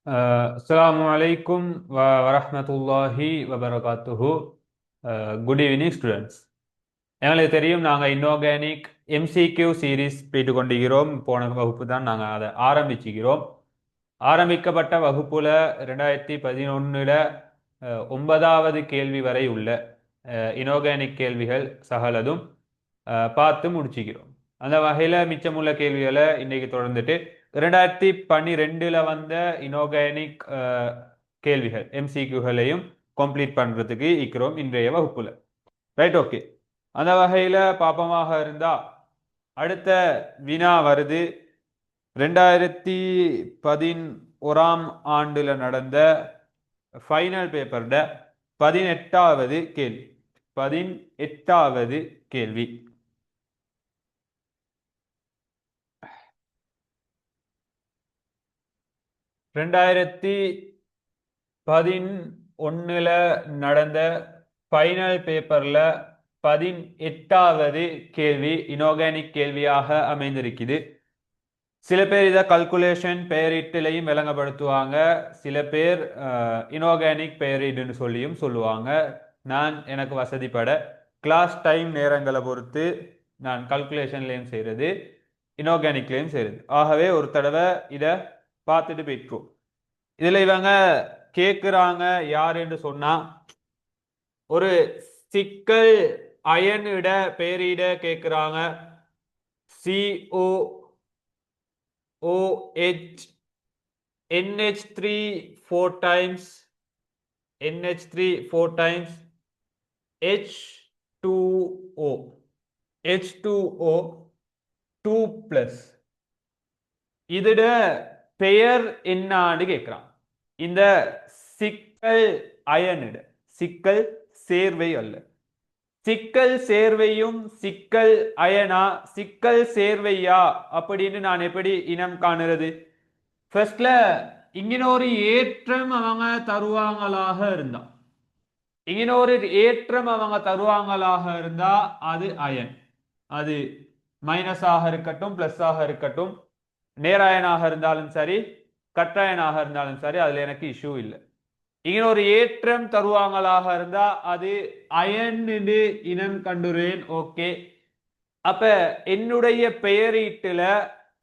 Assalamu alaikum wa rahmatullahi wa barakatuhu. Good evening students. எங்களுக்கு தெரியும் நாங்கள் இன்ஆர்கானிக் எம்சிக்யூ சீரீஸ் போயிட்டு கொண்டிருக்கிறோம். போன வகுப்பு தான் நாங்கள் அதை ஆரம்பிச்சுக்கிறோம். ஆரம்பிக்கப்பட்ட வகுப்புல 2011 9வது கேள்வி வரை உள்ள இன்ஆர்கானிக் கேள்விகள் சகலதும் பார்த்து முடிச்சுக்கிறோம். அந்த வகையில் மிச்சமுள்ள கேள்விகளை இன்னைக்கு தொடர்ந்துட்டு 2012 வந்த இன்ஆர்கானிக் கேள்விகள் எம்சிக்யூகளையும் கம்ப்ளீட் பண்றதுக்கு இருக்கிறோம் இன்றைய வகுப்புல. Right, okay. அந்த வகையில பாப்பமாக இருந்தா அடுத்த வினா வருது. 2011 ஆண்டுல நடந்த ஃபைனல் பேப்பர்ட 18வது கேள்வி. 18வது கேள்வி. 2011 நடந்த ஃபைனல் பேப்பர்ல 18வது கேள்வி இன்ஆர்கானிக் கேள்வியாக அமைந்திருக்குது. சில பேர் இதை கல்குலேஷன் பெயரீட்டிலையும் விளங்கப்படுத்துவாங்க. சில பேர் இன்ஆர்கானிக் பெயரீடுன்னு சொல்லியும் சொல்லுவாங்க. நான் எனக்கு வசதிப்பட கிளாஸ் டைம் நேரங்களை பொறுத்து நான் கல்குலேஷன்லையும் செய்கிறது, இன்ஆர்கானிக்லையும் செய்கிறது. ஆகவே ஒரு தடவை இதை பார்த்துட்டு போயிட்டுருவோம். இதுல இவங்க கேட்குறாங்க யார் என்று சொன்னா, ஒரு சிக்கல் அயனிட பெயரிட கேட்குறாங்க. COOH NH3 4 times NH3 4 times H2O H2O 2 plus இதோட பெயர் என்னான்னு கேட்கிறான். இந்த சிக்கல் அயனிட, சிக்கல் சேர்வை அல்ல, சிக்கல் சேர்வையும் சிக்கல் அயனா சிக்கல் சேர்வையா அப்படின்னு நான் எப்படி இனம் காணுறது? ஃபர்ஸ்ட்ல இங்கின ஒரு ஏற்றம் அவங்க தருவாங்களாக இருந்தா, இங்கின ஒரு ஏற்றம் அவங்க தருவாங்களாக இருந்தா அது அயன். அது மைனஸாக இருக்கட்டும் பிளஸ் இருக்கட்டும், நேராயனாக இருந்தாலும் சரி கட்டாயனாக இருந்தாலும் சரி, அதுல எனக்கு இஷ்யூ இல்லை. இங்க ஒரு ஏற்றம் தருவாங்களாக இருந்தா அது அயன் இனம் கண்டுறேன். ஓகே, அப்ப என்னுடைய பெயரீட்டுல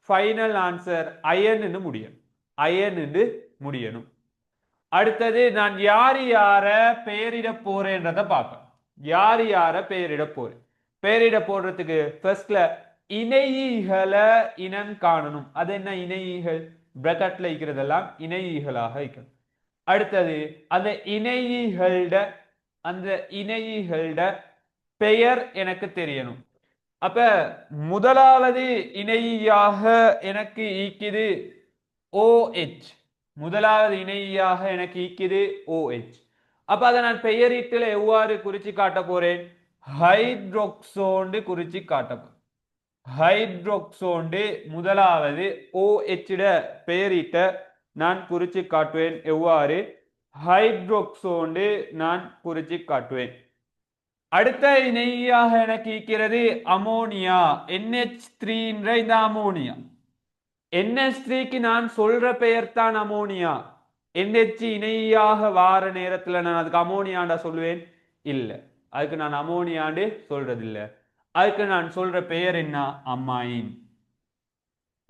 ஃபைனல் ஆன்சர் அயன் முடியணும், அயன் முடியணும். அடுத்தது நான் யார் யார பெயரிட போறேன்றத பார்க்க. யார் யார பெயரிட போறேன்? பெயரிட போடுறதுக்கு ஃபர்ஸ்ட்ல இணையிகளை இனம் காணணும். அது என்ன இணையிகள்? பிரக்கெட்ல இருக்கிறதெல்லாம் இணையிகளாக இருக்கணும். அடுத்தது அந்த இணையிகள பெயர் எனக்கு தெரியணும். அப்ப முதலாவது இணையாக எனக்கு ஈக்குது OH. முதலாவது இணையாக எனக்கு ஈக்குது OH. அப்ப அதை நான் பெயரிட்டுல எவ்வாறு குறிச்சு காட்ட போறேன்? ஹைட்ரோக்சோண்டு குறிச்சு காட்ட போறேன். ஹைட்ரோக்சோண்டு முதலாவது OH பெயரிட்ட நான் குறிச்சு காட்டுவேன். எவ்வாறு? ஹைட்ரோக்சோண்டு நான் குறிச்சு காட்டுவேன். அடுத்த இணையாக எனக்கு இருக்கிறது அமோனியா, NH3 இந்த அமோனியா. NH3க்கு நான் சொல்ற பெயர் தான் அமோனியா. NH இணையாக வார நேரத்துல நான் அதுக்கு அமோனியாண்டா சொல்லுவேன்? இல்ல, அதுக்கு நான் அமோனியாண்டு சொல்றது இல்ல. அதுக்கு நான் சொல்ற பெயர் என்ன? அமைன்.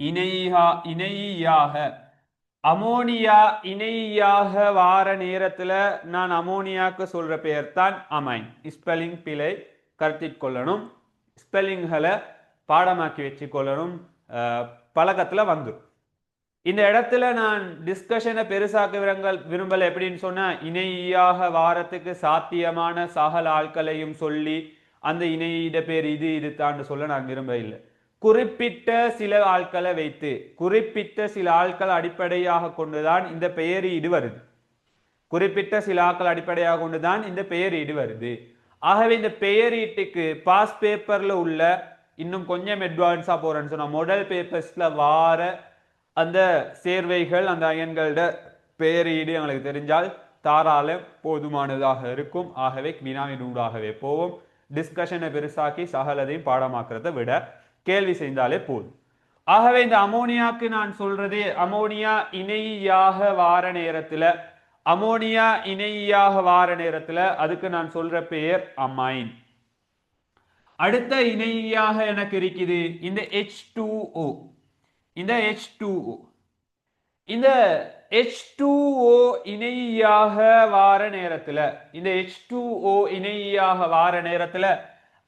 இணையாக அமோனியா இணையாக வார நேரத்துல நான் அமோனியாக்கு சொல்ற பெயர் தான் அமைன். ஸ்பெல்லிங் பிழை கருத்தில் கொள்ளணும், ஸ்பெல்லிங்களை பாடமாக்கி வச்சு கொள்ளணும், பழக்கத்துல வந்துடும். இந்த இடத்துல நான் டிஸ்கஷனை பெருசாக்க விரும்பல. எப்படின்னு சொன்னா, இணையாக வாரத்துக்கு சாத்தியமான சகல ஆட்களையும் சொல்லி அந்த இணையிட பேர் இது தான் சொல்ல நான் விரும்ப இல்லை. குறிப்பிட்ட சில ஆட்களை வைத்து, குறிப்பிட்ட சில ஆட்கள் அடிப்படையாக கொண்டுதான் இந்த பெயரீடு வருது. குறிப்பிட்ட சில ஆட்கள் அடிப்படையாக கொண்டுதான் இந்த பெயரீடு வருது. ஆகவே இந்த பெயரீட்டுக்கு பாஸ் பேப்பர்ல உள்ள இன்னும் கொஞ்சம் அட்வான்ஸா போறேன்னு சொன்னா, மாடல் பேப்பர்ஸ்ல வார அந்த சேர்வைகள், அந்த அயன்களோட பெயரீடு எங்களுக்கு தெரிஞ்சால் தாராள போதுமானதாக இருக்கும். ஆகவே வினாவின் ஊடாகவே போவோம். டிஸ்கஷனை பெருசாக்கி சகலதையும் பாடமாக்குறதை விட கேள்வி செய்தாலே போதும். ஆகவே இந்த அமோனியாக்கு நான் சொல்றது அமோனியா இணையாக வார நேரத்துல அமோனியா இணையாக வார நேரத்துல அதுக்கு நான் சொல்ற பெயர் அமைன். அடுத்த இணையாக எனக்கு இருக்குது இந்த H2O. இந்த H2O இந்த H2O இணையாக வார நேரத்துல இந்த H2O இணையாக வார நேரத்துல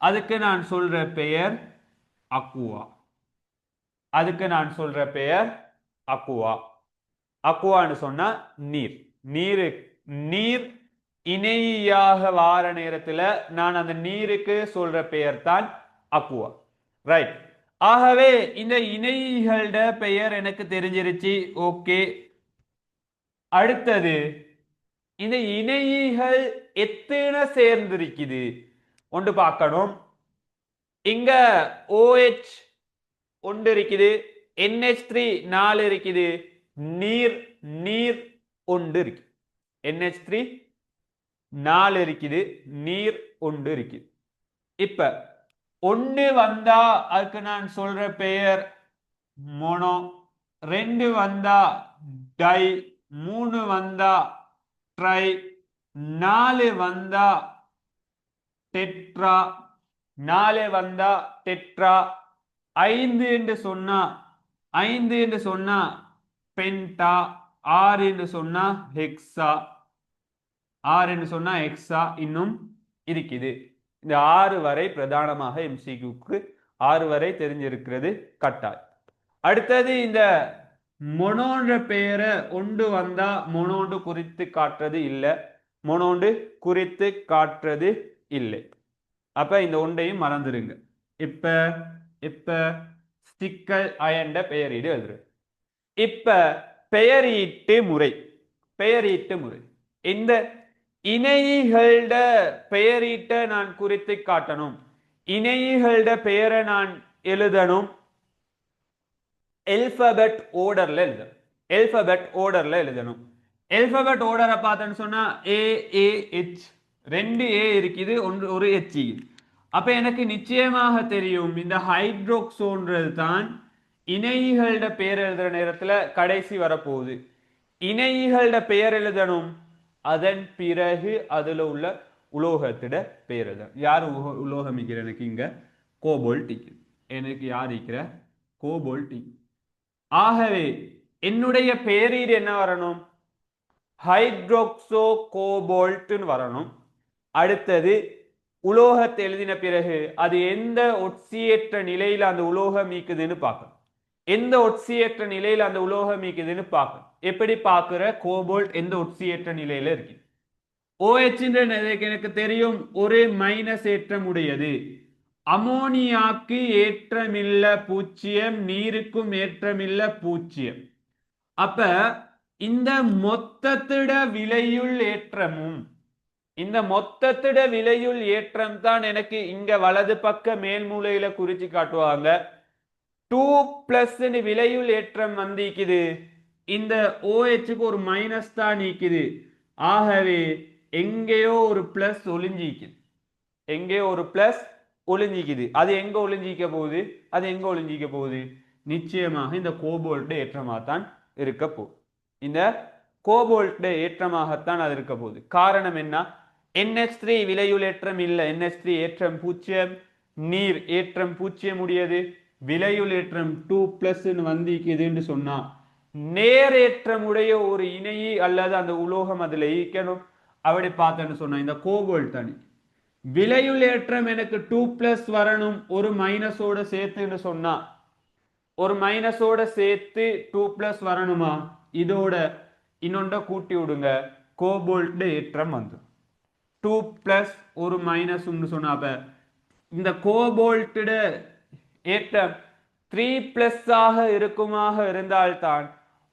அதுக்கு நான் சொல்ற பெயர் அக்வா. அதுக்கு நான் சொல்ற பெயர் அக்வா. அக்வான்னு சொன்னா நீர். நீர் நீர் இணையாக வார நேரத்துல நான் அந்த நீருக்கு சொல்ற பெயர் தான் அக்வா. ரைட். ஆகவே இந்த இணைகளோட பெயர் எனக்கு தெரிஞ்சிருச்சு. ஓகே, அடுத்தது இந்த இணைகள் எத்தனை சேர்ந்திருக்குது ஒன்று பார்க்கணும். இங்க OH ஒன்று இருக்குது, NH3 4 இருக்குது, நீர் நீர் ஒன்று இருக்கு. NH3 4 இருக்குது, நீர் ஒன்று இருக்குது. இப்ப ஒன்று வந்தா அதுக்கு நான் சொல்ற பெயர் மோனோ, 2 வந்தா டை, 3 வந்தா ட்ரை, 4 வந்தா டெட்ரா, 4 வந்தா டெட்ரா, 5 என்று சொன்னா பென்டா, 6 என்று சொன்னா ஹெக்ஸா, 6 என்று சொன்னா ஹெக்ஸா இன்னும் இருக்குது. இந்த 6 வரை பிரதானமாக MCQக்கு 6 வரை தெரிஞ்சிருக்கிறது கட்டாய். அடுத்தது இந்த மொனோன்ற பெயரை ஒன்று வந்தா மொனோண்டு குறித்து காட்டுறது இல்லை, மொனோண்டு குறித்து காட்டுறது இல்லை. அப்ப இந்த ஒன்றையும் மறந்துடுங்க. இப்ப இப்ப ஸ்டிக்கல் அயண்ட பெயரீடு எழுதுற. இப்ப பெயரீட்டு முறை இந்த இணைகளோட பெயரீட்டை நான் குறித்து காட்டணும். இணைகளோட பெயரை நான் எழுதணும். alphabet orderல எழுதணும். alphabet orderல எழுதணும். alphabet orderல பார்த்தேன்னு சொன்னா AAH 2 A இருக்குது, ஒரு H. அப்ப எனக்கு நிச்சயமாக தெரியும் இந்த ஹைட்ரோக்சோன்றது தான் இணைகளோட பெயர் எழுதுற நேரத்துல கடைசி வரப்போகுது. இணைகளோட பெயர் எழுதணும், அதன் பிறகு அதுல உள்ள உலோகத்திட பெயர் எழுதணும். யார் உலோகம் இருக்கிற எனக்கு இங்க கோபால்ட். எனக்கு யார் இருக்கிற கோபால்ட். ஆகவே என்னுடைய பெயரீடு என்ன வரணும்? ஹைட்ரோக்சோ கோபால்ட்னு வரணும். அடுத்தது உலோகத்தை எழுதின பிறகு அது எந்த ஒட்சியேற்ற நிலையில அந்த உலோகம் நீக்குதுன்னு பார்க்கணும். எந்த ஒட்சியேற்ற நிலையில அந்த உலோகம் நீக்குதுன்னு பார்க்கணும். எப்படி பார்க்கிற? கோபால்ட் எந்த ஒட்சியேற்ற நிலையில இருக்கு. OH எனக்கு தெரியும் ஒரு மைனஸ் ஏற்றம் உடையது. அமோனியாக்கு ஏற்றமில்ல 0, நீருக்கும் ஏற்றமில்ல 0. அப்ப இந்த மொத்தத்திட விலையுள் ஏற்றமும் இந்த மொத்தத்திட விலையுள் ஏற்றம் தான் எனக்கு இங்க வலது பக்க மேல் மூலையில குறிச்சு காட்டுவாங்க. 2+ விலையுள் ஏற்றம் வந்திக்குது. இந்த OHக்கு ஒரு மைனஸ் தான் நீக்குது. ஆகவே எங்கேயோ ஒரு பிளஸ் ஒளிஞ்சிக்குது. எங்கேயோ ஒரு பிளஸ் ஒளிஞ்சிக்குது. அது எங்க ஒளிஞ்சிக்க போகுது? நிச்சயமாக இந்த கோபால்ட் ஏற்றமாகத்தான் இருக்க போகுது. இந்த கோபால்ட் ஏற்றமாகத்தான் அது இருக்க போகுது. காரணம் என்ன? NH3 விலையுள் ஏற்றம் இல்லை. NH3 ஏற்றம் 0, நீர் ஏற்றம் 0 உடையது. விலையுள் ஏற்றம் 2+ வந்திக்குதுன்னு சொன்னா நேரேற்றமுடைய ஒரு இணையை அல்லது அந்த உலோகம் அதுல ஈக்கணும். அப்படி பார்த்தேன்னு சொன்னா இந்த கோபால்ட் தனி விலையுள் ஏற்றம் எனக்கு 2+ வரணும், ஒரு மைனஸோட சேர்த்துன்னு சொன்னா ஒரு மைனஸோட சேர்த்து 2+ வரணுமா? இதோட இன்னொண்ட கூட்டி விடுங்க, கோபால்ட் ஏற்றம் வந்து 2+ ஒரு மைனஸ் சொன்னாப்ப இந்த கோபால்ட் ஏற்றம் 3+ ஆக இருக்குமாக இருந்தால்தான்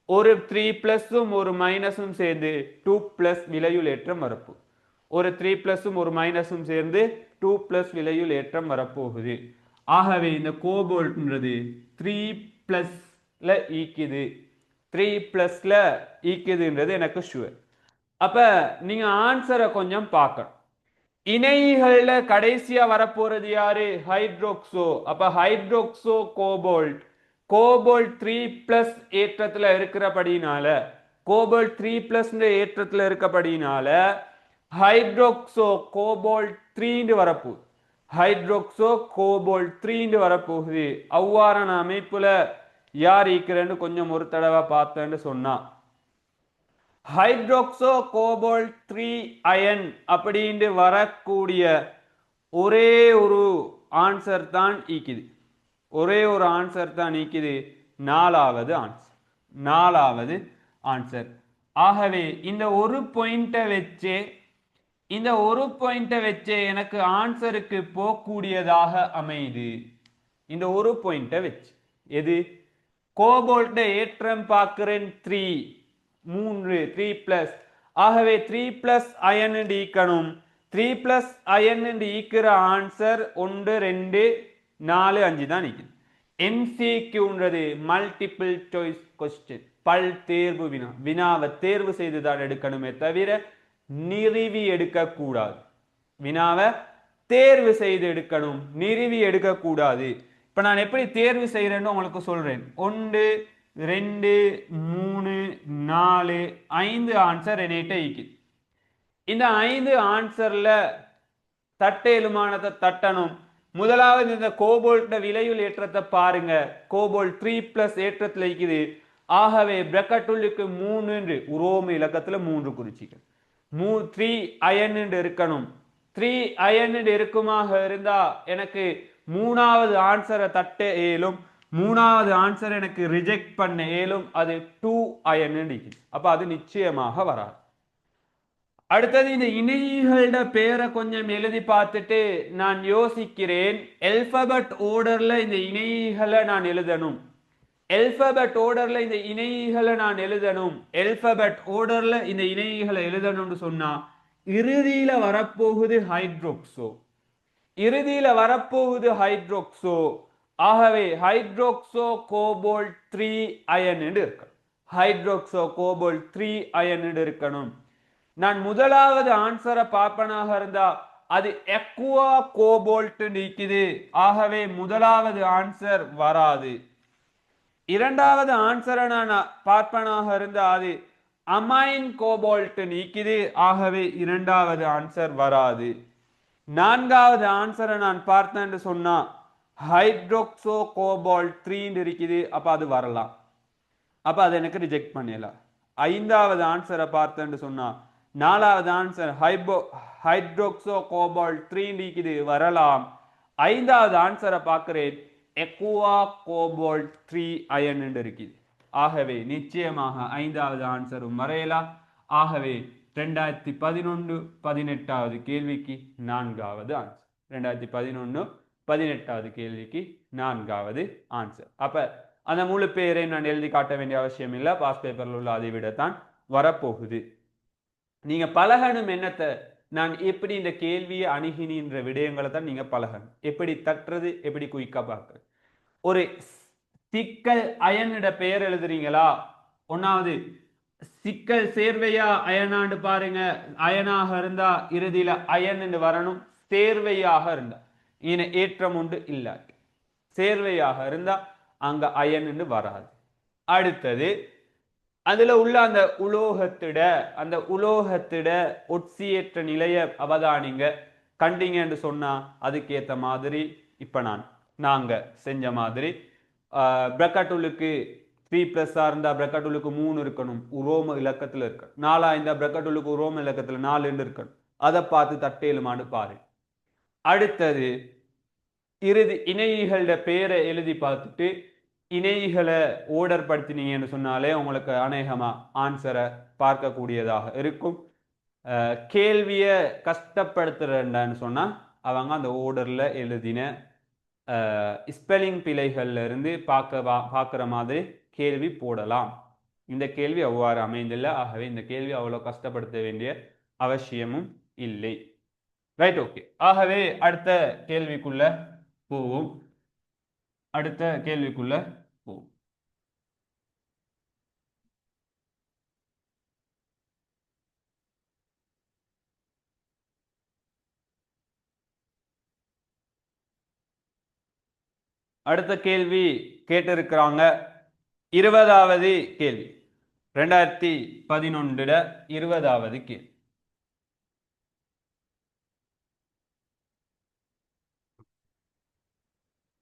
ஒரு 3+ ஒரு மைனஸும் சேர்ந்து 2+ விலையுள் ஏற்றம் வரப்பு. ஒரு 3+ ஒரு மைனஸும் சேர்ந்து 2+ விலையுள் ஏற்றம் வரப்போகுது. ஆகவே இந்த கோபால்ட்ன்றது 3+ல ஈக்குது. 3+ல ஈக்குதுன்றது எனக்கு ஷுவர். அப்ப நீங்க ஆன்சரை கொஞ்சம் பார்க்கணும். இணைகள்ல கடைசியா வரப்போறது யாரு? ஹைட்ரோக்சோ. அப்ப ஹைட்ரோக்சோ கோபால்ட் கோபால்ட் 3+ ஏற்றத்துல இருக்கிறபடினால கோபால்ட் 3+ ஏற்றத்துல இருக்கப்படினால ஹைட்ரோக்சோ கோபால்ட் 3 வரப்போகுது. ஹைட்ரோக்சோ கோபால்ட் 3 வரப்போகுது. அவ்வாறான அமைப்புல யார் ஈக்கிறேன்னு கொஞ்சம் ஒரு தடவை பார்த்தேன்னு சொன்னா ஹைட்ரோக்சோ கோபால்ட் 3 அயன் அப்படின்னு வரக்கூடிய ஒரே ஒரு ஆன்சர் தான் ஈக்குது. ஒரே ஒரு ஆன்சர் தான் ஈக்குது. நாலாவது ஆன்சர். நாலாவது ஆன்சர். ஆகவே இந்த ஒரு பாயிண்ட்டை வச்சே எனக்கு ஆன்சருக்கு போகக்கூடியதாக அமையுது. இந்த ஒரு பாயிண்ட்டை வச்சு எது கோபால்ட் ஏற்றம் பார்க்கிறேன் 3 ஆகவே 3+ அயன் ஈக்கணும். 3+ அயன் ஈக்கிற ஆன்சர் 1 2 4 5 தான் ஈக்குது. MCQன்றது மல்டிபிள் சாய்ஸ் கொஸ்டின், பல் தேர்வு வினா. வினாவை தேர்வு செய்து தான் எடுக்கணுமே தவிர நிறுவி எடுக்கக்கூடாது. வினாவை தேர்வு செய்து எடுக்கணும், நிறுவி எடுக்கக்கூடாது. இப்ப நான் எப்படி தேர்வு செய்யறேன்னு உங்களுக்கு சொல்றேன். 1 2 3 4 5 ஆன்சர் என்னிட்ட ஈக்குது. இந்த 5 ஆன்சர்ல தட்டேலுமானதை தட்டணும். முதலாவது இந்த கோபால்ட் விலையுள் ஏற்றத்தை பாருங்க. கோபால்ட் 3+ ஏற்றத்தில் இருக்குது. ஆகவே பிரக்கட்டுள்ளுக்கு 3 உரோம இலக்கத்துல 3 குறிச்சிக்க 3 அயன் இருக்கணும். 3 அயன் இருக்குமாக இருந்தா எனக்கு மூணாவது ஆன்சரை தட்ட ஏலும். மூணாவது ஆன்சர் எனக்கு ரிஜெக்ட் பண்ண ஏலும். அது 2 அயன் இருக்குது. அப்ப அது நிச்சயமாக வராது. அடுத்தது இந்த இணைகளோட பேரை கொஞ்சம் எழுதி பார்த்துட்டு நான் யோசிக்கிறேன். ஆல்பபெட் ஆர்டர்ல இந்த இணைகளை நான் எழுதணும். ஆல்பபெட் ஆர்டர்ல இந்த இணைகளை நான் எழுதணும். ஆல்பபெட் ஆர்டர்ல இந்த இணைகளை எழுதணும்னு சொன்னா இறுதியில வரப்போகுது ஹைட்ரோக்சோ. இறுதியில வரப்போகுது ஹைட்ரோக்சோ. ஆகவே ஹைட்ரோக்சோ கோபால்ட் 3 அயன் இருக்கணும். ஹைட்ரோக்சோ கோபால்ட் 3 அயன் இருக்கணும். நான் முதலாவது ஆன்சரை பார்ப்பனாக இருந்தா அது எக்வா கோபால்ட் நீக்குது. ஆகவே முதலாவது ஆன்சர் வராது. இரண்டாவது ஆன்சரை நான் பார்ப்பனாக இருந்தா அது அமைன் கோபால்ட் நீக்குது. ஆகவே இரண்டாவது ஆன்சர் வராது. நான்காவது ஆன்சரை நான் பார்த்தேன்னு சொன்னா ஹைட்ரோக்சோ கோபால்ட் 3 இருக்குது. அப்ப அது வரலாம். அப்ப அது எனக்கு ரிஜெக்ட் பண்ணலாம். ஐந்தாவது ஆன்சரை பார்த்தேன்னு சொன்னா நாலாவது ஆன்சர் ஹைட்ரோக்சோ கோபால்ட் 3 இருக்குது, வரலாம். ஐந்தாவது ஆன்சரை பார்க்கிறேன் எக்வா கோபால்ட் 3 அயன் இருக்குது. ஆகவே நிச்சயமாக ஐந்தாவது ஆன்சரும் வரையலாம். ஆகவே 2011 18வது கேள்விக்கு நான்காவது ஆன்சர். 2011 18வது கேள்விக்கு நான்காவது ஆன்சர். அப்ப அந்த முழு பேரை நான் எழுதி காட்ட வேண்டிய அவசியம் இல்லை. பாஸ் பேப்பர்ல உள்ள அதை விடத்தான் வரப்போகுது. நீங்க பழகணும் என்னத்தை, நான் எப்படி இந்த கேள்வியை அணுகினின்ற விடயங்களை தான் நீங்க பழகணும். எப்படி தட்டுறது, எப்படி குயிக்கா பார்க்கறது. ஒரு சிக்கல் அயனிட பெயர் எழுதுறீங்களா, ஒன்னாவது சிக்கல் சேர்வையா அயனாண்டு பாருங்க. அயனாக இருந்தா இறுதியில அயன் வரணும். சேர்வையாக இருந்தா ஏற்றம் உண்டு இல்லாட்டி, சேர்வையாக இருந்தா அங்க அயன் வராது. அடுத்தது அதுல உள்ள அந்த உலோகத்திட ஒட்சியேற்ற நிலைய அவதானிங்க. கண்டிங்கன்னு சொன்னா அதுக்கேற்ற மாதிரி இப்ப நாங்க செஞ்ச மாதிரி பிரக்கட்டுலுக்கு 3+ இருந்தா பிரக்கட்டுலுக்கு 3 இருக்கணும், உரோம இலக்கத்துல இருக்கணும். 4 இருந்தா பிரக்கட்டுலுக்கு உரோம இலக்கத்துல 4 இருக்கணும். அதை பார்த்து தட்டேலுமான்னு பாரு. அடுத்தது இறுதி இணைகளோட பேரை எழுதி பார்த்துட்டு இணைகளை ஓர்டர் படுத்தினீங்கன்னு சொன்னாலே உங்களுக்கு அநேகமா ஆன்சரை பார்க்கக்கூடியதாக இருக்கும். கேள்வியை கஷ்டப்படுத்துறேன்னு சொன்னா அவங்க அந்த ஓர்டர்ல எழுதின ஸ்பெல்லிங் பிழைகள்ல இருந்து பார்க்குற மாதிரி கேள்வி போடலாம். இந்த கேள்வி அவ்வாறு அமைந்தில்லை. ஆகவே இந்த கேள்வி அவ்வளோ கஷ்டப்படுத்த வேண்டிய அவசியமும் இல்லை. Right, okay. ஆகவே அடுத்த கேள்விக்குள்ள போவோம். அடுத்த கேள்விக்குள்ள போவோம். அடுத்த கேள்வி கேட்டிருக்கிறாங்க. 20வது கேள்வி, 2011 20வது கேள்வி.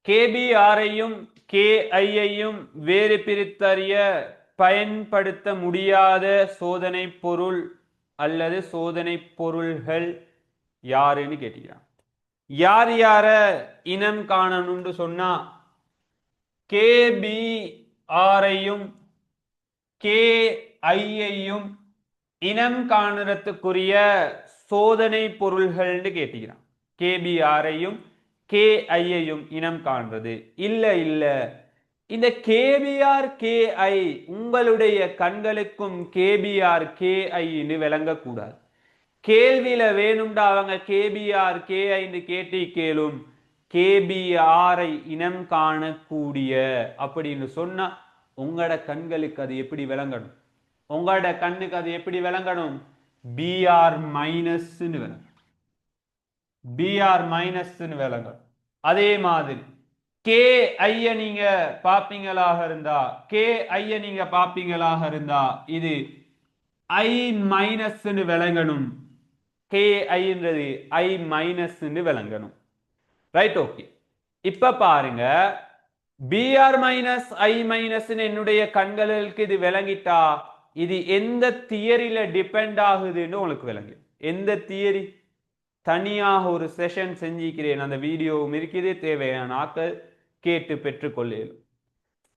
கேபிஆரையும் கேஐயையும் வேறு பிரித்தறிய பயன்படுத்த முடியாத சோதனை பொருள் அல்லது சோதனை பொருள்கள் யாருன்னு கேட்டீங்க. யார் யார இனம் காணணும்னு சொன்னா கேபிஆரையும் கேஐயையும் இனம் காணுறதுக்குரிய சோதனை பொருள்கள்னு கேட்டீங்கன்னா கேபிஆரையும் கேஐயையும் இனம் காண்றது இல்ல இல்ல இந்த கேபிஆர் கேஐ உங்களுடைய கண்களுக்கும் கேபிஆர் கேஐன்னு விளங்கக்கூடாது. கேள்வியில வேணும்டா அவங்க கேபிஆர் கேஐன்னு கேட்டி கேளும் கேபிஆரை இனம் காணக்கூடிய அப்படின்னு சொன்னா உங்களோட கண்களுக்கு அது எப்படி விளங்கணும்? உங்களோட கண்ணுக்கு அது எப்படி விளங்கணும்? பிஆர் மைனஸ்ன்னு விளங்கணும். பிஆர் மைனஸ்ன்னு விளங்கணும். அதே மாதிரி கே ஐய நீங்க பாப்பீங்களாக இருந்தா இது ஐ மைனஸ்ன்னு விளங்கணும். கே ஐன்றது ஐ மைனஸ்ன்னு விளங்கணும். Right, okay. இப்ப பாருங்க, பிஆர் மைனஸ் ஐ மைனஸ் என்னுடைய கண்களுக்கு இது விளங்கிட்டா இது எந்த தியரியில டிபெண்ட் ஆகுதுன்னு உங்களுக்கு விளங்கு. எந்த தியரி? தனியாக ஒரு செஷன் செஞ்சிக்கிறேன், அந்த வீடியோவும் இருக்குது, தேவையான ஆக்கள் கேட்டு பெற்றுக்கொள்ளேன்.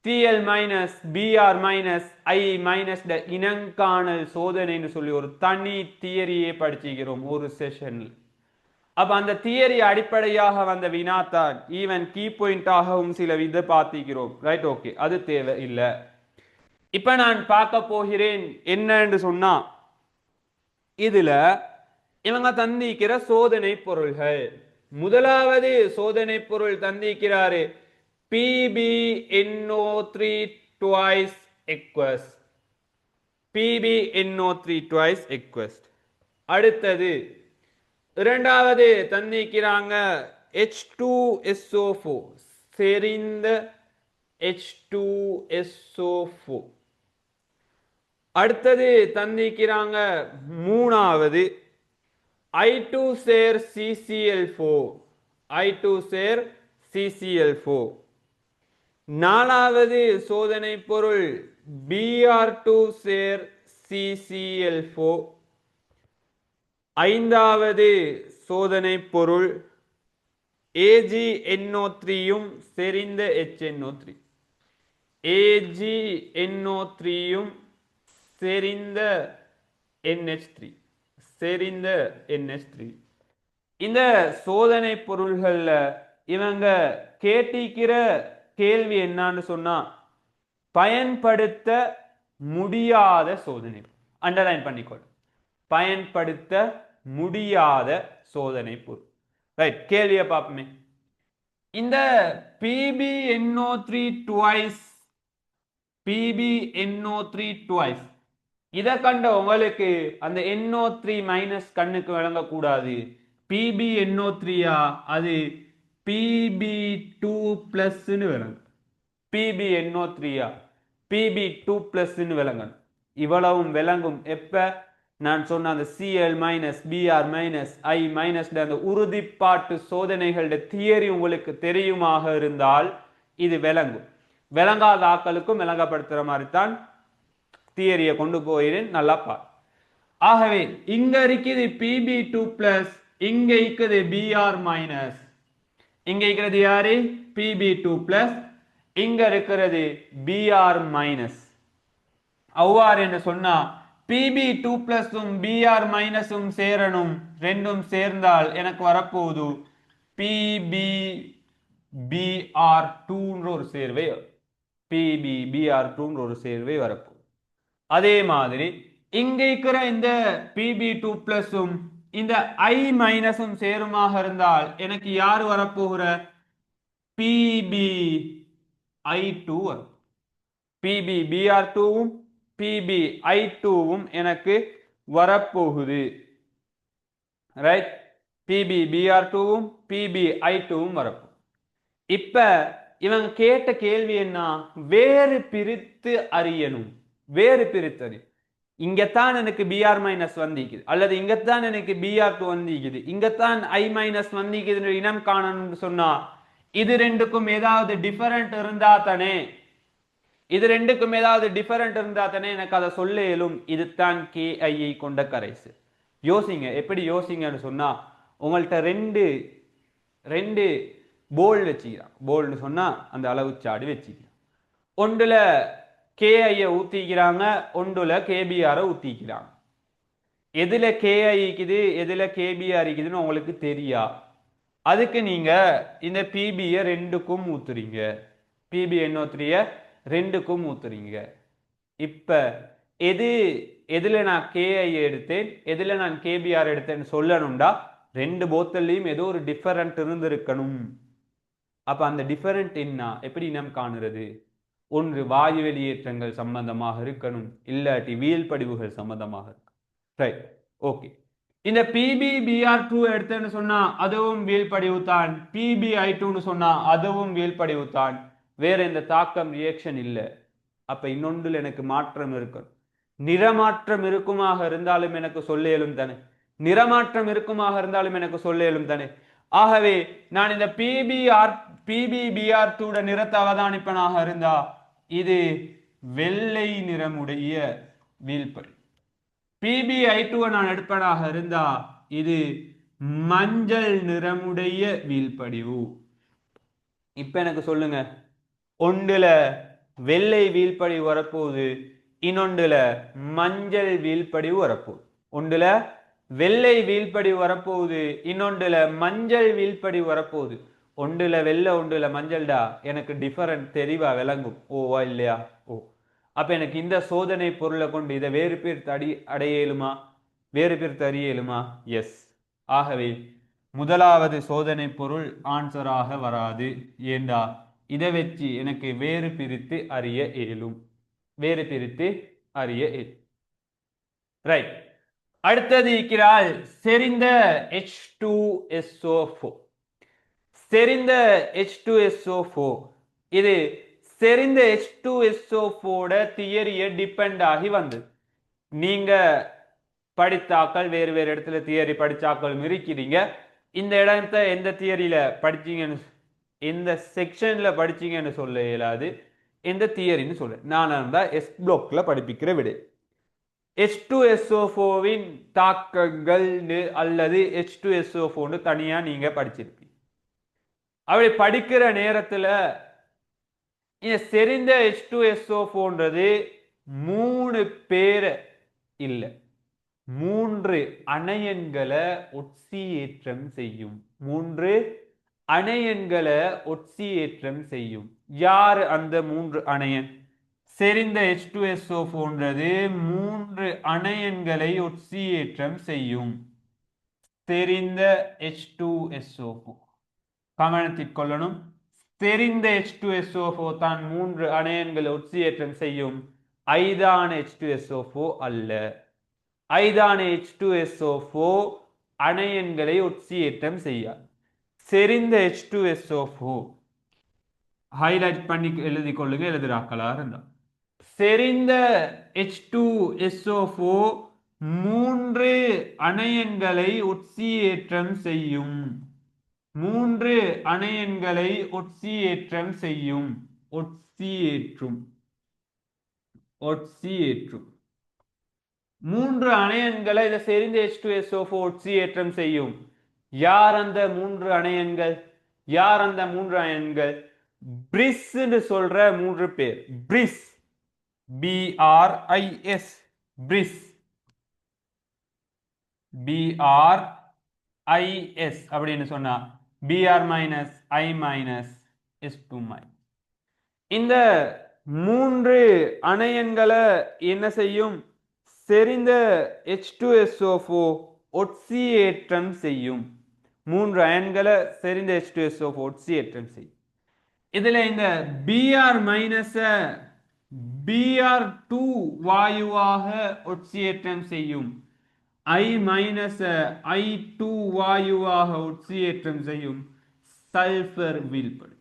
சிஎல் மைனஸ் பிஆர் மைனஸ் ஐ மைனஸ் இனங்காணல் சோதனைன்னு சொல்லி ஒரு தனி தியரியே படிச்சுக்கிறோம் ஒரு செஷன்ல. அப்ப அந்த தியரி அடிப்படையாக வந்த வினாத்தான் ஈவன் கீ பாயிண்டாகவும் சில வித பார்த்திக்கிறோம். ரைட், ஓகே, அது தேவை இல்லை. இப்ப நான் பார்க்க போகிறேன் என்னன்னு சொன்னா இதுல இவங்க தந்திக்கிற சோதனை பொருள்கள். முதலாவது சோதனை பொருள் தந்திக்கிறாரு PbNO3 twice aqueous. PbNO3 twice aqueous. அடுத்தது இரண்டாவது தந்திக்கிறாங்க H2SO4 செறிந்த H2SO4. அடுத்தது தந்திக்கிறாங்க மூணாவது I2 சேர் CCl4. நாலாவது சோதனை பொருள் Br2 சேர் CCl4. ஐந்தாவது சோதனை பொருள் AgNO3யும் செறிந்த HNO3. AgNO3யும் செறிந்த NH3. இந்த சோதனை பொருள்கள்ல இவங்க கேட்டிக்கிற கேள்வி என்னன்னு சொன்னா பயன்படுத்த முடியாத சோதனை. அண்டர்லைன் பண்ணிக்கொள், பயன்படுத்த முடியாத சோதனை பொருள். ரைட், கேள்வியை பார்ப்போமே. இந்த PbNO3 twice இதை கண்ட உங்களுக்கு அந்த NO3 மைனஸ் கண்ணுக்கு விளங்கக்கூடாது. PbNO3 அது Pb2+ விளங்கும். PbNO3 Pb2+ விளங்கணும். இவ்வளவும் விளங்கும் எப்ப நான் சொன்ன அந்த Cl மைனஸ் Br மைனஸ் ஐ மைனஸ் அந்த உறுதிப்பாட்டு சோதனைகளுடைய தியரி உங்களுக்கு தெரியுமாக இருந்தால் இது விளங்கும். விளங்காத ஆக்களுக்கும் விளங்கப்படுத்துற மாதிரி தான் தியரியை கொண்டு போயிரு, நல்லா பார். ஆகவே இங்க இருக்குது Pb2+, இங்க இருக்குது Br மைனஸ், இங்க இருக்கிறது யாரு? Pb2+, இங்க இருக்கிறது Br மைனஸ். அவ்வாறு என்று சொன்னா Pb2+ம் Br மைனஸும் சேரணும். ரெண்டும் சேர்ந்தால் எனக்கு வரப்போகுது PbBr2 ஒரு சேர்வை, PbBr2 ஒரு சேர்வை வரப்போகுது. அதே மாதிரி இங்க இருக்கிற இந்த Pb2+ம் இந்த I மைனஸும் சேருமாக இருந்தால் எனக்கு யார் வரப்போகிற? PbI2 வரும். PbBr2வும் PbI2வும் எனக்கு வரப்போகுது. ரைட், PbBr2வும் PbI2வும் வரப்போகுது. இப்ப இவங்க கேட்ட கேள்வி என்ன? வேறு பிரித்து அறியணும். வேறு பிரித்து அறியும். இங்கத்தான் எனக்கு பிஆர் மைனஸ் வந்திக்குது, அல்லது இங்கத்தான் எனக்கு பிஆர் டூ வந்திக்குது, இங்கத்தான் ஐ மைனஸ் வந்திக்குது இனம் காணணும்னு சொன்னா இது ரெண்டுக்கும் ஏதாவது டிஃபரெண்ட் இருந்தா தானே, இது ரெண்டுக்கும் ஏதாவது டிஃபரெண்ட் இருந்தா தானே எனக்கு அதை சொல்ல இயலும். இதுதான் KI கொண்ட கரைசல். யோசிங்க, எப்படி யோசிங்கன்னு சொன்னா, உங்கள்கிட்ட ரெண்டு போல் வச்சுக்கிறான். போல்னு சொன்னா அந்த அளவு சாடி வச்சுக்கிறான். ஒன்றுல KI ஊத்திக்கிறாங்க, ஒன்றுல KBR ஊத்திக்கிறாங்க. எதுல KI இருக்குது எதுல KBR இருக்குதுன்னு உங்களுக்கு தெரியா. அதுக்கு நீங்க இந்த PB ரெண்டுக்கும் ஊத்துறீங்க, PB NO3 ரெண்டுக்கும் ஊத்துறீங்க. இப்ப எதுல நான் KI எடுத்தேன் எதுல நான் KBR எடுத்தேன்னு சொல்லணும்டா, ரெண்டு போத்தல்லையும் ஏதோ ஒரு டிஃபரண்ட் இருந்திருக்கணும். அப்ப அந்த டிஃபரண்ட் என்ன, எப்படி நாம் காணுறது? ஒன்று வாயு வெளியேற்றங்கள் சம்பந்தமாக இருக்கணும், இல்லாட்டி வீழ்படிவுகள் சம்பந்தமாக இருக்கும். Right, okay. இந்த PbBr2 எடுத்தேன்னு சொன்னா அதுவும் வீழ்படிவு தான், PbI2ன்னு சொன்னா அதுவும் வீழ்படிவு தான். வேற இந்த தாக்கம் ரியாக்ஷன் இல்லை. அப்ப இன்னொன்றில் எனக்கு மாற்றம் இருக்கணும். நிறமாற்றம் இருக்குமாக இருந்தாலும் எனக்கு சொல்ல இயலும் தானே, நிறமாற்றம் இருக்குமாக இருந்தாலும் எனக்கு சொல்ல இயலும் தானே. ஆகவே நான் இந்த PbBr2 நிறத்தை அவதானிப்பனாக இருந்தா இது வெள்ளை நிறமுடைய வீழ்படி. PbI2 நான் எடுப்பனாக இருந்தா இது மஞ்சள் நிறமுடைய வீழ்படிவு. இப்ப எனக்கு சொல்லுங்க, ஒன்றுல வெள்ளை வீழ்படிவு வரப்போகுது, இன்னொன்றுல மஞ்சள் வீழ்படிவு வரப்போகுது. ஒன்றுல வெள்ளை வீழ்படிவு வரப்போகுது, இன்னொன்றுல மஞ்சள் வீழ்படிவு வரப்போகுது. ஒன்றுல வெள்ளை ஒன்றுல மஞ்சள்டா, எனக்கு டிஃபரண்ட் தெளிவா விளங்கும். ஓவா இல்லையா? ஓ. அப்ப எனக்கு இந்த சோதனை பொருளை கொண்டு இதை வேறு பேர் அடையலுமா, வேறு பேர் அறியலுமா? எஸ். ஆகவே முதலாவது சோதனை பொருள் ஆன்சராக வராது. ஏண்டா இதை வச்சு எனக்கு வேறு பிரித்து அறிய இயலும், வேறு பிரித்து அறிய இயலும். ரைட், அடுத்தது இருக்கிறாள் செறிந்த H2SO4. செறிந்த H2SO4 இது செறிந்த H2SO4 தியரிய டிபெண்ட் ஆகி வந்தது. நீங்க படித்தாக்கள் வேறு வேறு இடத்துல தியரி படிச்சாக்கள் இருக்கிறீங்க. இந்த இடத்தை எந்த தியரியில படிச்சீங்கன்னு, இந்த செக்ஷன்ல படிச்சீங்கன்னு சொல்ல இயலாது, எந்த தியரின்னு சொல்ல. நான் இருந்தா எஸ் பிளாக்ல படிப்பிக்கிற விடு. H2SO4வின் தாக்கங்கள் அல்லது H2SO4 தனியா நீங்க படிச்சிருப்பீங்க. அப்படி படிக்கிற நேரத்துல இந்த செறிந்த H2SO4ன்றது 3 பேரை இல்ல 3 அணையன்களை ஒட்சியேற்றம் செய்யும். 3 அணையன்களை ஒட்சியேற்றம் செய்யும். யார் அந்த 3 அணையன்? செறிந்த H2SO4ன்றது 3 அணையன்களை ஒட்சியேற்றம் செய்யும். செறிந்த H2SO4 கவனத்தில் கொள்ளணும். செறிந்த H2SO4 தான் 3 அணையன்களை ஒட்சியேற்றம் செய்யும். ஐதான H2SO4 அல்ல. ஐதான H2SO4 அணையன்களை ஒட்சியேற்றம் செய்யாது. செறிந்த H2SO4 ஹைலைட் பண்ணி எழுதி கொள்ளுங்க, எழுதுறாக்களா இருந்தா. செறிந்த H2SO4 3 அணையன்களை ஒட்சியேற்றம் செய்யும். 3 அணையன்களை ஒட்சியேற்றம் செய்யும். ஒட்சியேற்றும் 3 அணையன்களை இதை செறிந்த H2SO4 ஒட்சியேற்றம் செய்யும். யார் அந்த 3 அணையன்கள்? யார் அந்த 3 அயன்கள்? பிரிஸ் சொல்ற 3 பேர். பிரிஸ், BRIS, பிரிஸ், BRIS அப்படின்னு சொன்னா Br minus I minus S2 minus. இந்த 3 அணையன்களை என்ன செய்யும்? செறிந்த H2SO4 ஒட்சியேற்றம் செய்யும். 3 அயன்களை செறிந்த H2SO4 ஒட்சியேற்றம் செய்யும். இதுல இந்த Br மைனஸ் Br2 வாயுவாக ஒட்சியேற்றம் செய்யும். I மைனஸ் I2 வாயுவாக ஒட்சியேற்றம் செய்யும். சல்பர் வீழ்படி.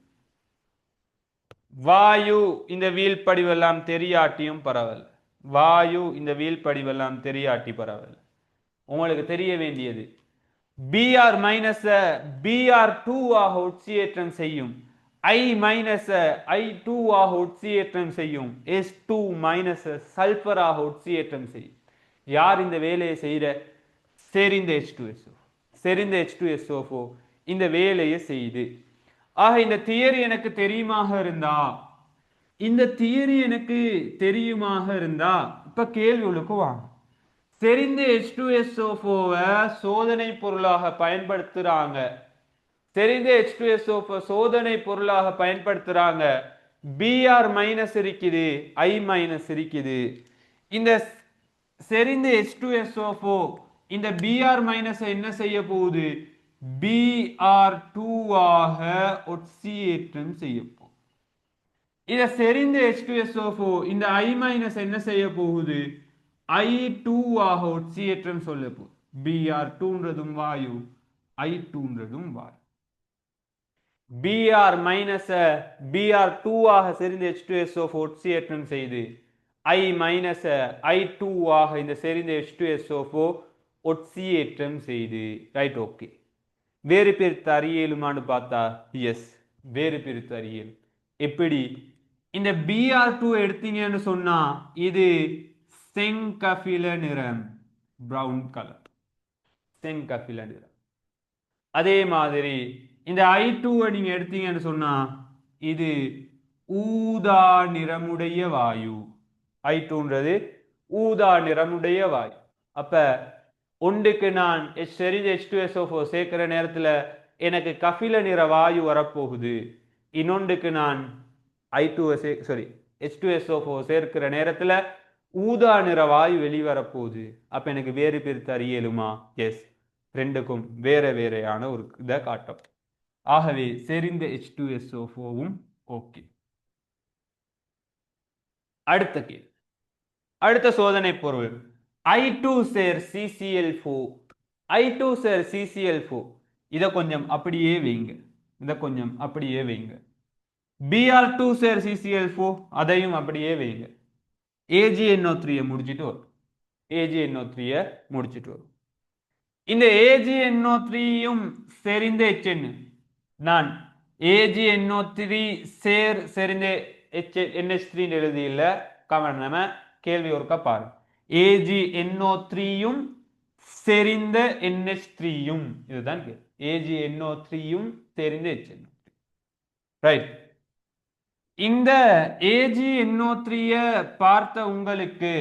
வாயு இந்த வீழ்படிவெல்லாம் தெரியாட்டியும் பரவல். வாயு இந்த வீழ்படிவெல்லாம் தெரியாட்டி பரவல். உங்களுக்கு தெரிய வேண்டியது Br மைனஸ் Br2 ஆக உட்சியேற்றம் செய்யும். I மைனஸ் I2 ஆக உட்சியேற்றம் செய்யும். S2 மைனஸ் சல்பர் ஆக உட்சியேற்றம் செய்யும். யார் இந்த வேலையை செய்யற? செறிந்த H2SO. செறிந்த H2SO4 இந்த வேலையை செய்து. ஆக இந்த தியரி எனக்கு தெரியுமாக இருந்தா, இந்த தியரி எனக்கு தெரியுமாக இருந்தா, இப்ப கேள்விகளுக்கு வாங்க. செறிந்த H2SO4 சோதனை பொருளாக பயன்படுத்துறாங்க. செறிந்த H2SO4 சோதனை பொருளாக பயன்படுத்துறாங்க. Br மைனஸ் இருக்குது, I மைனஸ் இருக்குது. இந்த செறிந்த H2SO4 இந்த Br மைனஸ் என்ன செய்ய போகுது? Br2 ஆக ஒட்சியேற்றம் செய்ய போகுது. இத செறிந்த H2SO4 இந்த I மைனஸ் என்ன செய்ய போகுது? I2 ஆக ஒட்சியேற்றம் சொல்ல போகுது. Br2ன்றதும் வாயு, I2ன்றதும் வாயு. Br மைனஸ் Br2 ஆக செறிந்த H2SO4 ஒட்சியேற்றம் செய்து I மைனஸ் I2 ஆக இந்த செறிந்த H2SO4 ஒட்சியேற்றம் செய்து. Right, okay. வேறு பிரித்து அறியலுமான்னு பார்த்தா எஸ், வேறு பிரித்து அறியல். எப்படி? இந்த Br2 எடுத்தீங்கன்னு சொன்னா இது செங்கபில நிறம், பிரவுன் கலர், செங்கபில நிறம். அதே மாதிரி இந்த I2 நீங்க எடுத்தீங்கன்னு சொன்னா இது ஊதா நிறமுடைய வாயு. I2ன்றது ஊதா நிறமுடைய வாயு. அப்ப ஒன்றுக்கு நான் செறிந்த H2SO4 சேர்க்கிற நேரத்தில் எனக்கு கபில நிற வாயு வரப்போகுது. இன்னொன்றுக்கு நான் H2SO4 சேர்க்கிற நேரத்தில் ஊதா நிற வாயு வெளிவரப்போகுது. அப்ப எனக்கு வேறு பிரித்து அறியலுமா? எஸ், ரெண்டுக்கும் வேற வேறையான ஒரு இதை காட்டும். ஆகவே செறிந்த H2SO4வும் ஓகே. அடுத்த கேள்வி, அடுத்த சோதனை பொருள் I2 சேர் CCl4. I2 சேர் CCl4 இத கொஞ்சம் அப்படியே வைங்க, இத கொஞ்சம் அப்படியே வைங்க. Br2 சேர் CCl4 அதையும் அப்படியே வைங்க. AgNO3 முடிச்சிட்டு வரும், AgNO3 முடிச்சிட்டு வரும். இந்த AgNO3யும் செறிந்த HN, நான் AgNO3 சேர் செறிந்த NH3 எழுதியில்ல, கமெண்ட் நம்ம கேள்வி ஒருக்கா பாருங்க. AgNO3யும் செறிந்த NH3யும், இதுதான் கேள்வி. AgNO3யும் செறிந்த HNO3. ரைட், இந்த AgNO3 பார்த்த உங்களுக்கு,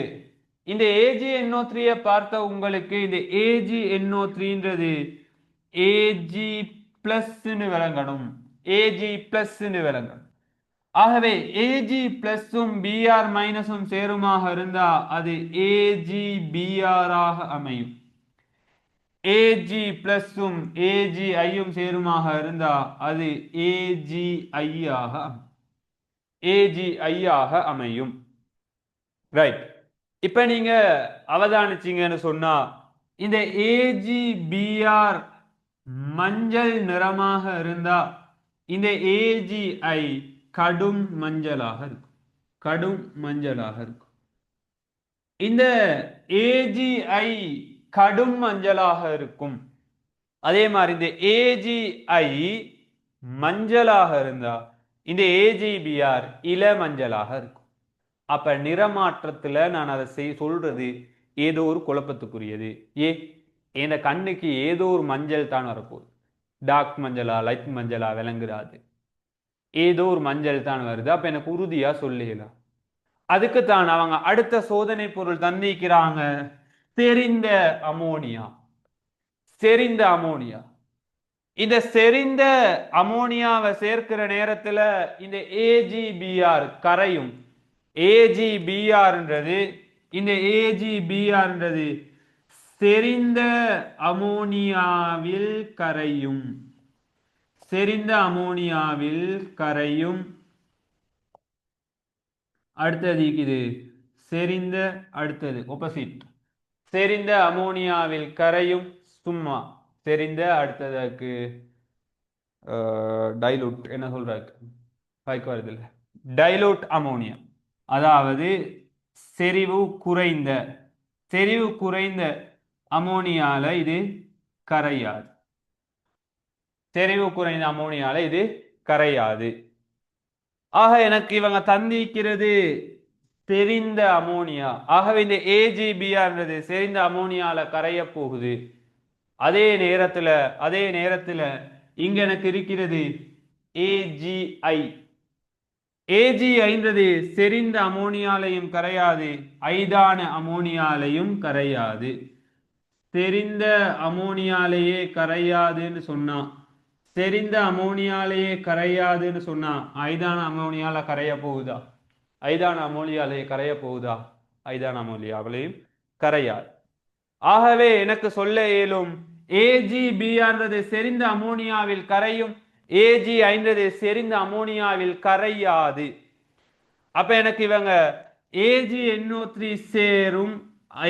இந்த AgNO3 பார்த்த உங்களுக்கு இந்த AgNO3ன்றது Ag பிளஸ்ன்னு விளங்கணும், Ag பிளஸ்ன்னு விளங்கணும். ஆகவே Ag பிளஸும் Br மைனஸும் சேருமாக இருந்தா அது AgBr ஆக அமையும். Ag பிளஸும் Agi-யும் சேருமாக இருந்தா அது Agi ஆக அமையும். ரைட், இப்ப நீங்க அவதானிச்சீங்கன்னு சொன்னா இந்த AgBr மஞ்சள் நிறமாக இருந்தா இந்த Agi கடும் மஞ்சளாக இருக்கும், கடும் மஞ்சளாக இருக்கும். இந்த Agi கடும் மஞ்சளாக இருக்கும். அதே மாதிரி இந்த Agi மஞ்சளாக இருந்தா இந்த AgBr இள மஞ்சளாக இருக்கும். அப்ப நிறமாற்றத்துல நான் அதை சொல்றது ஏதோ ஒரு குழப்பத்துக்குரியது. இந்த கண்ணுக்கு ஏதோ ஒரு மஞ்சள் தான் வரப்போகுது, டார்க் மஞ்சளா லைட் மஞ்சளா விளங்குறாது, ஏதோ ஒரு மஞ்சள் தான் வருது. அப்ப எனக்கு உறுதியா சொல்லலாம். அதுக்கு தான் அவங்க அடுத்த சோதனை பொருள் தந்திக்கிறாங்க, செறிந்த அமோனியா. செறிந்த அமோனியா, இந்த செறிந்த அமோனியாவை சேர்க்கிற நேரத்துல இந்த AgBr கரையும். AgBrன்றது, இந்த AgBrன்றது செறிந்த அமோனியாவில் கரையும், செறிந்த அமோனியாவில் கரையும். அடுத்தது இது செறிந்த, அடுத்தது ஆப்போசிட், செறிந்த அமோனியாவில் கரையும், சும்மா செறிந்த, அடுத்ததுக்கு டைலூட் என்ன சொல்றாரு, வாய்க்கு வருது இல்லை, டைலூட் அமோனியா, அதாவது செறிவு குறைந்த செறிவு குறைந்த அமோனியால இது கரையாது. செறிவு குறைந்த அமோனியால இது கரையாது. ஆக எனக்கு இவங்க தந்திக்கிறது தெரிந்த அமோனியா. ஆகவே இந்த ஏஜிபிஆர்ன்றது செறிந்த அமோனியால கரைய போகுது. அதே நேரத்துல இங்க எனக்கு இருக்கிறது ஏஜிஐ. ஏஜிஐன்றது செறிந்த அமோனியாலையும் கரையாது, ஐதான அமோனியாலையும் கரையாது. செறிந்த அமோனியாலேயே கரையாதுன்னு சொன்னா, செறிந்த அமோனியாலேயே கரையாதுன்னு சொன்னா ஐதான அமோனியால கரைய போகுதா? ஐதான அமோனியாலேயே கரைய போகுதா? ஐதான அமோனியாவிலையும் கரையாது. ஆகவே எனக்கு சொல்ல இயலும் ஏஜிபிஆர்ன்றது செறிந்த அமோனியாவில் கரையும், ஏஜி5 செறிந்த அமோனியாவில் கரையாது. அப்ப எனக்கு இவங்க AgNO3 சேரும்,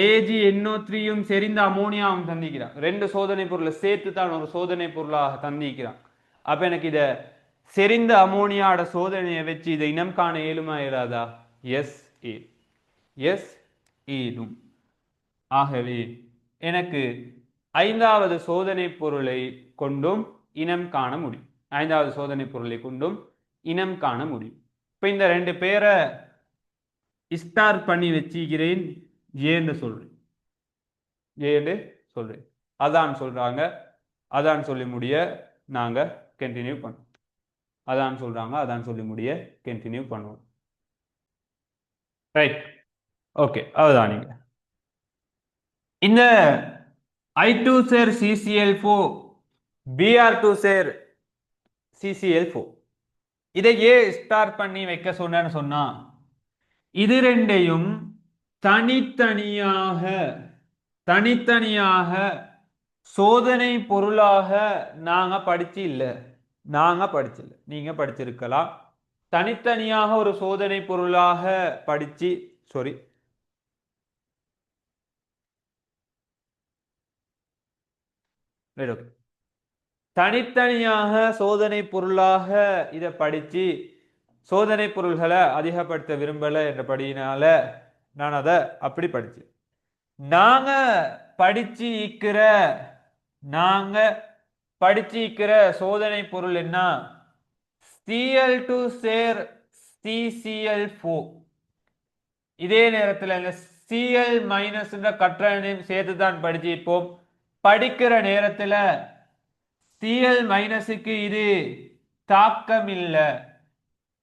AgNO3யும் செறிந்த அமோனியாவும் தந்திக்கிறான். ரெண்டு சோதனை பொருளை சேர்த்து தான் ஒரு சோதனை பொருளாக தந்திக்கிறான். அப்ப எனக்கு இத செறிந்த அமோனியாட சோதனையை வச்சு இதை இனம் காண இயலுமா இயலாதா? எஸ் ஏலும். ஆகவே எனக்கு ஐந்தாவது சோதனை பொருளை கொண்டும் இனம் காண முடியும். ஐந்தாவது சோதனை பொருளை கொண்டும் இனம் காண முடியும். இப்ப இந்த ரெண்டு பேரை ஸ்டார் பண்ணி வச்சுக்கிறேன், ஏன்னு சொல்றேன். அதான் சொல்றாங்க. அதான் சொல்லி முடிய நாங்க கண்டினியூ பண்ணுவோம். அதான் சொல்றாங்க, அதான் சொல்லி முடிய கண்டினியூ பண்ணுவோம். Right, okay. அதுதான் நீங்க இந்த I2 சேர் CCl4, Br2 சேர் CCl4 இதை ஸ்டார் பண்ணி வைக்க சொன்னேன்னு சொன்னா, இது ரெண்டையும் தனித்தனியாக சோதனை பொருளாக நாங்க படிச்சு இல்ல, நீங்க படிச்சிருக்கலாம். தனித்தனியாக ஒரு சோதனை பொருளாக படிச்சு, தனித்தனியாக சோதனை பொருளாக இதை படிச்சு சோதனை பொருள்களை அதிகப்படுத்த விரும்பல என்றபடியினால நான் அதை அப்படி படிச்சேன். நாங்க படிச்சிக்கிற சோதனை பொருள் என்ன? Cl2 சேர் CCl4. இதே நேரத்தில் Cl- கற்றனையும் சேர்த்து தான் படிச்சிருப்போம். படிக்கிற நேரத்தில் Cl- இது தாக்கம் இல்லை.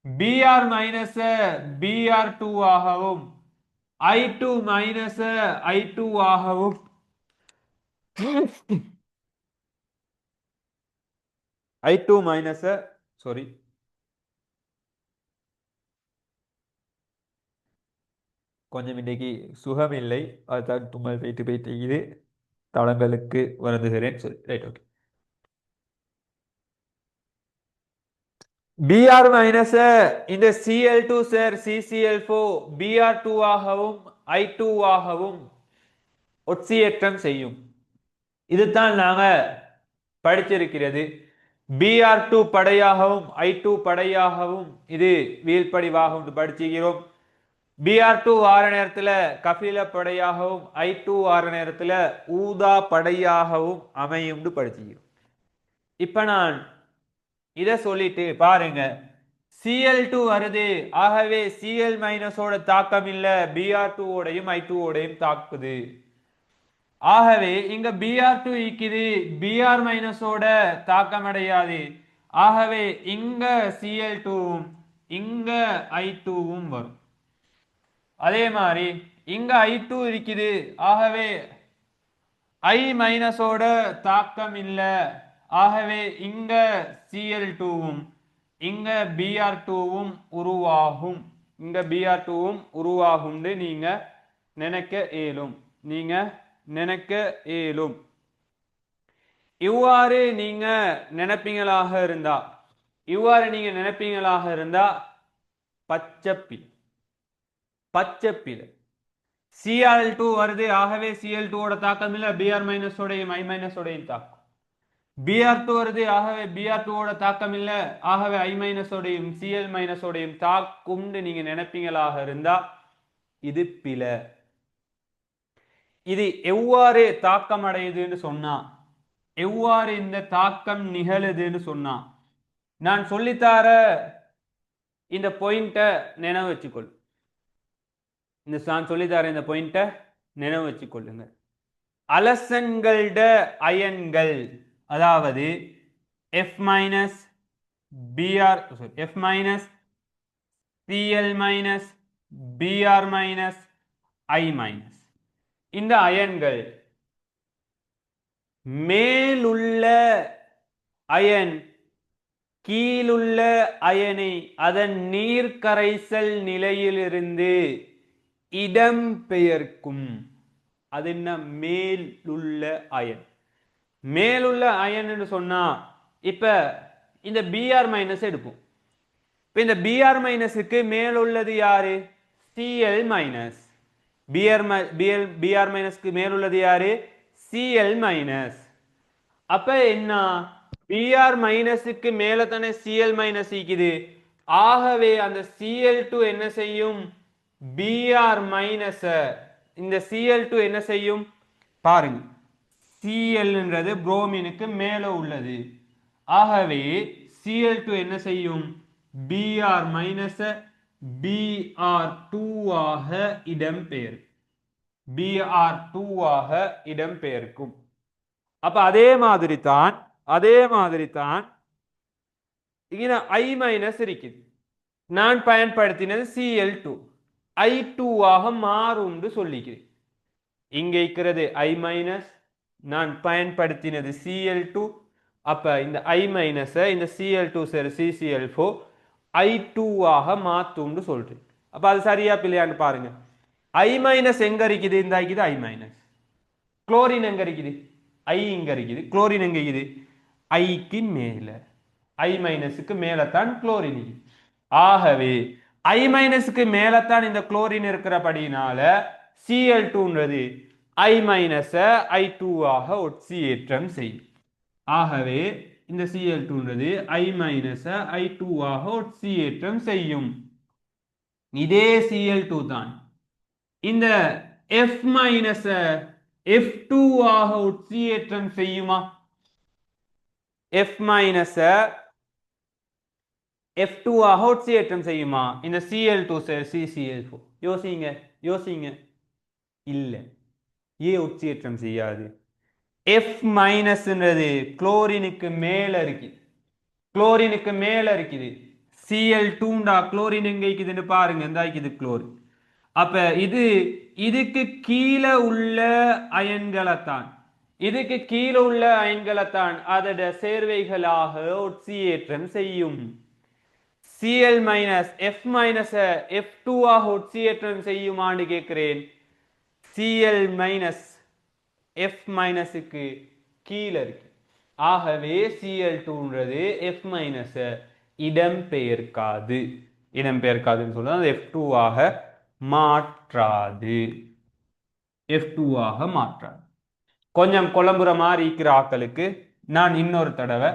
Br- Br2 ஆகவும் I2- I2 ஆகவும் கொஞ்சம் இன்னைக்கு சுகம் இல்லை, அதுதான் தும்மல் போயிட்டு தளங்களுக்கு வருந்துகிறேன். சரி, ரைட், ஓகே. Br- இந்த Cl2 சேர் CCl4 Br2 ஆகவும் I2 ஆகவும் ஒட்சியேற்றம் செய்யும். இதுதான் நாங்க படிச்சிருக்கிறது. Br2 படையாகவும் I2 படையாகவும் இது வீழ்படிவாகவும் படிச்சுக்கிறோம். Br2 ஆற நேரத்துல கபில படையாகவும் I2 ஆற நேரத்துல ஊதா படையாகவும் அமையும் படிச்சுக்கிறோம். இப்ப நான் இதை சொல்லிட்டு பாருங்க, Cl2 வருது. ஆகவே Cl- தாக்கம் இல்ல, Br2 ஓடையும் I2 ஓடையும் தாக்குது. ஆகவே இங்க Br2 இருக்குது, Br- தாக்கம் அடையாது. ஆகவே இங்க Cl2வும் இங்க I2வும் வரும். அதே மாதிரி இங்க I2 இருக்குது. ஆகவே I- தாக்கம் இல்ல. ஆகவே இங்க Cl2வும் இங்க Br2வும் உருவாகும். நீங்க நினைக்க இயலும். இவ்வாறு நீங்க நினைப்பீங்களாக இருந்தா பச்சைப்பில் Cl2 வருது. ஆகவே Cl2 ஓட தாக்கம் இல்ல, Br- ஓடையும் I- ஓடையும் தாக்கும். Br2 வருது, ஆகவே Br2 ஓட தாக்கம் இல்ல, ஆகவே I மைனஸோடையும் Cl மைனஸோடையும் தாக்கும்னு நீங்க நினைப்பீங்களாக இருந்தா இது பிழை. இது எவ்வாறு தாக்கம் அடையுதுன்னு சொன்னா, எவ்வாறு இந்த தாக்கம் நிகழுதுன்னு சொன்னா, நான் சொல்லித்தார இந்த பாயிண்ட்டை நினைவு வச்சுக்கொள். நான் சொல்லித்தார இந்த பாயிண்ட்டை நினைவு வச்சுக்கொள்ளுங்க. அலசன்களோட அயன்கள், அதாவது F minus Br, F minus Cl minus Br minus I minus, இந்த அயன்கள் மேலுள்ள அயன் கீழுள்ள அயனை அதன் நீர்க்கரைசல் நிலையிலிருந்து இடம்பெயர்க்கும். அது என்ன? மேலுள்ள அயன். மேலுள்ள அயன் என்று சொன்னா இப்ப இந்த Br மைனஸ் எடுப்போம். இப்ப இந்த Br மைனஸுக்கு மேலுள்ளது யாரு? Cl minus. Br மைனஸ்க்கு மேலுள்ளது யாரு? Cl minus. அப்ப என்ன? Br மைனஸுக்கு மேல தானே Cl மைனஸ் இருக்குது. ஆகவே அந்த Cl2 என்ன செய்யும்? Br மைனஸ், இந்த Cl2 என்ன செய்யும் பாருங்க. Cl என்றது புரோமினுக்கு மேல உள்ளது. ஆகவே Cl2 என்ன செய்யும்? Br மைனஸ் Br2 ஆக இடம்பெயர், Br2 ஆக இடம்பெயர்க்கும். அப்ப அதே மாதிரி தான் இங்க I மைனஸ் இருக்குது. நான் பயன்படுத்தினது Cl2, I2 ஆக மாறும் சொல்லிக்கிறேன். இங்க இருக்கிறது I மைனஸ், நான் பயன்படுத்தினது Cl2. அப்ப இந்த I மைனஸ் இந்த Cl2 சரி CCl4 I2 ஆக மாத்தும் சொல்றேன். அப்ப அது சரியா பிள்ளையான்னு பாருங்க. I மைனஸ் எங்க இருக்குது? இந்த இருக்குது I மைனஸ். குளோரின் எங்க இருக்குது? I இங்க இருக்குது. குளோரின் எங்க இருக்குது? ஐக்கு மேல, I மைனஸுக்கு மேலத்தான் குளோரின். ஆகவே I மைனஸுக்கு மேலத்தான் இந்த குளோரின் இருக்கிறபடினால Cl2ன்றது I மைனஸ் I2 ஆக ஒட்சியேற்றம் செய்யும். ஆகவே இந்த Cl2ன்றது I மைனஸ் I2 ஆக ஒட்சியேற்றம் செய்யும். இதே Cl2 தான் இந்த F மைனஸ் F2 ஆக ஒட்சியேற்றம் செய்யுமா? F மைனஸ் F2 ஆக ஒட்சியேற்றம் செய்யுமா? இந்த Cl2 CCl4. யோசிங்க. இல்ல, ஏன் ஒட்சியேற்றம் செய்யாது? F மைனஸ்ன்றது குளோரினுக்கு மேல இருக்குது, குளோரினுக்கு மேல இருக்குது. Cl2 குளோரின் எங்க இருக்குதுன்னு பாருங்க, இந்த இருக்குது குளோரின். அப்ப இதுக்கு கீழே உள்ள அயன்களைத்தான், இதுக்கு கீழே உள்ள அயன்களைத்தான் அதோட சேர்வைகளாக ஒட்சியேற்றம் செய்யும். Cl minus F minus F2 ஆக ஒட்சியேற்றம் செய்யுமான்னு கேட்கிறேன். Cl மைனஸ் F மைனஸுக்கு கீழே இருக்கு. ஆகவே Cl2ன்றது F மைனஸ் இடம்பெயர்க்காதுன்னு சொல்றது F2 ஆக மாற்றாது. F2 ஆக மாற்றாது. கொஞ்சம் குழம்புற மாதிரி இருக்கிற ஆக்களுக்கு நான் இன்னொரு தடவை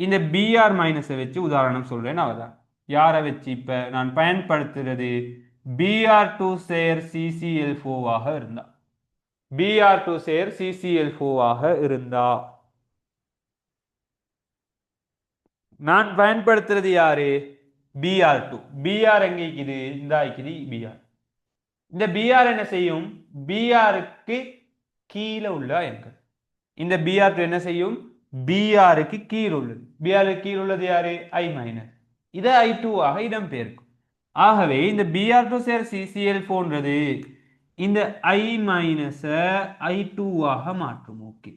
இந்த Br மைனஸை வச்சு உதாரணம் சொல்றேன். அவதான் யாரை வச்சு? இப்ப நான் பயன்படுத்துறது Br2 சேர் CCl4 ஆக இருந்தா, Br2 சேர் CCl4 ஆக இருந்தா நான் பயன்படுத்துறது யாரு? Br2. Br எங்க இருக்குது? இந்த இருக்குது Br. இந்த Br என்ன செய்யும்? Brக்கு கீழே உள்ள அயன்கள். இந்த Br2 என்ன செய்யும்? Brக்கு கீழ் உள்ளது. Brக்கு கீழ் உள்ளது யாரு? I minus. இதை I2 ஆக இடம்பெயர்க்கும். ஆகவே இந்த Br2 சேர் CCl4ன்றது இந்த I மைனஸ் I2 ஆக மாற்றும். ஓகே,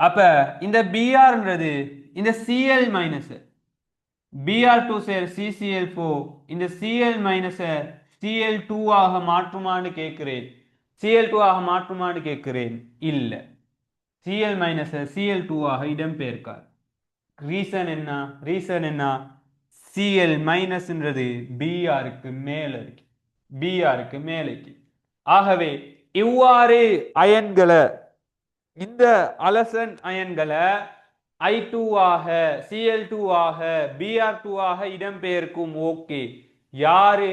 அப்ப இந்த Brன்றது இந்த Cl மைனஸ் Br2 சேர் CCl4 இந்த Cl மைனஸ் Cl2 ஆக மாற்றுமான்னு கேட்கிறேன். Cl2 ஆக மாற்றுமான்னு கேட்கிறேன். இல்ல, Cl மைனஸ் Cl2 ஆக இடம்பெயர்க்காது. ரீசன் என்ன? Cl மைனஸ்ன்றது Brக்கு மேல இருக்கு, Brக்கு மேல இருக்கு. ஆகவே இவ்வாறு அயன்களை இந்த அலசன் அயன்களை I2 ஆக Cl2 ஆக Br2 ஆக இடம்பெயர்க்கும். ஓகே, யாரு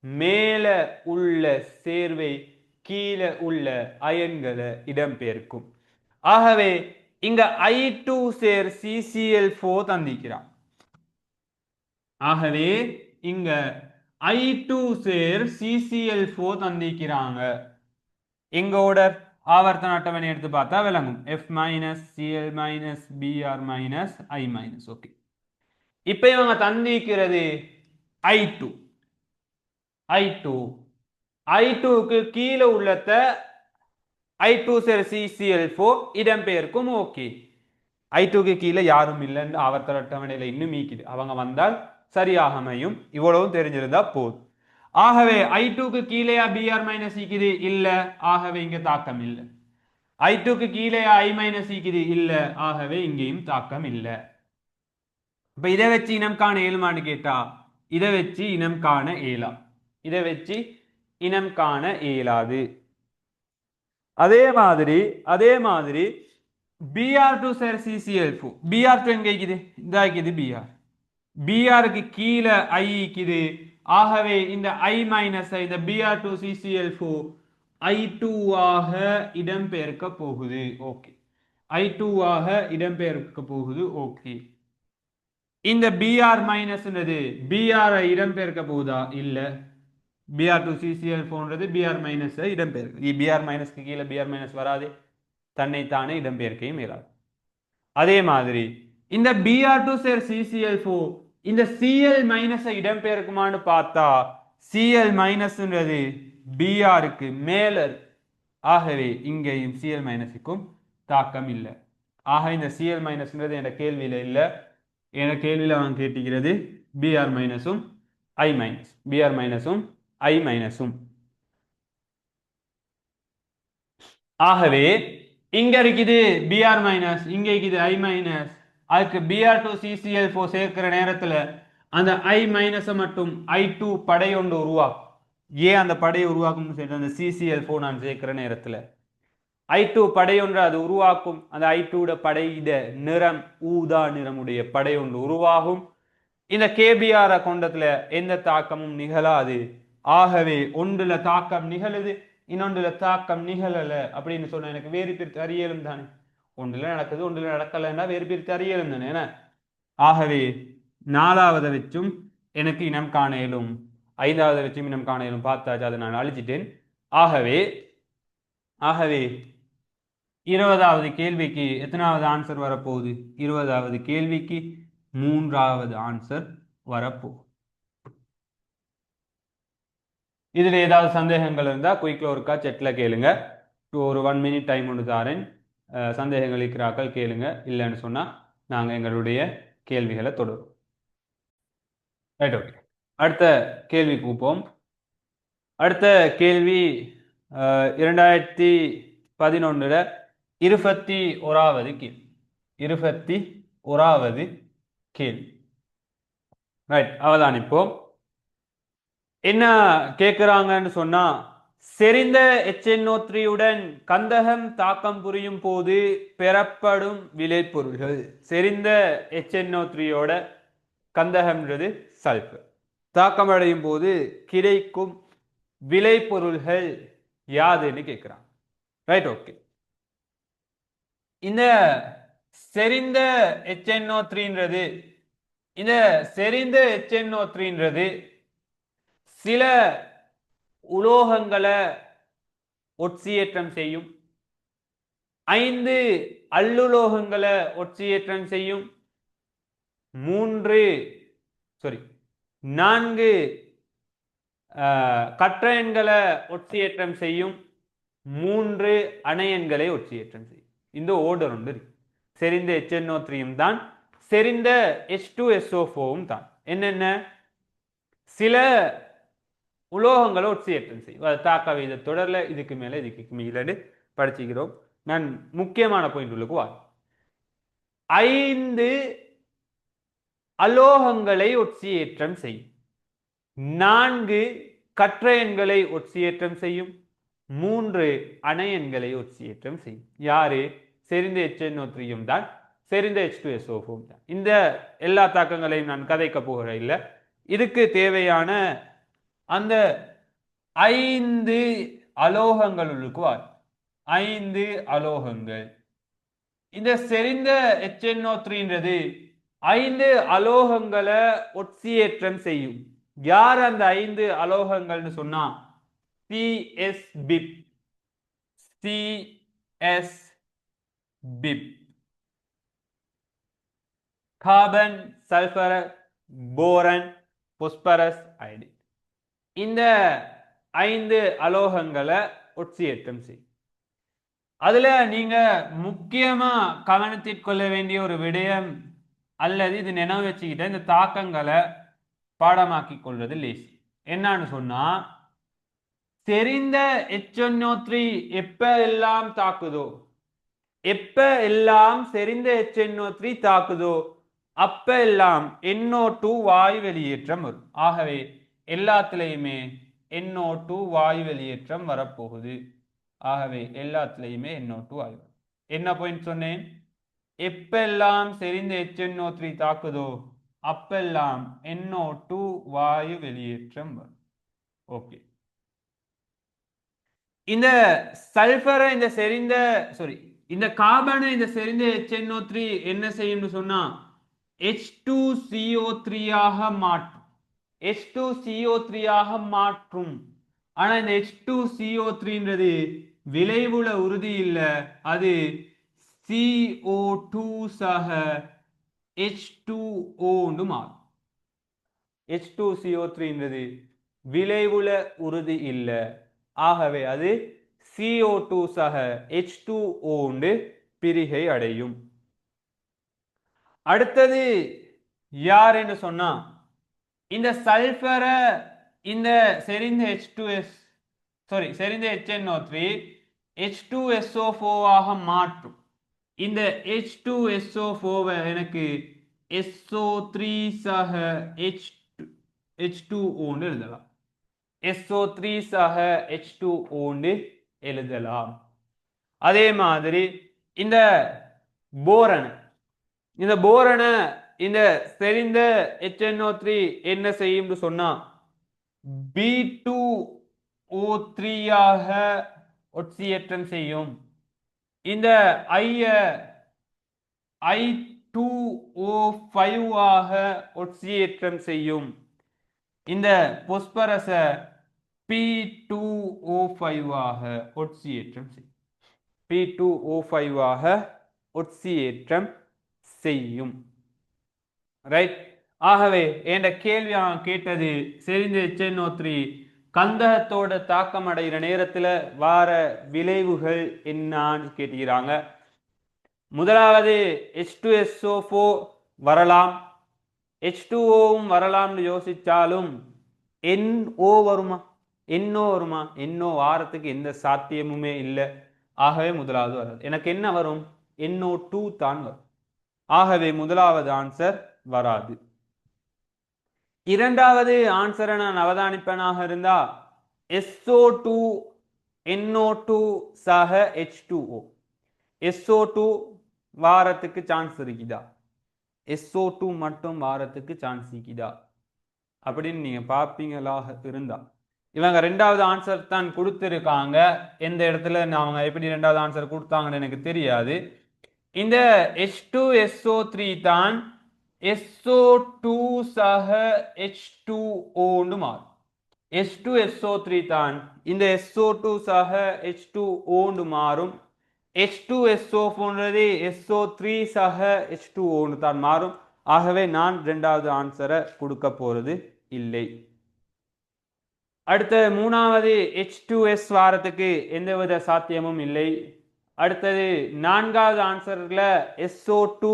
மேல உள்ள சேர்வை கீழே உள்ள அயன்களை இடம்பெயர்க்கும். ஆகவே இங்க I2 சேர் CCl4 தந்திக்கிறான். ஆகவே இங்க I2 சேர் CCl4 தந்திக்கிறாங்க. எங்கோட ஆவர்த்தன அட்டவணை எடுத்து பார்த்தா விளங்கும். F minus Cl minus Br minus I minus. Okay, இப்ப இவங்க தந்திக்கிறது I2. I2க்கு கீழே உள்ளத I2 சேர் CCl4 இடம்பெயர்க்கும். ஓகே, I2க்கு கீழே யாரும் இல்லைன்னு ஆவர்த்தன அட்டவணையில இன்னும் மீக்குது. அவங்க வந்தால் சரியாக அமையும். இவ்வளவும் தெரிஞ்சிருந்தா போதும். ஆகவே I2க்கு கீழேயா Br மைனஸ் ஈக்குது இல்ல, ஆகவே இங்க தாக்கம் இல்லை. I2க்கு கீழேயா I மைனஸ் ஈக்குது இல்ல, ஆகவே இங்கேயும் தாக்கம் இல்லை. இப்ப இதை வச்சு இனம் காண இயலுமான்னு கேட்டா இதை வச்சு இனம் காண இயலாம். இதை வச்சு இனம் காண இயலாது. அதே மாதிரி Br2 சேர் CCl4, Br2 எங்க இருக்குது? இந்த இருக்குது Br. Br-க்கு கீழே I இருக்குது. ஆகவே இந்த I மைனஸ் இந்த Br2 CCl4 I2 ஆக இடம்பெயர்க்க போகுது. ஓகே, I2 ஆக இடம்பெயர்க்க போகுது. ஓகே, இந்த Br மைனஸ் Br இடம்பெயர்க்க போகுதா? இல்ல, Br2 CCl4 Br மைனஸ் இடம்பெயர்க்க. Br மைனஸ்க்கு கீழே Br மைனஸ் வராது, தன்னைத்தானே இடம்பெயர்க்கையும் இயலாது. அதே மாதிரி இந்த Br2 சேர் CCl4 இந்த Cl மைனஸ் இடம்பெயர்க்குமான்னு பார்த்தா Cl மைனஸ் Br-க்கு மேல. ஆகவே இங்கேயும் Cl மைனஸுக்கும் தாக்கம் இல்லை. ஆக இந்த Cl மைனஸ் என்ற கேள்வியில இல்ல. என கேள்வியில அவன் கேட்டுக்கிறது Br மைனஸும் I மைனஸ், Br மைனஸும் I மைனஸும். ஆகவே இங்க இருக்குது Br மைனஸ், இங்க இருக்குது I மைனஸ். அதுக்கு Br2 CCl4 சேர்க்கிற நேரத்துல அந்த I மைனஸ் மட்டும் I2 படை ஒன்று உருவாக்கும். ஏன் அந்த படையை உருவாக்கும்? அந்த CCl4 நான் சேர்க்கிற நேரத்துல I2 படை ஒன்று அது உருவாக்கும். அந்த I2 படையிட நிறம் ஊதா நிறமுடைய படை ஒன்று உருவாகும். இந்த KBr கொண்டத்துல எந்த தாக்கமும் நிகழாது. ஆகவே ஒன்றுல தாக்கம் நிகழுது, இன்னொன்றுல தாக்கம் நிகழல அப்படின்னு சொன்ன எனக்கு வேறு பிரித்து அறியலும் தானே. ஒன்றுல நடக்குது, ஒன்றுல நடக்கலைன்னா வேறு பிரித்து அறியலும் தானே. ஆகவே நாலாவதை வச்சும் எனக்கு இனம் காண இயலும், ஐந்தாவது வச்சும் இனம் காண இயலும். பார்த்தாச்சு, அதை நான் அழிச்சிட்டேன். ஆகவே 20வது கேள்விக்கு எத்தனாவது ஆன்சர் வரப்போகுது? 20வது கேள்விக்கு 3வது ஆன்சர் வரப்போகுது. இதுல ஏதாவது சந்தேகங்கள் இருந்தா குயிக்ல ஒருக்கா செட்ல கேளுங்க. ஒரு 1 மினிட் டைம் ஒன்று தாரேன். சந்தேகங்கள் இருக்கிறாக்கள் கேளுங்க. இல்லைன்னு சொன்னா நாங்க எங்களுடைய கேள்விகளை தொடரும். Right, okay. அடுத்த கேள்வி கூப்போம். அடுத்த கேள்வி 2011 21வது கேள்வி. 21வது கேள்வி. ரைட், அவதானிப்போம். என்ன கேட்கிறாங்கன்னு சொன்னா, செறிந்த HNO3 கந்தகம் தாக்கம் புரியும் போது பெறப்படும் விளைபொருள்கள். செறிந்த HNO3 கந்தகம்ன்றது சல்பர் தாக்கம் அடையும் போது கிடைக்கும் விளைபொருள்கள் யாதுன்னு கேட்கிறாங்க. Right, okay. இந்த செறிந்த HNO3 சில உலோகங்களை ஒட்சியேற்றம் செய்யும், 5 அல்லுலோகங்களை ஒட்சியேற்றம் செய்யும், 4 கற்றயன்களை ஒட்சியேற்றம் செய்யும், 3 அணையன்களை ஒட்சியேற்றம் செய்யும். இந்த ஓர்டர் ஒன்று இருக்கு. செறிந்த HNO3 தான், செறிந்த H2SO4 தான். என்னென்ன? சில உலோகங்களை ஒட்சியேற்றம் செய்யும். தாக்க வீத தொடர்ல இதுக்கு மேல இதுக்கு மேலே படிச்சுக்கிறோம். நான் முக்கியமான பாயிண்ட் உள்ளுக்கு வா. 5 அலோகங்களை ஒட்சியேற்றம் செய்யும், 4 கற்றயன்களை ஒட்சியேற்றம் செய்யும், 3 அணையன்களை ஒட்சியேற்றம் செய்யும். யாரு? செறிந்த HNO3யும் தான், செறிந்த H2SO4 தான். இந்த எல்லா தாக்கங்களையும் நான் கதைக்க போகிற இல்லை. இதுக்கு தேவையான அந்த 5 அலோகங்களுக்கு வார் 5 அலோகங்கள். இந்த செறிந்த HNO3ன்றது 5 அலோகங்களை ஒட்சியேற்றம் செய்யும். யார் அந்த 5 அலோகங்கள்னு சொன்னா CSBIP, CSBIP, carbon, sulphur, போரன், phosphorus, iodine. இந்த 5 அலோகங்களை ஒட்சியேற்றம் செய்யும். அதுல நீங்க முக்கியமா கவனத்தில் கொள்ள வேண்டிய ஒரு விடயம் அல்லது இது நினைவு வச்சுக்கிட்ட இந்த தாக்கங்களை பாடமாக்கி கொள்வது லேசி. என்னன்னு சொன்னா, செறிந்த HNO3 எப்ப எல்லாம் தாக்குதோ, எப்ப எல்லாம் செறிந்த HNO3 தாக்குதோ அப்ப எல்லாம் NO2 வாயு வெளியேற்றம் வரும். ஆகவே எல்லாத்துலயுமே NO2 வாயு வெளியேற்றம் வரப்போகுது. ஆகவே எல்லாத்துலயுமே NO2 வாயு. என்ன பாயிண்ட் சொன்னேன்? எப்பெல்லாம் செறிந்த HNO3 தாக்குதோ அப்பெல்லாம் NO2 வாயு வெளியேற்றம் வரும். ஓகே. இந்த சல்பரை இந்த செறிந்த இந்த கார்பனை இந்த செறிந்த HNO3 என்ன செய்யும்னு சொன்னா H2CO3 ஆக மாற்றும். H2CO3 ஆக மாற்றும். ஆனா இந்த H2CO3ன்றது விளைவுல உறுதி இல்லை. அது CO2 சக H2O மாறும். H2CO3ன்றது விளைவுல உறுதி இல்லை. ஆகவே அது CO2 சக H2O பிரிகை அடையும். அடுத்தது யார் என்று சொன்னா, இந்த சல்பரை இந்த செறிந்த செறிந்த HNO3 H2SO4 ஆக மாற்றும். இந்த H2SO4 எனக்கு SO3 சக H2O எழுதலாம். SO3 சக H2O எழுதலாம். அதே மாதிரி இந்த போரனை இந்த செறிந்த HNO3 என்ன செய்யும் சொன்னா B2O3 ஆக ஒட்சியேற்றம் செய்யும். இந்த I2O5 ஆக ஒட்சியேற்றம் செய்யும். இந்த பாஸ்பரஸ P2O5 ஆக ஒட்சியேற்றம் செய்யும். P2O5 ஆக ஒட்சியேற்றம் செய்யும். ரைட். ஆகவே என்ற கேள்வி கேட்டது செறிந்த HNO3 கந்தகத்தோட தாக்கம் அடைகிற நேரத்தில் வார விளைவுகள் என்னன்னு கேட்டுக்கிறாங்க. முதலாவது H2SO4 வரலாம், H2Oவும் வரலாம்னு யோசிச்சாலும் NO வருமா? NO வாரத்துக்கு எந்த சாத்தியமுமே இல்லை. ஆகவே முதலாவது வராது. எனக்கு என்ன வரும்? NO2 தான் வரும். ஆகவே முதலாவது ஆன்சர் வராது. இரண்டாவது ஆன்சரை நான் அவதானிப்பனாக இருந்தா SO2 NO2 சக H2O. SO2 வாரத்துக்கு சான்ஸ் இருக்குதா? SO2 மட்டும் வாரத்துக்கு சான்ஸ் இருக்குதா அப்படின்னு நீங்க பார்ப்பீங்களாக இருந்தா, இவங்க ரெண்டாவது ஆன்சர் தான் கொடுத்திருக்காங்க. எந்த இடத்துல அவங்க எப்படி ரெண்டாவது ஆன்சர் கொடுத்தாங்கன்னு எனக்கு தெரியாது. இந்த H2SO3 தான் SO2 சக H2O மாறும். H2SO3 தான் இந்த SO2 சக H2O மாறும். H2SO4 SO3 சக H2O தான் மாறும். ஆகவே நான் ரெண்டாவது ஆன்சரை கொடுக்க போறது இல்லை. அடுத்த மூணாவது H2S வாரத்துக்கு எந்தவித சாத்தியமும் இல்லை. அடுத்தது நான்காவது ஆன்சர்ல SO2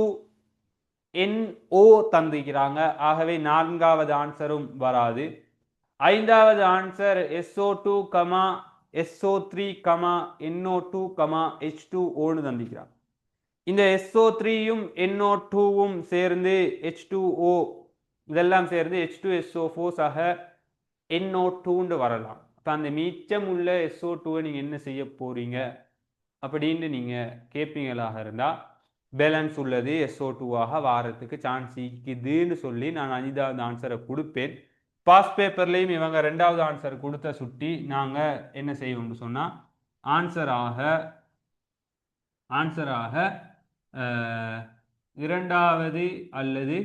NO தந்திக்கிறாங்க. ஆகவே நான்காவது ஆன்சரும் வராது. ஐந்தாவது answer SO2, SO3, NO2, H2O தந்திக்கிறாங்க. இந்த SO3யும் NO2வும் சேர்ந்து H2O இதெல்லாம் சேர்ந்து H2SO4 சக NO2 வரலாம். இப்போ அந்த மீச்சம் உள்ள SO2 நீங்கள் என்ன செய்ய போறீங்க அப்படின்னு நீங்கள் கேட்பீங்களாக இருந்தால் பேலன்ஸ் உள்ளது SO2 வாரத்துக்கு சான்ஸ் இருக்குதுன்னு சொல்லி நான் 5வது ஆன்சரை கொடுப்பேன். பாஸ் பேப்பர்லையும் இவங்க 2வது ஆன்சர் கொடுத்த சுட்டி நாங்கள் என்ன செய்வோம்னு சொன்னால் ஆன்சராக 2வது அல்லது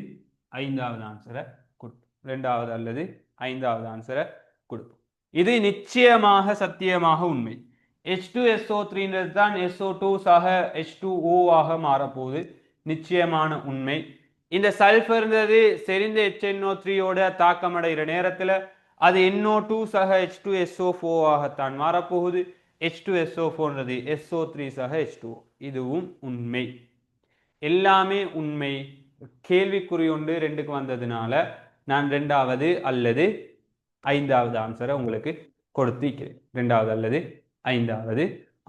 5வது ஆன்சரை கொடுப்போம். 2வது அல்லது 5வது ஆன்சரை கொடுப்போம். இது நிச்சயமாக சத்தியமாக உண்மை. H2SO3 தான் SO2 H2O மாறப்போகுது. நிச்சயமான உண்மை. இந்த சல்ஃபர்ன்றது செறிந்த HNO3யோட தாக்கமடைகிற நேரத்தில் அது NO2 H2SO4 மாறப்போகுது. H2SO4ன்றது SO3 H2O. இதுவும் உண்மை. எல்லாமே உண்மை. கேள்விக்குறி ஒன்று 2க்கு வந்ததுனால நான் 2வது அல்லது 5வது ஆன்சரை உங்களுக்கு கொடுத்திருக்கிறேன். 2வது அல்லது 5வது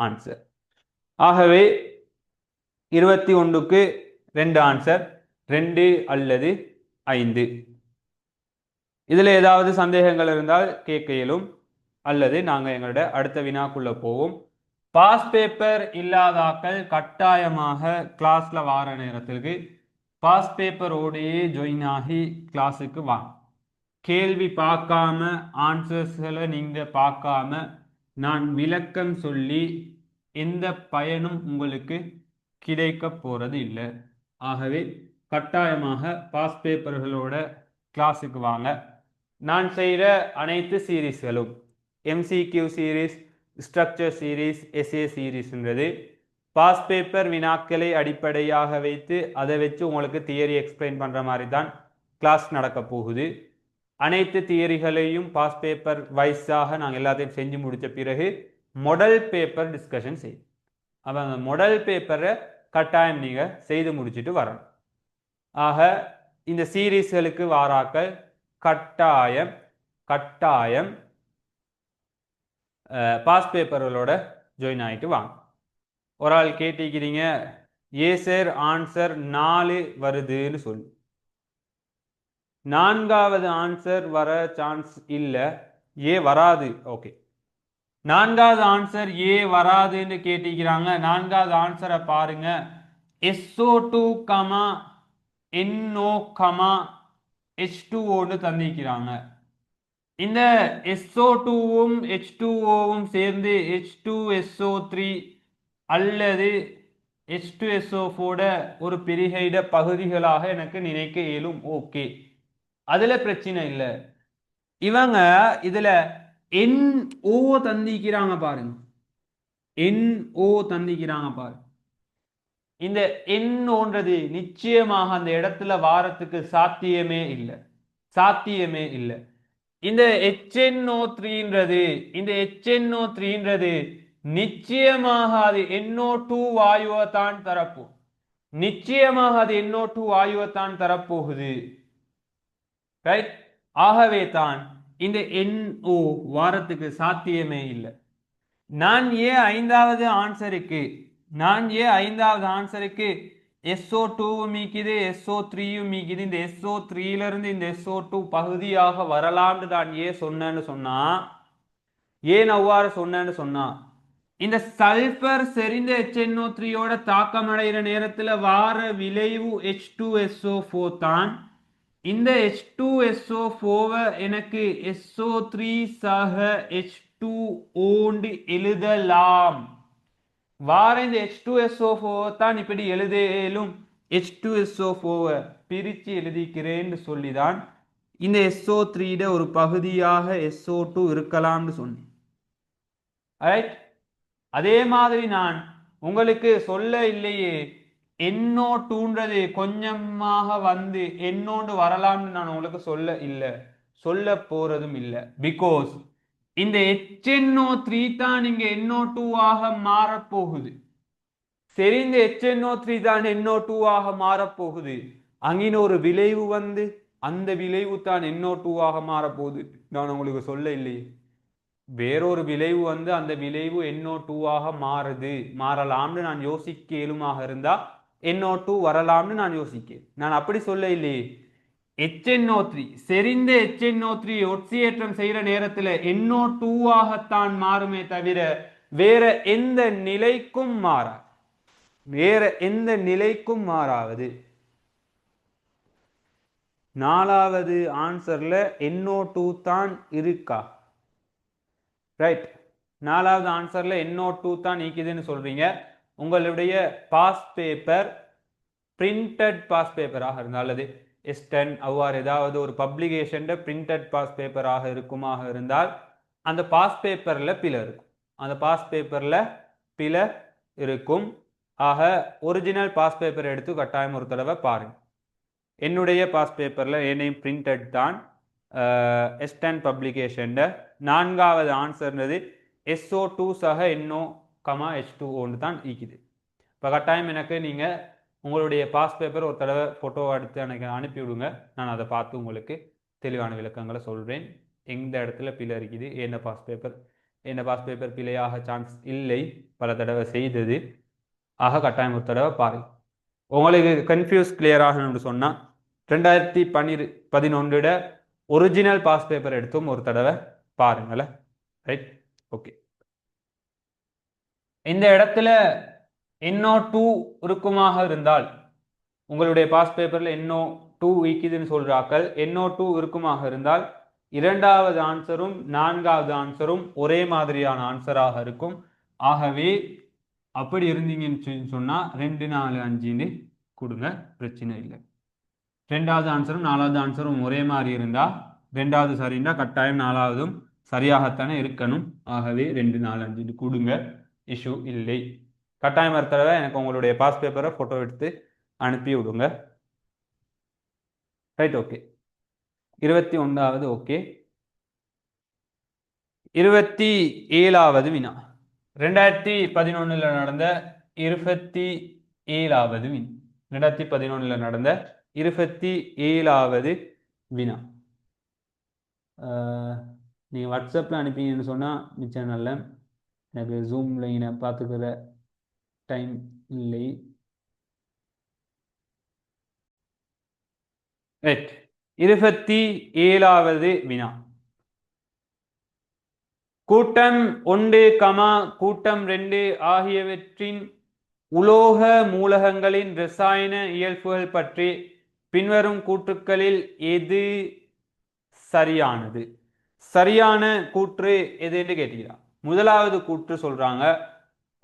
ஆன்சர். ஆகவே 21க்கு 2 ஆன்சர், 2 அல்லது 5. இதில் ஏதாவது சந்தேகங்கள் இருந்தால் கேட்க இயலும், அல்லது நாங்கள் எங்களோட அடுத்த வினாக்குள்ள போவோம். பாஸ் பேப்பர் இல்லாதாக்கள் கட்டாயமாக கிளாஸ்ல வார நேரத்திற்கு பாஸ் பேப்பரோடையே ஜாயின் ஆகி கிளாஸுக்கு வாங்க. கேள்வி பார்க்காம ஆன்சர்ஸ்களை நீங்கள் பார்க்காம நான் விளக்கம் சொல்லி எந்த பயனும் உங்களுக்கு கிடைக்க போகிறது இல்லை. ஆகவே கட்டாயமாக பாஸ் பேப்பர்களோட கிளாஸுக்கு வாங்க. நான் செய்கிற அனைத்து சீரீஸ்களும் MCQ series, structure series, SA சீரீஸ்ன்றது பாஸ் பேப்பர் வினாக்களை அடிப்படையாக வைத்து அதை வச்சு உங்களுக்கு தியரி எக்ஸ்பிளைன் பண்ணுற மாதிரி தான் கிளாஸ் நடக்க போகுது. அனைத்து தியரிகளையும் பாஸ் பேப்பர் வைஸாக நாங்கள் எல்லாத்தையும் செஞ்சு முடித்த பிறகு மாடல் பேப்பர் டிஸ்கஷன் செய்யும். அப்போ அந்த மாடல் பேப்பரை கட்டாயம் நீங்கள் செய்து முடிச்சுட்டு வரணும். ஆக இந்த சீரீஸ்களுக்கு வாராக்கள் கட்டாயம் பாஸ் பேப்பர்களோட ஜாயின் ஆகிட்டு வாங்க. ஒரு ஆள் கேட்டிருக்கிறீங்க, ஏ சார் ஆன்சர் 4 வருதுன்னு சொல்லி. 4வது ஆன்சர் வர சான்ஸ் இல்லை, ஏ வராது. ஓகே, 4வது ஆன்சர் ஏ வராதுன்னு கேட்டிருக்கிறாங்க. 4வது ஆன்சரை பாருங்க. SO2, NO, H2O தந்திக்கிறாங்க. இந்த SO2வும் H2Oவும் சேர்ந்து H2SO3 அல்லது H2SO4 ஒரு பிரிகையிட பகுதிகளாக எனக்கு நினைக்க இயலும். ஓகே, அதுல பிரச்சனை இல்லை. இவங்க இதுல NO தந்திக்கிறாங்க பாருங்க, NO தந்திக்கிறாங்க பாருங்க. இந்த NOன்றது நிச்சயமாக அந்த இடத்துல வாரத்துக்கு சாத்தியமே இல்லை. இந்த HNO3ன்றது நிச்சயமாக அது NO2 வாயுவை தான் தரப்போம். தரப்போகுது. ரைட்? ஆகவே தான் இந்த NO வாரத்துக்கு சாத்தியமே இல்லை. நான் ஏன் 5வது ஆன்சருக்கு SO2 மீக்குது, SO3 மீக்குது. இந்த SO3 இருந்து இந்த SO2 பகுதியாக வரலாம்னு தான் ஏன் அவ்வாறு சொன்னேன்னு சொன்னா, இந்த சல்பர் செறிந்த HNO3யோட தாக்கம் அடைகிற நேரத்தில் வார விளைவு H2SO4 தான். இந்த H2SO4 எனக்கு SO3 H2O எழுதலாம். வார இந்த H2SO4 தான் இப்படி எழுதலும். H2SO4 பிரித்து எழுதிக்கிறேன்னு சொல்லிதான் இந்த SO3 ஒரு பகுதியாக SO2 இருக்கலாம்னு சொன்னேன். அதே மாதிரி நான் உங்களுக்கு சொல்ல இல்லையே, NO2ன்றது கொஞ்சமாக வந்து என்னோண்டு வரலாம்னு நான் உங்களுக்கு சொல்ல போறதும் இல்லை. பிகாஸ் இந்த HNO3 தான் இங்க NO2 மாறப்போகுது. சரி, இந்த HNO3 தான் NO2 மாறப்போகுது. அங்கின ஒரு விளைவு வந்து அந்த விளைவு தான் NO2 மாறப்போகுது. நான் உங்களுக்கு சொல்ல இல்லையே, வேறொரு விளைவு வந்து அந்த விளைவு NO2 மாறலாம்னு நான் யோசிக்க இயலுமாக இருந்தா NO2 வரலாம்னு நான் யோசிக்கிறேன். நான் அப்படி சொல்ல இல்லையே. HNO3 செறிந்த HNO3 ஒட்சியேற்றம் செய்யற நேரத்தில் NO2 ஆகத்தான் மாறுமே தவிர வேற எந்த நிலைக்கும் மாறா, வேற எந்த நிலைக்கும் மாறாவது. நாலாவது ஆன்சர்ல NO2 தான் இருக்கா? ரைட், நாலாவது ஆன்சர்ல NO2 தான் நீக்குதுன்னு சொல்றீங்க. உங்களுடைய பாஸ் பேப்பர் பிரிண்டட் பாஸ் பேப்பராக இருந்தால், அல்லது S10 அவ்வாறு ஏதாவது ஒரு பப்ளிகேஷன் பிரிண்டட் பாஸ் பேப்பராக இருக்குமாக இருந்தால் அந்த பாஸ் பேப்பர்ல பிழை இருக்கும், அந்த பாஸ் பேப்பர்ல பிழை இருக்கும். ஆக ஒரிஜினல் பாஸ் பேப்பர் எடுத்து கட்டாயம் ஒரு தடவை பாருங்க. என்னுடைய பாஸ் பேப்பர்ல என்னையும் பிரிண்டட் தான். S10 பப்ளிகேஷன் நான்காவது ஆன்சர்னது SO2 சக NO, H2O தான் ஈக்குது. இப்போ கட்டாயம் எனக்கு நீங்கள் உங்களுடைய பாஸ் பேப்பர் ஒரு தடவை ஃபோட்டோ எடுத்து எனக்கு அனுப்பி விடுங்க. நான் அதை பார்த்து உங்களுக்கு தெளிவான விளக்கங்களை சொல்கிறேன். எந்த இடத்துல பிழை இருக்குது, என்ன பாஸ் பேப்பர் பிழையாக சான்ஸ் இல்லை, பல தடவை செய்தது. ஆக கட்டாயம் ஒரு தடவை பாருங்கள். உங்களுக்கு கன்ஃபியூஸ் கிளியர் ஆகணும்னு சொன்னால் 2011 ஒரிஜினல் பாஸ் பேப்பர் எடுத்தும் ஒரு தடவை பாருங்களேன். Right, okay. இந்த இடத்துல NO2 இருக்குமாக இருந்தால், உங்களுடைய பாஸ் பேப்பர்ல NO2 ஈக்குதுன்னு சொல்றாக்கள், NO2 இருக்குமாக இருந்தால் இரண்டாவது ஆன்சரும் நான்காவது ஆன்சரும் ஒரே மாதிரியான ஆன்சராக இருக்கும். ஆகவே அப்படி இருந்தீங்கன்னு சொன்னா 2 4 5 கொடுங்க, பிரச்சனை இல்லை. ரெண்டாவது ஆன்சரும் நாலாவது ஆன்சரும் ஒரே மாதிரி இருந்தா ரெண்டாவது சரின்னா கட்டாயம் நாலாவதும் சரியாகத்தானே இருக்கணும். ஆகவே 2 4 5 கொடுங்க, இஷ்யூ இல்லை. கட்டாயம் ஒரு தடவை எனக்கு உங்களுடைய பாஸ் பேப்பரை போட்டோ எடுத்து அனுப்பி விடுங்க. Right, okay. 21வது ஓகே. 27வது வினா, 2011 நடந்த 27வது வினா, 2011 நடந்த 27வது வினா. நீங்கள் வாட்ஸ்அப்பில் அனுப்பிங்கன்னு சொன்னால் மிச்சம் நல்ல. எனக்கு ஜூமில் இங்கே பார்த்துக்கிற டைம் இல்லை. ரைட், 27வது வினா. கூட்டம் 1, கூட்டம் 2 ஆகியவற்றின் உலோக மூலகங்களின் இரசாயன இயல்புகள் பற்றி பின்வரும் கூற்றுக்களில் எது சரியானது? சரியான கூற்று எது என்று கேட்டீங்களா? முதலாவது கூற்று சொல்றாங்க,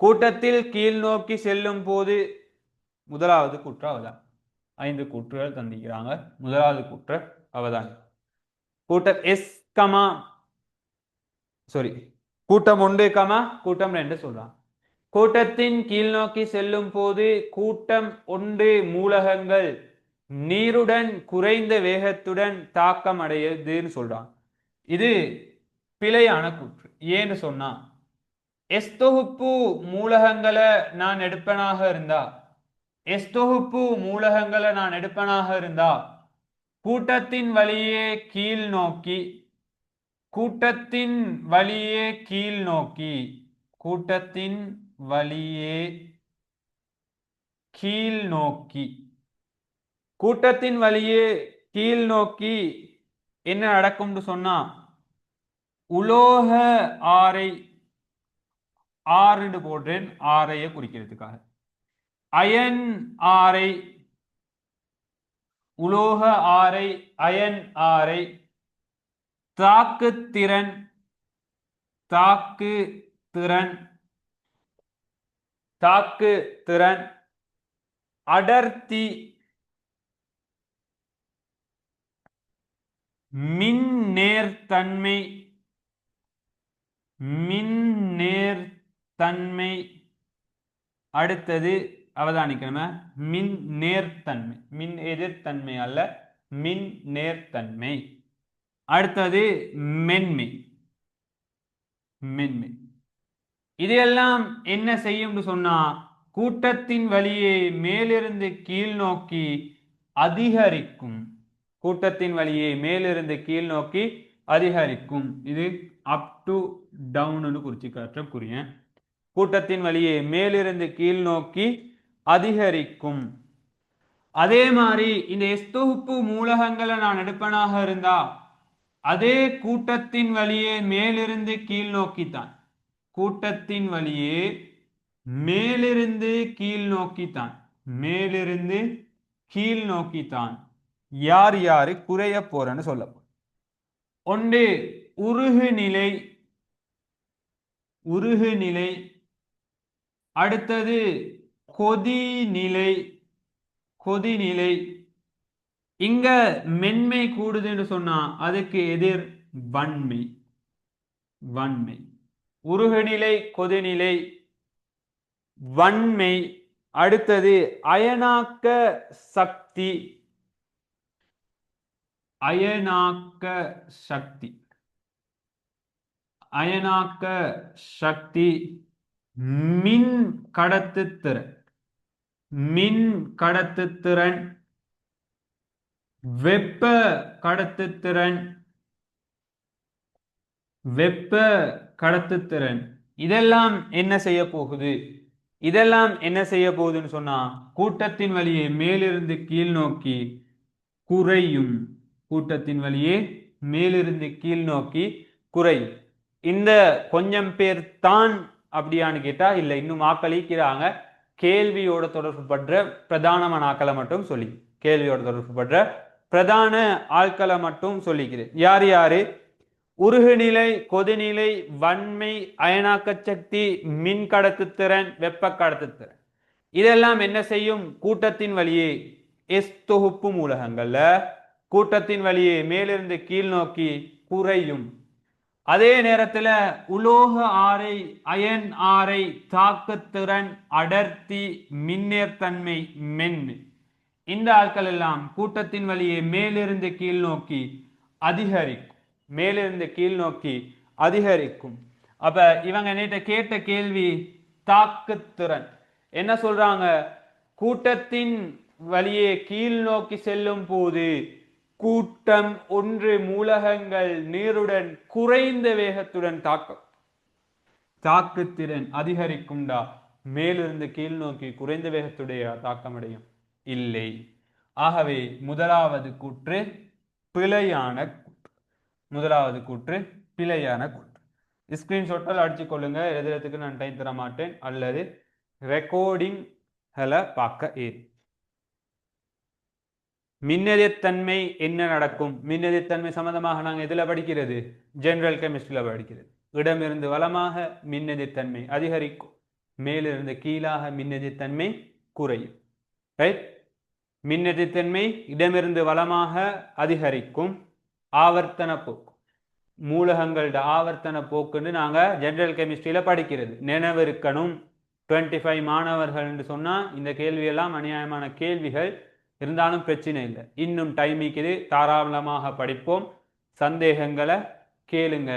கூட்டத்தில் கீழ் நோக்கி செல்லும் போது. முதலாவது கூற்று அவதான். 5 கூற்றுகள் தந்திக்கிறாங்க. முதலாவது கூற்று அவதான். கூட்டம் 1, கூட்டம் 2 சொல்றாங்க. கூட்டத்தின் கீழ் நோக்கி செல்லும் போது கூட்டம் 1 மூலகங்கள் நீருடன் குறைந்த வேகத்துடன் தாக்கம் அடையுதுன்னு சொல்றாங்க. இது பிழையான கூற்று. ஏன்னு சொன்னா, S தொகுப்பு மூலகங்களை நான் எடுப்பனாக இருந்தா கூட்டத்தின் வழியே கீழ் நோக்கி கூட்டத்தின் வழியே கீழ் நோக்கி என்ன நடக்கும்னு சொன்னா, உலோக ஆறு போடுறேன், ஆரையை குறிக்கிறதுக்காக. அயன் ஆரை, உலோக ஆரை, அயன் ஆரை தாக்குத்திறன் அடர்த்தி, மின்னேர்த்தன்மை, அடுத்தது அவதானிக்கணும், மின் நேர்த்தன்மை, மின் எதிர்த்தன்மை அல்ல, மின் நேர்த்தன்மை. அடுத்தது மென்மை. இதெல்லாம் என்ன செய்யும் சொன்னா, கூட்டத்தின் வழியே மேலிருந்து கீழ் நோக்கி அதிகரிக்கும். இது அப் டு டவுன் குறிச்சு காட்டக்கூடிய கூட்டத்தின் வழியே மேலிருந்து கீழ் நோக்கி அதிகரிக்கும். அதே மாதிரி இந்த எஸ் தொகுப்பு மூலகங்களை நான் எடுப்பனாக இருந்தா அதே கூட்டத்தின் வழியே மேலிருந்து கீழ் நோக்கித்தான், கூட்டத்தின் வழியே மேலிருந்து கீழ் நோக்கித்தான், மேலிருந்து கீழ் நோக்கித்தான் யார் யாரு குறைய போறன்னு சொல்ல ஒன்று உருகுநிலை, உருகுநிலை, அடுத்தது கொதிநிலை, கொதிநிலை. இங்க மென்மை கூடுதுன்னு சொன்னா அதுக்கு எதிர் வன்மை, வன்மை. உருகுநிலை, கொதிநிலை, வன்மை. அடுத்தது அயனாக்க சக்தி, அயனாக்க சக்தி, அயனாக்க சக்தி, மின் கடத்துத்திறன், மின் கடத்துத்திறன், வெப்ப கடத்துத்திறன், வெப்ப கடத்துத்திறன். இதெல்லாம் என்ன செய்ய போகுது, இதெல்லாம் என்ன செய்ய போகுதுன்னு சொன்னா கூட்டத்தின் வழியே மேலிருந்து கீழ் நோக்கி குறையும், கூட்டத்தின் வழியே மேலிருந்து கீழ் நோக்கி குறையும். இந்த கொஞ்சம் பேர் தான் அப்படியான்னு கேட்டா இல்லை, இன்னும் ஆக்களிக்கிறாங்க. கேள்வியோட தொடர்பு பற்ற பிரதானமான ஆக்களை மட்டும் சொல்லி, கேள்வியோட தொடர்பு பற்ற பிரதான ஆட்களை மட்டும் சொல்லிக்கிறேன். யார் யாரு? உருகுநிலை, கொதிநிலை, வன்மை, அயனாக்க சக்தி, மின் கடத்துத்திறன், வெப்ப கடத்துத்திறன். இதெல்லாம் என்ன செய்யும்? கூட்டத்தின் வழியே எஸ் தொகுப்பு மூலகங்கள்ல கூட்டத்தின் வழியே மேலிருந்து கீழ் நோக்கி குறையும். அதே நேரத்துல உலோக ஆரை, அயன் ஆரை, தாக்குத்திறன், அடர்த்தி, மின்னேற்தன்மை, மென்மை, இந்த ஆட்கள் எல்லாம் கூட்டத்தின் வழியே மேலிருந்து கீழ் நோக்கி அதிகரிக்கும், மேலிருந்து கீழ் நோக்கி அதிகரிக்கும். அப்ப இவங்க நேற்று கேட்ட கேள்வி தாக்குத்திறன். என்ன சொல்றாங்க? கூட்டத்தின் வழியே கீழ் நோக்கி செல்லும் போது கூட்டம் ஒன்று மூலகங்கள் நீருடன் குறைந்த வேகத்துடன் தாக்குத்திறன் அதிகரிக்கும்டா. மேலிருந்து கீழ் நோக்கி குறைந்த வேகத்துடைய தாக்கமடையும் இல்லை. ஆகவே முதலாவது கூற்று பிழையான கூற்று, முதலாவது கூற்று பிழையான கூற்று. ஸ்கிரீன்ஷாட்டில் அடிச்சு கொள்ளுங்க, எழுதுறதுக்கு நான் டைம் தர மாட்டேன், அல்லது ரெக்கார்டிங் பார்க்க ஏறி. மின்னெதிர்த்தன்மை என்ன நடக்கும்? மின்னெதிர்த்தன்மை சம்பந்தமாக நாங்கள் எதில் படிக்கிறது? ஜெனரல் கெமிஸ்ட்ரியில் படிக்கிறது. இடமிருந்து வலமாக மின்னெதிர்த்தன்மை அதிகரிக்கும், மேலிருந்து கீழாக மின்னெதிர்த்தன்மை குறையும். ரைட்? மின்னெதிர்த்தன்மை இடமிருந்து வலமாக அதிகரிக்கும். ஆவர்த்தன போக்கு, மூலகங்களோட ஆவர்த்தன போக்குன்னு நாங்கள் ஜெனரல் கெமிஸ்ட்ரியில் படிக்கிறது. நினைவிருக்கணும், 25 மாணவர்கள் என்று சொன்னால் இந்த கேள்வியெல்லாம் அநியாயமான கேள்விகள் இருந்தாலும் பிரச்சனை இல்லை, இன்னும் டைம் இருக்குது, தாராளமாக படிப்போம். சந்தேகங்களை கேளுங்க.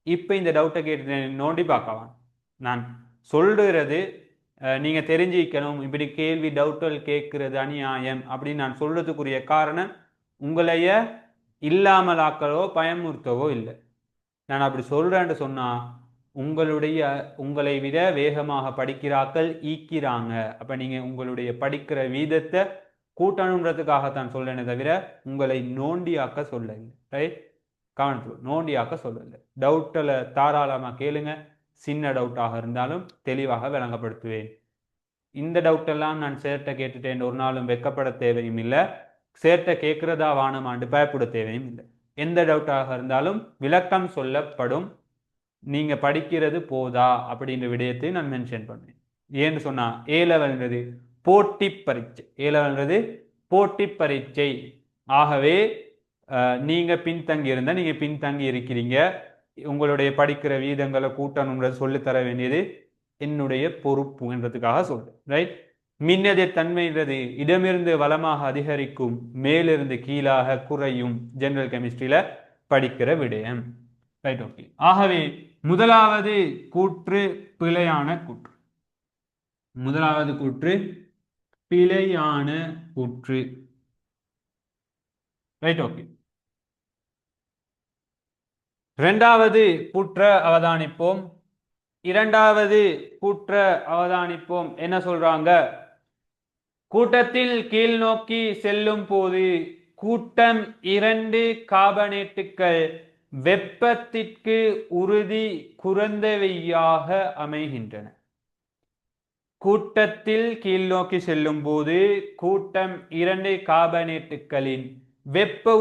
இப்போ இந்த டவுட்டை கேட்டு நோண்டி பார்க்கலாம். நான் சொல்றது நீங்கள் தெரிஞ்சிக்கணும், இப்படி கேள்வி டவுட்டல் கேட்கறது அநியாயம் அப்படின்னு நான் சொல்றதுக்குரிய காரணம் உங்களைய இல்லாமலாக்கவோ பயமுறுத்தவோ இல்லை. நான் அப்படி சொல்றேன்னு சொன்னால் உங்களை விட வேகமாக படிக்கிறாக்கள் ஈக்கிறாங்க. அப்போ நீங்கள் உங்களுடைய படிக்கிற வீதத்தை கூட்டணுன்றதுக்காகத்தான் சொல்றேனே தவிர உங்களை நோண்டியாக்க சொல்லலை. ரைட்? கவனித்து நோண்டியாக்க சொல்லலை. டவுட்டில் தாராளமாக கேளுங்க, சின்ன டவுட்டாக இருந்தாலும் தெளிவாக விளங்கப்படுத்துவேன். இந்த டவுட்டெல்லாம் நான் சேர்ட்ட கேட்டுட்டேன் ஒரு நாளும் வெக்கப்பட தேவையும் இல்லை, சேர்ட்ட கேட்கிறதா வானமாண்டு பயப்பட தேவையும் இல்லை. எந்த டவுட்டாக இருந்தாலும் விளக்கம் சொல்லப்படும். நீங்க படிக்கிறது போதா அப்படின்ற விடயத்தை நான் மென்ஷன் பண்ணேன். ஏன்னு சொன்னா ஏ லெவல்ன்றது போட்டி பரீட்சை, ஏ லெவல்ன்றது போட்டி பரீட்சை. ஆகவே நீங்க பின்தங்கி இருந்தா நீங்க பின்தங்கி இருக்கிறீங்க, உங்களுடைய படிக்கிற வீதங்களை கூட்டணும்ன்றது சொல்லித்தர வேண்டியது என்னுடைய பொறுப்பு என்றதுக்காக சொல்றேன். ரைட்? மின்னெதிர் தன்மைன்றது இடமிருந்து வலமாக அதிகரிக்கும், மேலிருந்து கீழாக குறையும். ஜெனரல் கெமிஸ்ட்ரியில படிக்கிற விடயம். ரைட்? ஓகே. ஆகவே முதலாவது கூற்று பிழையான கூற்று, முதலாவது கூற்று பிழையான கூற்று. ரைட்? ஓகே. இரண்டாவது கூற்ற அவதானிப்போம். இரண்டாவது கூற்ற அவதானிப்போம். என்ன சொல்றாங்க? கூட்டத்தில் கீழ் நோக்கி செல்லும் போது கூட்டம் 2 கார்பனேட்டுகள் வெப்பத்திற்கு உறுதி குறைந்தவையாக அமைகின்றன. கூட்டத்தில் கீழ் நோக்கி செல்லும் போது கூட்டம் 2 கார்பனேட்டுகளின் வெப்ப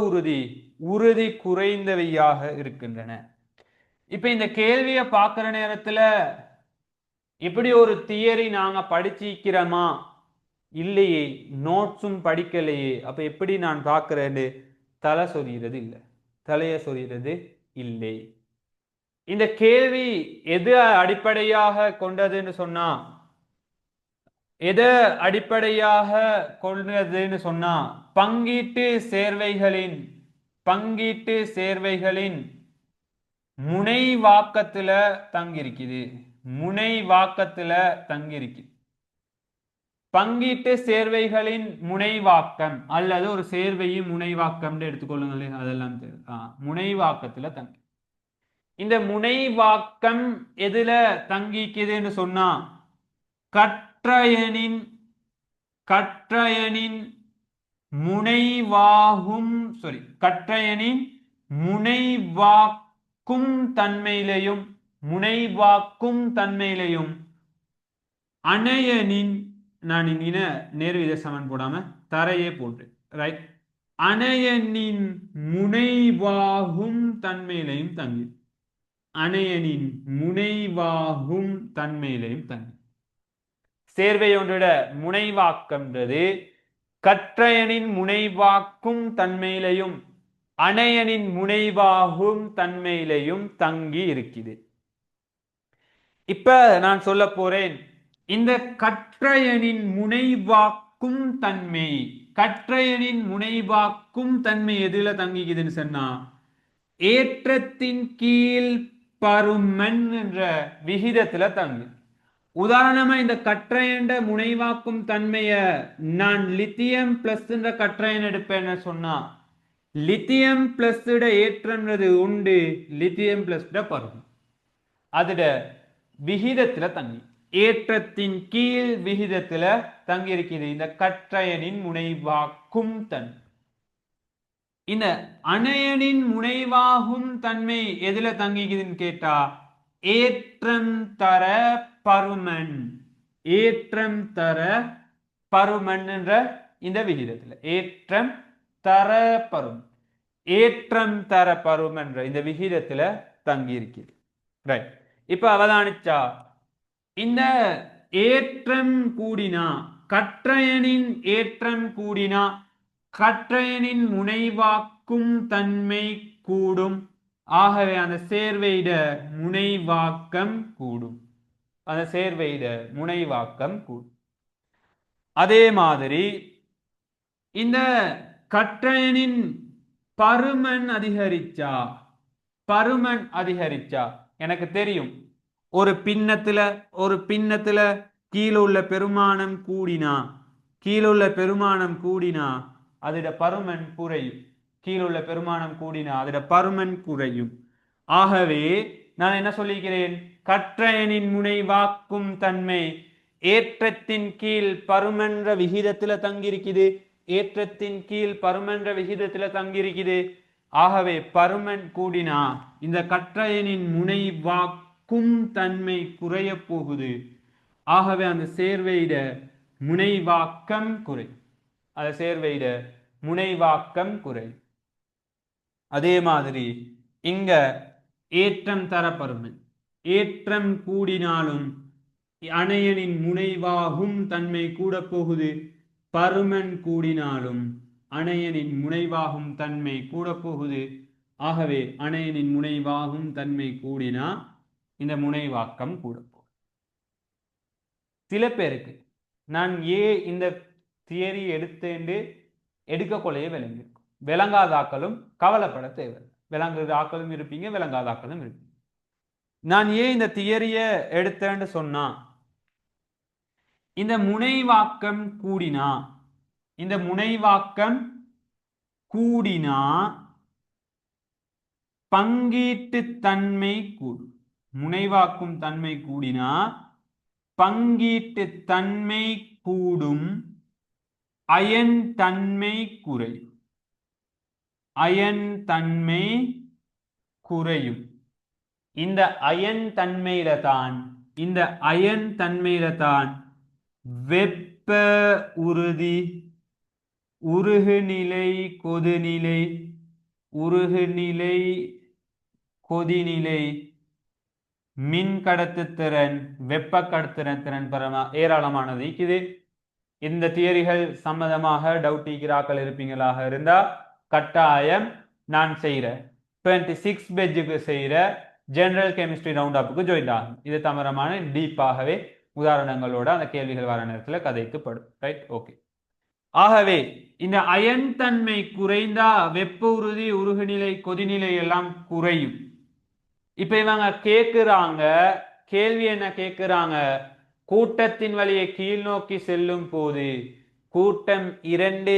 உறுதி குறைந்தவையாக இருக்கின்றன. இப்ப இந்த கேள்வியை பார்க்கிற நேரத்துல இப்படி ஒரு தியரி நாங்க படிச்சிக்கிறோமா இல்லையே, நோட்ஸும் படிக்கலையே, அப்ப எப்படி நான் பார்க்கிறேன்னு தலை சொறிகிறது இல்லை, தலைய சொறிகிறது இல்லை. இந்த கேள்வி எது அடிப்படையாக கொண்டதுன்னு சொன்னா பங்கீட்டு சேர்வைகளின் முனைவாக்கத்துல தங்கியிருக்குது. பங்கீட்டு சேர்வைகளின் முனைவாக்கம் அல்லது ஒரு சேர்வையும் முனைவாக்கம் எடுத்துக்கொள்ளுங்களேன், அதெல்லாம் முனைவாக்கத்துல தங்கி. இந்த முனைவாக்கம் எதுல தங்கிக்குதுன்னு சொன்னா கற்றயனின் முனைவாக்கும் தன்மையிலையும் அணையனின், நான் இங்க நேர்வித சமன் போடாம தரையே போட்டு ரைட், அணையனின் முனைவாகும் தன்மையிலையும் தங்கி. சேர்வை ஒன்றோட முனைவாக்கம்ன்றது கற்றயனின் முனைவாக்கும் தன்மையிலையும் அணையனின் முனைவாகும் தன்மையிலையும் தங்கி இருக்குது. இப்ப நான் சொல்ல போறேன், இந்த கற்றயனின் முனைவாக்கும் தன்மை எதுல தங்கிக்குதுன்னு சொன்னா ஏற்றத்தின் கீழ் பருமன் என்ற விகிதத்துல தங்கி. உதாரணமா இந்த கற்றயண்ட முனைவாக்கும் தன்மைய நான் லித்தியம் பிளஸ் என்ற கற்றயன் எடுப்பேன்னு சொன்னா லித்தியம் பிளஸ் ஏற்றம்ன்றது உண்டு, லித்தியம் பிளஸ் பருமன் அதுட விகிதத்துல தங்கி, ஏற்றத்தின் கீழ் விகிதத்துல தங்கி இருக்குது இந்த கற்றயனின் முனைவாக்கும் தன்மை. இந்த அணையனின் முனைவாகும் தன்மை எதுல தங்கிக்குதுன்னு கேட்டா ஏற்றம் தர பருமன் என்ற இந்த விகிதத்துல ஏற்றம் தர பருமன் என்ற இந்த விகிதத்துல தங்கி இருக்குது. ரைட், இப்ப அவதானிச்சா இந்த ஏற்றம் கூடினா கற்றயனின் ஏற்றம் கூடினா கற்றயனின் முனைவாக்கும் தன்மை கூடும். ஆகவே அந்த சேர்வையிட முனைவாக்கம் கூடும். அதே மாதிரி இந்த கற்றயனின் பருமன் அதிகரிச்சா எனக்கு தெரியும், ஒரு பின்னத்துல கீழே உள்ள பெருமானம் கூடினா அதோட பருமன் குறையும். ஆகவே நான் என்ன சொல்லிக்கிறேன், கற்றயனின் முனைவாக்கும் தன்மை ஏற்றத்தின் கீழ் பருமன்ற விகிதத்துல தங்கியிருக்குது. ஆகவே பருமன் கூடினா இந்த கற்றயனின் முனைவாக்கும் தன்மை குறைய போகுது. ஆகவே அந்த சேர்வையிட முனைவாக்கம் குறை. அதே மாதிரி இங்க ஏற்றம் தர பருமன், ஏற்றம் கூடினாலும் அணையனின் முனைவாகும் தன்மை கூட போகுது, பருமன் கூடினாலும் அணையனின் முனைவாகும் தன்மை கூட போகுது. ஆகவே அணையனின் முனைவாகும் தன்மை கூடினா இந்த முனைவாக்கம் கூட போகுது. சில பேருக்கு நான் இந்த தியரி எடுக்கக்கொள்ளையே விளங்கியிருக்கும், விளங்காதாக்களும் கவலைப்பட தேவை. விளங்குதாக்களும் இருப்பீங்க, விளங்காதாக்களும் இருப்பீங்க. நான் இந்த தியரிய எடுத்தேன்னு சொன்னா இந்த முனைவாக்கம் கூடினா பங்கீட்டு தன்மை கூடும். முனைவாக்கும் தன்மை கூடினா பங்கீட்டு தன்மை கூடும். அயன் தன்மை குறையும். அயன் தன்மை குறையும். இந்த அயன் தன்மையில தான் வெப்ப உறுதி, உருகுநிலை, கொதிநிலை, உருகுநிலை, கொதிநிலை, மின் கடத்துத்திறன், வெப்ப கடத்துத்திறன் திறன் ஏராளமானது இது. இந்த தியரிகள் சம்பந்தமாக டவுட் ஈக்கிறாக்கள் இருப்பீங்களாக இருந்தா கட்டாயம் நான் செய்யற 26 பேஜுக்கு செய்யற ஜெனரல் கெமிஸ்ட்ரி ரவுண்ட் அப்புக்கு ஜாயின் ஆகும். இது தமரமான டீப்பாகவே உதாரணங்களோட அந்த கேள்விகள் வர நேரத்தில் கதைக்கப்படும். Right, okay. ஆகவே இந்த அயன் தன்மை குறைந்தா வெப்ப உறுதி, உருகுநிலை, கொதிநிலை எல்லாம் குறையும். இப்ப இவங்க கேட்கிறாங்க கேள்வி என்ன கேட்கிறாங்க, கூட்டத்தின் வழியை கீழ் நோக்கி செல்லும் போது கூட்டம் 2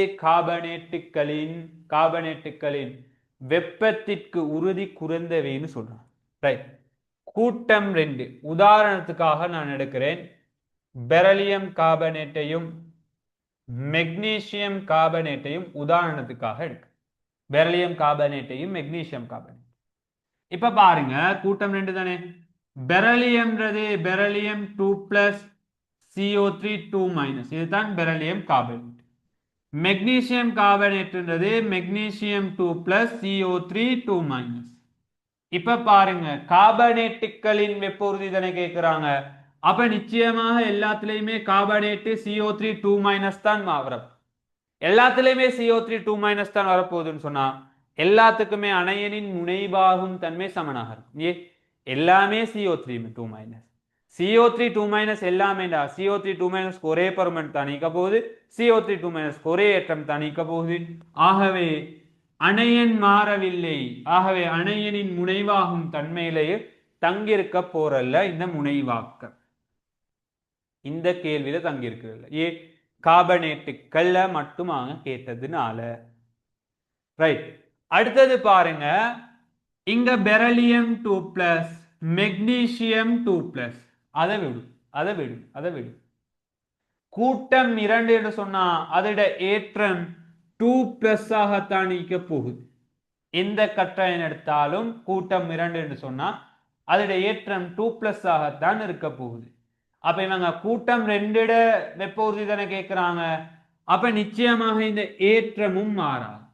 கார்பனேட்டுகளின் வெப்பத்திற்கு உறுதி குறைந்தவைன்னு சொல்றாங்க. ரைட், கூட்டம் 2 உதாரணத்துக்காக நான் எடுக்கிறேன். பெரிலியம் கார்பனேட்டையும் மெக்னீசியம் கார்பனேட்டையும் உதாரணத்துக்காக எடுக்க. பெரிலியம் கார்பனேட்டையும் மெக்னீசியம் கார்பனேட். இப்ப பாருங்க, கூட்டம் 2 தானே. பெரிலியம்ன்றது பெரிலியம் 2+ CO3 2-, இதுதான் பெரிலியம் கார்பனேட். மெக்னீசியம் கார்பனேட்ன்றது மெக்னீசியம் 2+ CO3 2-. இப்ப பாருங்க, கார்பனேட்டுகளின் வெப்ப உறுதி தானே கேட்கிறாங்க. அப்ப நிச்சயமாக எல்லாத்துலயுமே கார்பனேட்டு CO3 2- தான் வரும். எல்லாத்துலயுமே CO3 2- தான் வரப்போகுதுன்னு சொன்னா எல்லாத்துக்குமே அணையனின் முனைவாகும் தன்மை சமனாக இருக்கும். எல்லாமே CO3 2-. CO3 2- எல்லாமேடா CO3 2- ஒரே பருமன் தான் நீக்க போகுது, CO3 2- ஒரே ஏற்றம் தான் நீக்க போகுது. ஆகவே அணையன் மாறவில்லை. ஆகவே அணையனின் முனைவாகும் தன்மையிலேயே தங்கியிருக்க போறல்ல இந்த முனைவாக்கம். இந்த கேள்வியில தங்கியிருக்கிறல்ல கார்பனேட்டுக்கள்ல மட்டுமாக கேட்டதுனால. ரைட், அடுத்தது பாருங்க, இங்க பெரிலியம் 2+, மெக்னீசியம் 2+, அதை விடும். கூட்டம் 2 என்று சொன்னா அதோட ஏற்றம் 2+ ஆகத்தான் நீக்க போகுது. எந்த கற்றையின் எடுத்தாலும் கூட்டம் 2 என்று சொன்னா அதோட ஏற்றம் 2+ ஆகத்தான் இருக்க போகுது. அப்ப இவங்க கூட்டம் 2 வெப்ப உறுதி தானே கேட்கிறாங்க. அப்ப நிச்சயமாக இந்த ஏற்றமும் மாறாது.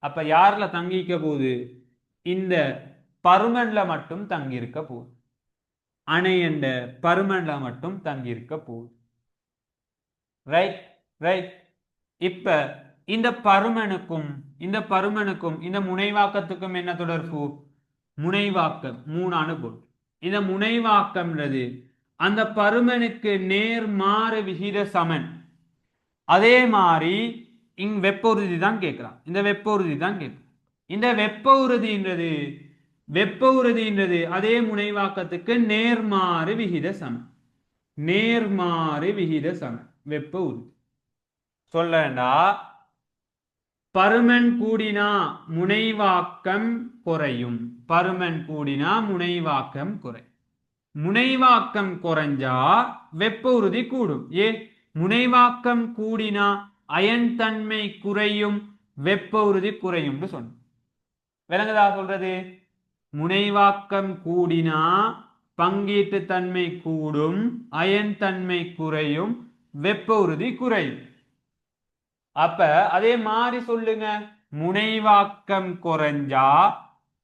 அப்ப யார்ல தங்கிக்க போகுது, இந்த பருமன்ல மட்டும் தங்கியிருக்க போகுது. அணையண்ட பருமன்ல மட்டும் தங்கியிருக்க போகுது. Right right. இப்ப இந்த பருமனுக்கும் இந்த முனைவாக்கத்துக்கும் என்ன தொடர்பு? முனைவாக்கம் 3 அணுகுள். இந்த முனைவாக்கம்ன்றது அந்த பருமனுக்கு நேர்மாறு விகித சமன். அதே மாதிரி இங்க வெப்ப உறுதி தான் கேட்கிறான். இந்த வெப்ப உறுதின்றது அதே முனைவாக்கத்துக்கு நேர்மாறு விகித சமன். வெப்ப உறுதி சொல்லண்டா, பருமன் கூடினா முனைவாக்கம் குறையும். முனைவாக்கம் குறைஞ்சா வெப்ப உறுதி கூடும். முனைவாக்கம் கூடினா அயன் தன்மை குறையும், வெப்ப உறுதி குறையும் சொன்ன. விளங்குதா சொல்றது? முனைவாக்கம் கூடினா பங்கீட்டு தன்மை கூடும், அயன் தன்மை குறையும், வெப்ப உறுதி குறையும். அப்ப அதே மாதிரி சொல்லுங்க, முனைவாக்கம் குறைஞ்சா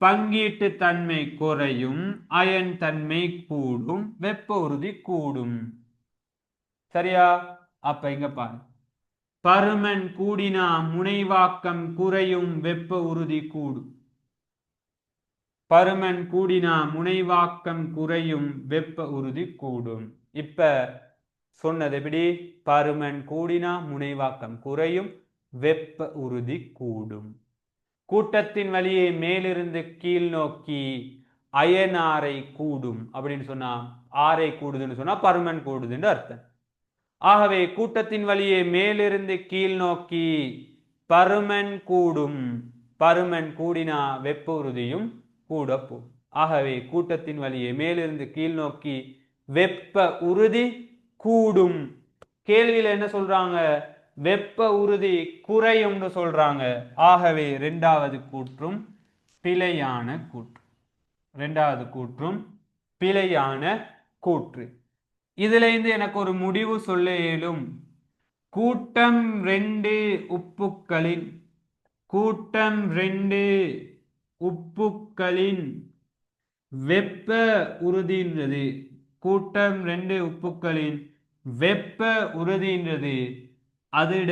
பங்கீட்டு தன்மை குறையும், அயன் தன்மை கூடும், வெப்ப உறுதி கூடும். சரியா? அப்ப இங்க பாரு, பருமன் கூடினா முனைவாக்கம் குறையும், வெப்ப உறுதி கூடும். பருமன் கூடினா முனைவாக்கம் குறையும், வெப்ப உறுதி கூடும். இப்ப சொன்னது எப்படி? பருமன் கூடினா முனைவாக்கம் குறையும், வெப்ப உறுதி கூடும். கூட்டத்தின் வழியே மேலிருந்து கீழ் நோக்கி அயன் ஆரை கூடும் அப்படின்னு சொன்னா, ஆரை கூடுதுன்னு சொன்னா பருமன் கூடுதுன்னு அர்த்தம். ஆகவே கூட்டத்தின் வழியே மேலிருந்து கீழ் நோக்கி பருமன் கூடும். பருமன் கூடினா வெப்ப உறுதியும் கூட போகும். ஆகவே கூட்டத்தின் வழியே மேலிருந்து கீழ் நோக்கி வெப்ப உறுதி கூடும். கேள்வியில என்ன சொல்றாங்க? வெப்ப உறுதி குறையும்னு சொல்றாங்க. ஆகவே இரண்டாவது கூற்றும் பிழையான கூற்று. இரண்டாவது கூற்றும் பிழையான கூற்று. இதுல இருந்து எனக்கு ஒரு முடிவு சொல்ல இயலும். கூட்டம் 2 உப்புக்களின் கூட்டம் 2 உப்புக்களின் வெப்ப உறுதின்றது கூட்டம் 2 உப்புக்களின் வெப்ப உறுதின்றது அதிட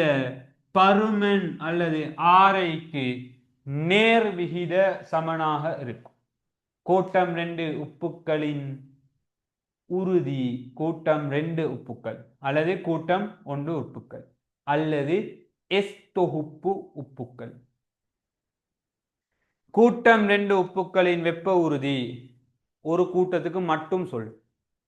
பருமன் அல்லது ஆரைக்கு நேர் விகித சமனாக இருக்கும். கூட்டம் 2 உப்புக்களின் உறுதி கூட்டம் 2 உப்புக்கள் அல்லது கூட்டம் 1 உப்புக்கள் அல்லது எஸ் தொகுப்பு உப்புக்கள். கூட்டம் 2 உப்புக்களின் வெப்ப உறுதி ஒரு கூட்டத்துக்கு மட்டும் சொல்லு.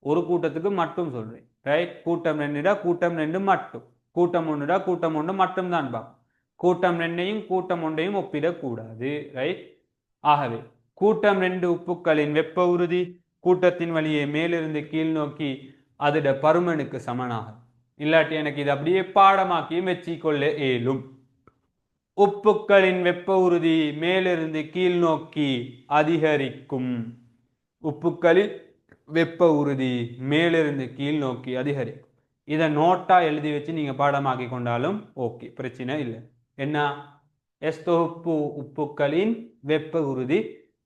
ஒரு கூட்டத்துக்கு மட்டும் சொல்றேன். ரைட்? கூட்டம் 2 கூட்டம் 2 மட்டும். கூட்டம் 1 கூட்டம் 1 மட்டும் தான் பார்ப்போம். கூட்டம் 2ஐயும் கூட்டம் 1ஐயும் ஒப்பிடக்கூடாது. ரைட்? ஆகவே கூட்டம் 2 உப்புக்களின் வெப்ப உறுதி கூட்டத்தின் வழியே மேலிருந்து கீழ் நோக்கி அதோட பருமனுக்கு சமனாக. இல்லாட்டி எனக்கு இது அப்படியே பாடமாக்கி மெச்சிக்கொள்ள இயலும். உப்புக்களின் வெப்ப உறுதி மேலிருந்து கீழ் நோக்கி அதிகரிக்கும். உப்புக்களின் வெப்ப உறுதி மேலிருந்து கீழ் நோக்கி அதிகரிக்கும். இதை நோட்டா எழுதி வச்சு நீங்க பாடமாக்கி கொண்டாலும் ஓகே, பிரச்சனை இல்லை. என்ன? எஸ் தொகுப்பு உப்புக்களின் வெப்ப உறுதி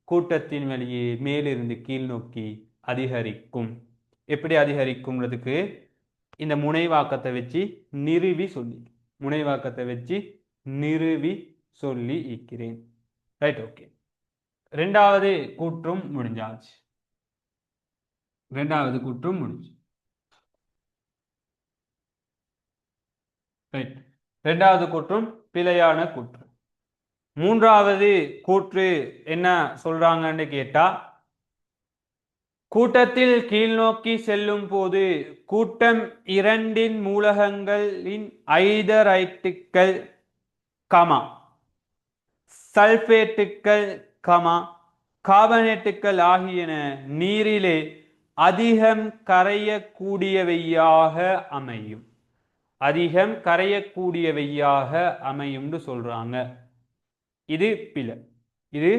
கூட்டத்தின் வழியே மேலிருந்து கீழ் நோக்கி அதிகரிக்கும். எப்படி அதிகரிக்கும்ன்றதுக்கு இந்த முனைவாக்கத்தை வச்சு நிறுவி சொல்லி முனைவாக்கத்தை வச்சு நிறுவி சொல்லி இருக்கிறேன். ரைட்? ஓகே. ரெண்டாவது கூற்றும் முடிஞ்சாச்சு. ரெண்டாவது கூற்றும் முடிஞ்சு. ரைட். ரெண்டாவது கூற்றும் பிழையான கூற்று. மூன்றாவது கூற்று என்ன சொல்றாங்கன்னு கேட்டா, கூட்டத்தில் கீழ் நோக்கி செல்லும் போது கூட்டம் 2 மூலகங்களின் ஐதரைட்டுக்கள் கமா சல்பேட்டுக்கள் கமா கார்பனேட்டுக்கள் ஆகியன நீரிலே அதிகம் கரையக்கூடியவையாக அமையும். அதிகம் கரையக்கூடியவையாக அமையும்னு சொல்றாங்க. இது பிழை. இது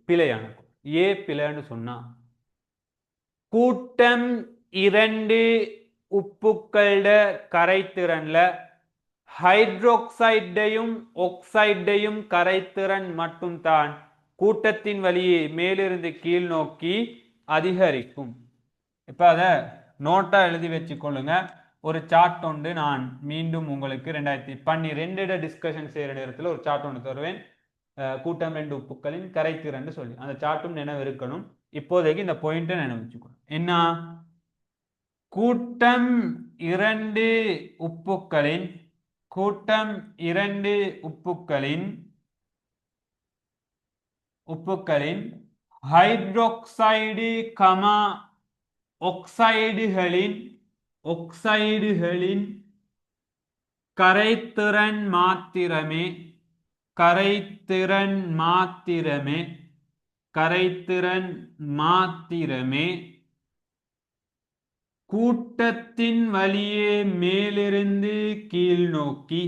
பிழையான. ஏன் பிழைன்னு சொன்னா, கூட்டம் 2 உப்புக்களோட கரைத்திறன்ல ஹைட்ரோக்சைடையும் ஆக்சைடையும் கரைத்திறன் மட்டும் தான் கூட்டத்தின் வழியே மேலிருந்து கீழ் நோக்கி அதிகரிக்கும். இப்ப அதை நோட்டா எழுதி வச்சுக்கொள்ளுங்க. ஒரு சார்ட் ஒன்று நான் மீண்டும் உங்களுக்கு 2012 டிஸ்கஷன் செய்யற நேரத்தில் ஒரு சார்ட் ஒன்று தருவேன். கூட்டம் 2 உப்புக்களின் கரைத்திறன் சொல்லி அந்த சார்ட்டும் நினைவு இருக்கணும். இப்போதைக்கு இந்த பாயிண்ட்டை நினைவு வச்சுக்கணும். என்ன? கூட்டம் 2 உப்புக்களின் கூட்டம் 2 உப்புக்களின் ஹைட்ரோக்சைடு கமா ஒக்சைடுகளின் கரைத்திறன் மாத்திரமே கூட்டத்தின் வழியே மேலிருந்து கீழ் நோக்கி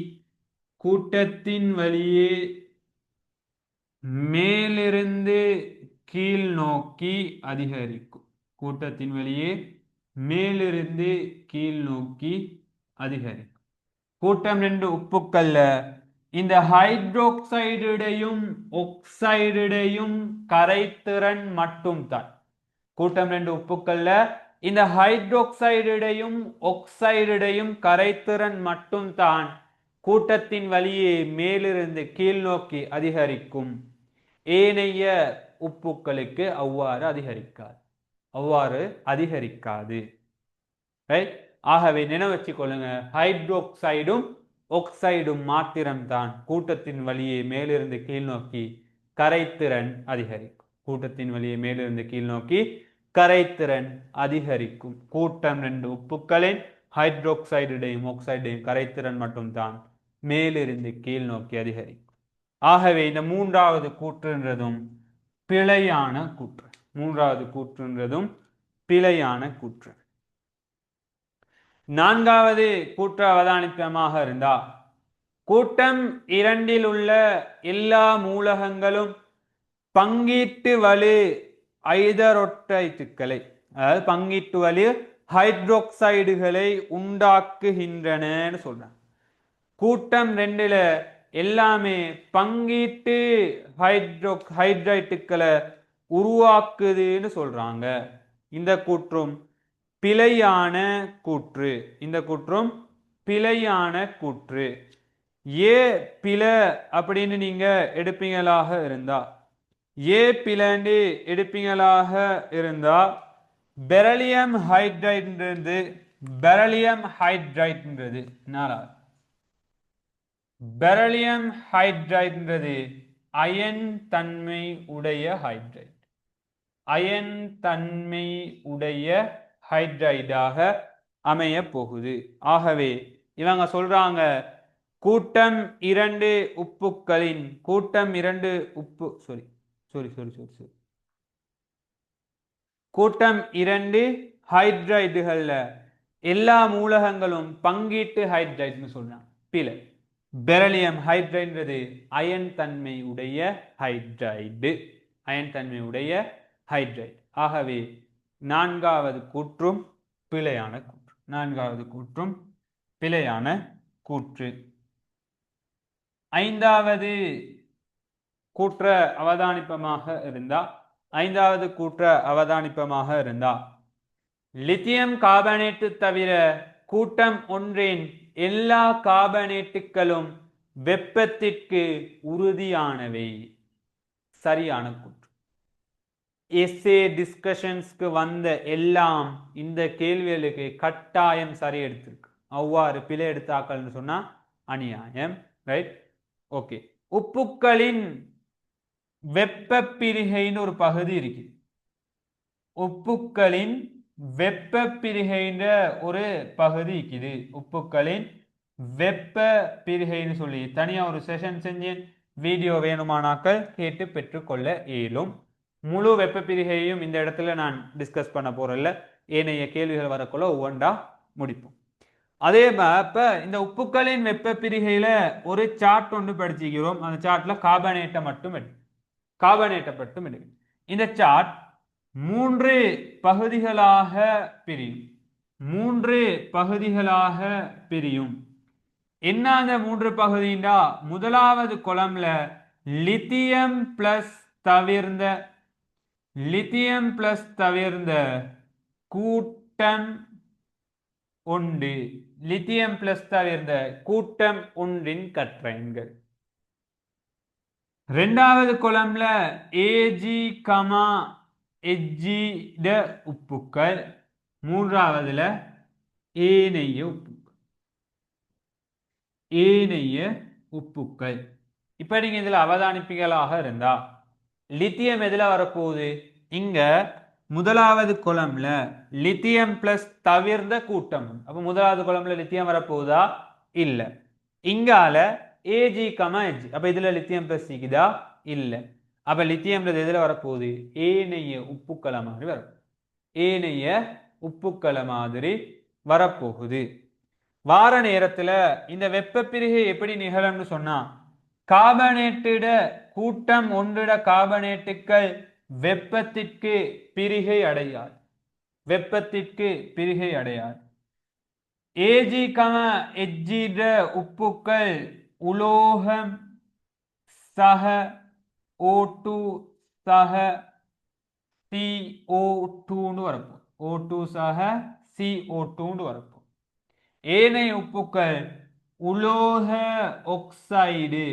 அதிகரிக்கும். கூட்டத்தின் வழியே மேலிருந்து கீழ் நோக்கி அதிகரிக்கும். கூட்டம் 2 உப்புக்கள்ல இந்த ஹைட்ரோக்சைடையும் ஆக்சைடையும் கரைத்திறன் மட்டும் தான். கூட்டம் 2 உப்புக்கள்ல இந்த ஹைட்ரோக்சைடையும் ஆக்சைடையும் கரைத்திறன் மட்டும் தான் கூட்டத்தின் வழியே மேலிருந்து கீழ் நோக்கி அதிகரிக்கும். ஏனைய உப்புக்களுக்கு அவ்வாறு அதிகரிக்காது. ஆகவே நினைவு வச்சுக் கொள்ளுங்க, ஹைட்ரோக்சைடும் ஆக்சைடும் மாத்திரம்தான் கூட்டத்தின் வழியே மேலிருந்து கீழ் நோக்கி கரைத்திறன் அதிகரிக்கும். கூட்டத்தின் வழியே மேலிருந்து கீழ் நோக்கி கரைத்திறன் அதிகரிக்கும். கூட்டம் 2 உப்புக்களின் ஹைட்ரோக்சைடையும் ஆக்சைடையும் கரைத்திறன் மட்டும்தான் மேலிருந்து கீழ் நோக்கி அதிகரிக்கும். ஆகவே இந்த மூன்றாவது கூற்றுன்றதும் பிழையான கூற்று. நான்காவது கூற்று அவதானித்தமாக இருந்தா, கூட்டம் 2 உள்ள எல்லா மூலகங்களும் பங்கீட்டு வலு ஐதரொட்சைட்டுகளை, அதாவது பங்கீட்டு வலு ஹைட்ரோக்சைடுகளை உண்டாக்குகின்றன சொல்றாங்க. கூட்டம் 2ல எல்லாமே பங்கீட்டு ஹைட்ரைட்டுகளை உருவாக்குதுன்னு சொல்றாங்க. இந்த கூற்றும் பிழையான கூற்று. இந்த கூற்றும் பிழையான கூற்று. ஏ பிழை அப்படின்னு நீங்க எடுப்பீங்களாக இருந்தா, ஏ பிளண்டு எடுப்பீங்களாக இருந்தா, பெரிலியம் ஹைட்ரைட்ன்றது பெரிலியம் ஹைட்ரைட்ன்றது அயன் தன்மை உடைய ஹைட்ரைட், அயன் தன்மை உடைய ஹைட்ரைடாக அமைய போகுது. ஆகவே இவங்க சொல்றாங்க கூட்டம் 2 உப்புக்களின் கூட்டம் 2 ஹைட்ரைடுகள்ல எல்லா மூலகங்களும் பங்கீட்டு ஹைட்ரைட்னு சொல்றாங்க. பிழை. பெரிலியம் ஹைட்ரைட்ன்றது அயன் தன்மை உடைய ஹைட்ரைடு, அயன் தன்மை உடைய ஹைட்ரைட். ஆகவே 4வது கூற்றும் பிழையான கூற்று. 4வது கூற்றும் பிழையான கூற்று. 5வது கூற்ற அவதானிப்பமாக இருந்தா, லித்தியம் கார்பனேட்டு தவிர கூட்டம் 1 எல்லா கார்பனேட்டுகளும் வெப்பத்திற்கு உறுதியானவை. சரியான கூற்று. எஸ்ஏ டிஸ்கஷன்ஸ்க்கு வந்த எல்லாம் இந்த கேள்விகளுக்கு கட்டாயம் சரி எடுத்திருக்கு. அவ்வாறு பிழை எடுத்தாக்கள்னு சொன்னா அநியாயம். Right, okay. உப்புக்களின் வெப்ப பிரிகைன்னு ஒரு பகுதி இருக்கு. உப்புக்களின் வெப்ப பிரிகைன்ற ஒரு பகுதி இருக்குது. உப்புக்களின் வெப்ப பிரிகைன்னு சொல்லி தனியா ஒரு செஷன் செஞ்சு வீடியோ வேணுமானாக்கள் கேட்டு பெற்றுக்கொள்ள இயலும். முழு வெப்ப பிரிகையையும் இந்த இடத்துல நான் டிஸ்கஸ் பண்ண போறேன்ல, ஏனைய கேள்விகள் வரக்குள்ள ஒவ்வொன்றா முடிப்போம். அதே இப்ப இந்த உப்புக்களின் வெப்ப பிரிகையில ஒரு சார்ட் ஒன்று படிச்சுக்கிறோம். அந்த சார்ட்ல கார்பனேட்டை மட்டும் எடுக்கும். இந்த சார்ட் 3 பகுதிகளாக பிரியும். என்ன அந்த 3 பகுதினா, முதலாவது கொலம்ல லித்தியம் பிளஸ் தவிர்ந்த கூட்டம் 1, லித்தியம் பிளஸ் தவிர்ந்த கூட்டம் 1 கற்றயன்கள். 2வது கொலம்ல ஏஜி எஜ்ஜிட உப்புக்கள். 3வதுல ஏனைய உப்புக்கள். இப்ப நீங்க இதுல அவதானிப்புகளாக இருந்தா, லித்தியம் எதுல வரப்போகுது? இங்க முதலாவது கொலம்ல லித்தியம் பிளஸ் தவிர்ந்த கூட்டம். அப்ப முதலாவது கொலம்ல லித்தியம் வரப்போகுதா? இல்ல. இங்கால ஏஜி எஜ். அப்ப இதுல லித்தியம் பிளஸ் இருக்குதா? இல்ல. அப்ப லித்தியம் எதுல வரப்போகுது? ஏனைய உப்புக்கள மாதிரி வரப்போகுது. வார நேரத்துல இந்த வெப்ப பிரிகை எப்படி நிகழும்னு சொன்னா, கார்பனேட்டிட கூட்டம் 1 கார்பனேட்டுகள் வெப்பத்திற்கு பிரிகை அடையாது. ஏஜி எஜ்ஜிட உப்புக்கள் உலோகம் சக O2 சக CO2 வரப்போம். O2 சக CO2 வரப்போம். ஏனைய உப்புக்கள் உலோக ஒக்சைடு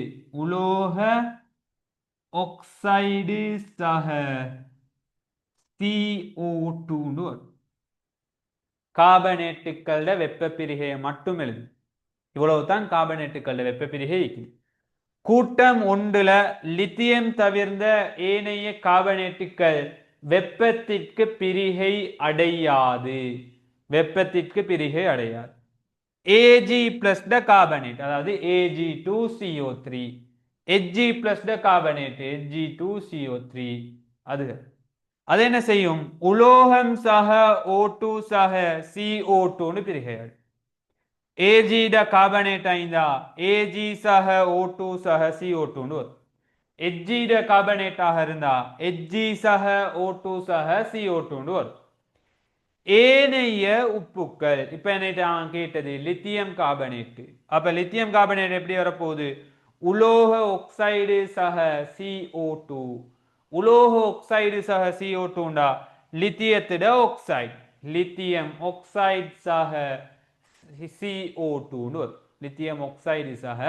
சக CO2 வரும். கார்பனேட்டுக்கள வெப்ப பிரிகையை மட்டும் எழுது. இவ்வளவுதான் கார்பனேட்டுக்கள வெப்ப பிரிகை. கூட்டம் 1ல லித்தியம் தவிர்ந்த ஏனைய கார்பனேட்டுக்கள் வெப்பத்திற்கு பிரிகை அடையாது. ஏஜி பிளஸ் ட கார்பனேட், அதாவது Ag2CO3, Hg பிளஸ் ட கார்பனேட் Hg2CO3, அது என்ன செய்யும்? உலோகம் சக O2 சக CO2 பிரிகை. ஏஜிட கார்பனேட் ஐந்தா ஏஜி சக O2 சக CO2 வரும். எஜ்ஜிட கார்பனேட்டாக இருந்தா எஜ்ஜி சக O2 சக CO2 வரும். ஏனைய உப்புக்கள் இப்ப என்ன கேட்டது லித்தியம் கார்பனேட். அப்ப லித்தியம் கார்பனேட் எப்படி வரப்போகுது உலோக ஆக்சைடு சக CO2 உலோக ஆக்சைடு சக CO2 லித்தியத்திட ஆக்சைடு லித்தியம் ஆக்சைடு சக CO2 வரும். லித்தியம் ஆக்சைடு சக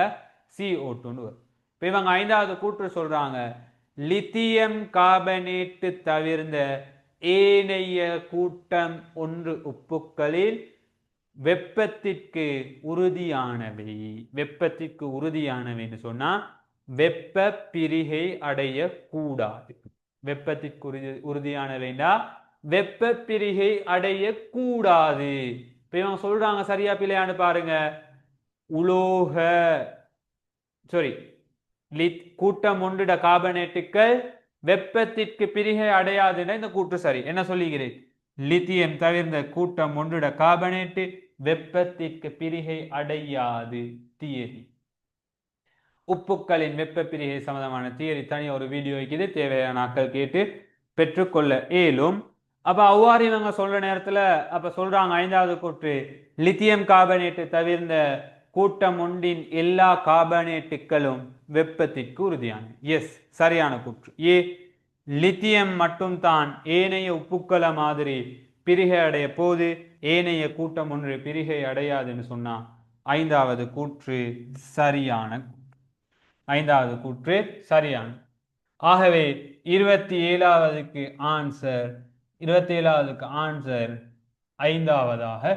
CO2 வரும். இப்ப இவங்க ஐந்தாவது கூற்று சொல்றாங்க லித்தியம் கார்பனேட்டு தவிர்ந்த ஏனைய கூட்டம் ஒன்று உப்புக்களில் வெப்பத்திற்கு உறுதியானவை. வெப்பத்திற்கு உறுதியானவைன்னு சொன்னா வெப்ப பிரிகை அடைய கூடாது. வெப்பத்திற்கு உறுதியானவைனா வெப்ப பிரிகை அடைய கூடாது. இப்ப இவங்க சொல்றாங்க சரியா பிள்ளையான்னு பாருங்க. உலோக கூட்டம் ஒன்றிட கார்பனேட்டுகள் வெப்பத்திற்கு பிரிகை அடையாதுன்னா இந்த கூற்று சரி. என்ன சொல்லுகிறேன் லித்தியம் தவிர்ந்த கூட்டம் ஒன்றிட கார்பனேட்டு வெப்பத்திற்கு பிரிகை அடையாது தியரி. உப்புக்களின் வெப்ப பிரிகை சம்பந்தமான தியரி தனி ஒரு வீடியோ இருக்குது, தேவையான நாட்கள் கேட்டு பெற்றுக்கொள்ள இயலும். அப்ப அவ்வாறு இவங்க சொல்ற நேரத்துல அப்ப சொல்றாங்க ஐந்தாவது கூற்று லித்தியம் கார்பனேட்டு தவிர்ந்த கூட்டம் ஒன்றின் எல்லா கார்பனேட்டுகளும் வெப்பத்திற்கு உறுதியான. எஸ் சரியான கூற்று. ஏ லித்தியம் மட்டும் தான் ஏனைய உப்புக்கள மாதிரி பிரிகை அடைய போது ஏனைய கூட்டம் ஒன்று பிரிகை அடையாதுன்னு சொன்னா ஐந்தாவது கூற்று சரியான. ஐந்தாவது கூற்று சரியான. ஆகவே 27வதுக்கு ஆன்சர் 27வதுக்கு ஆன்சர் ஐந்தாவதாக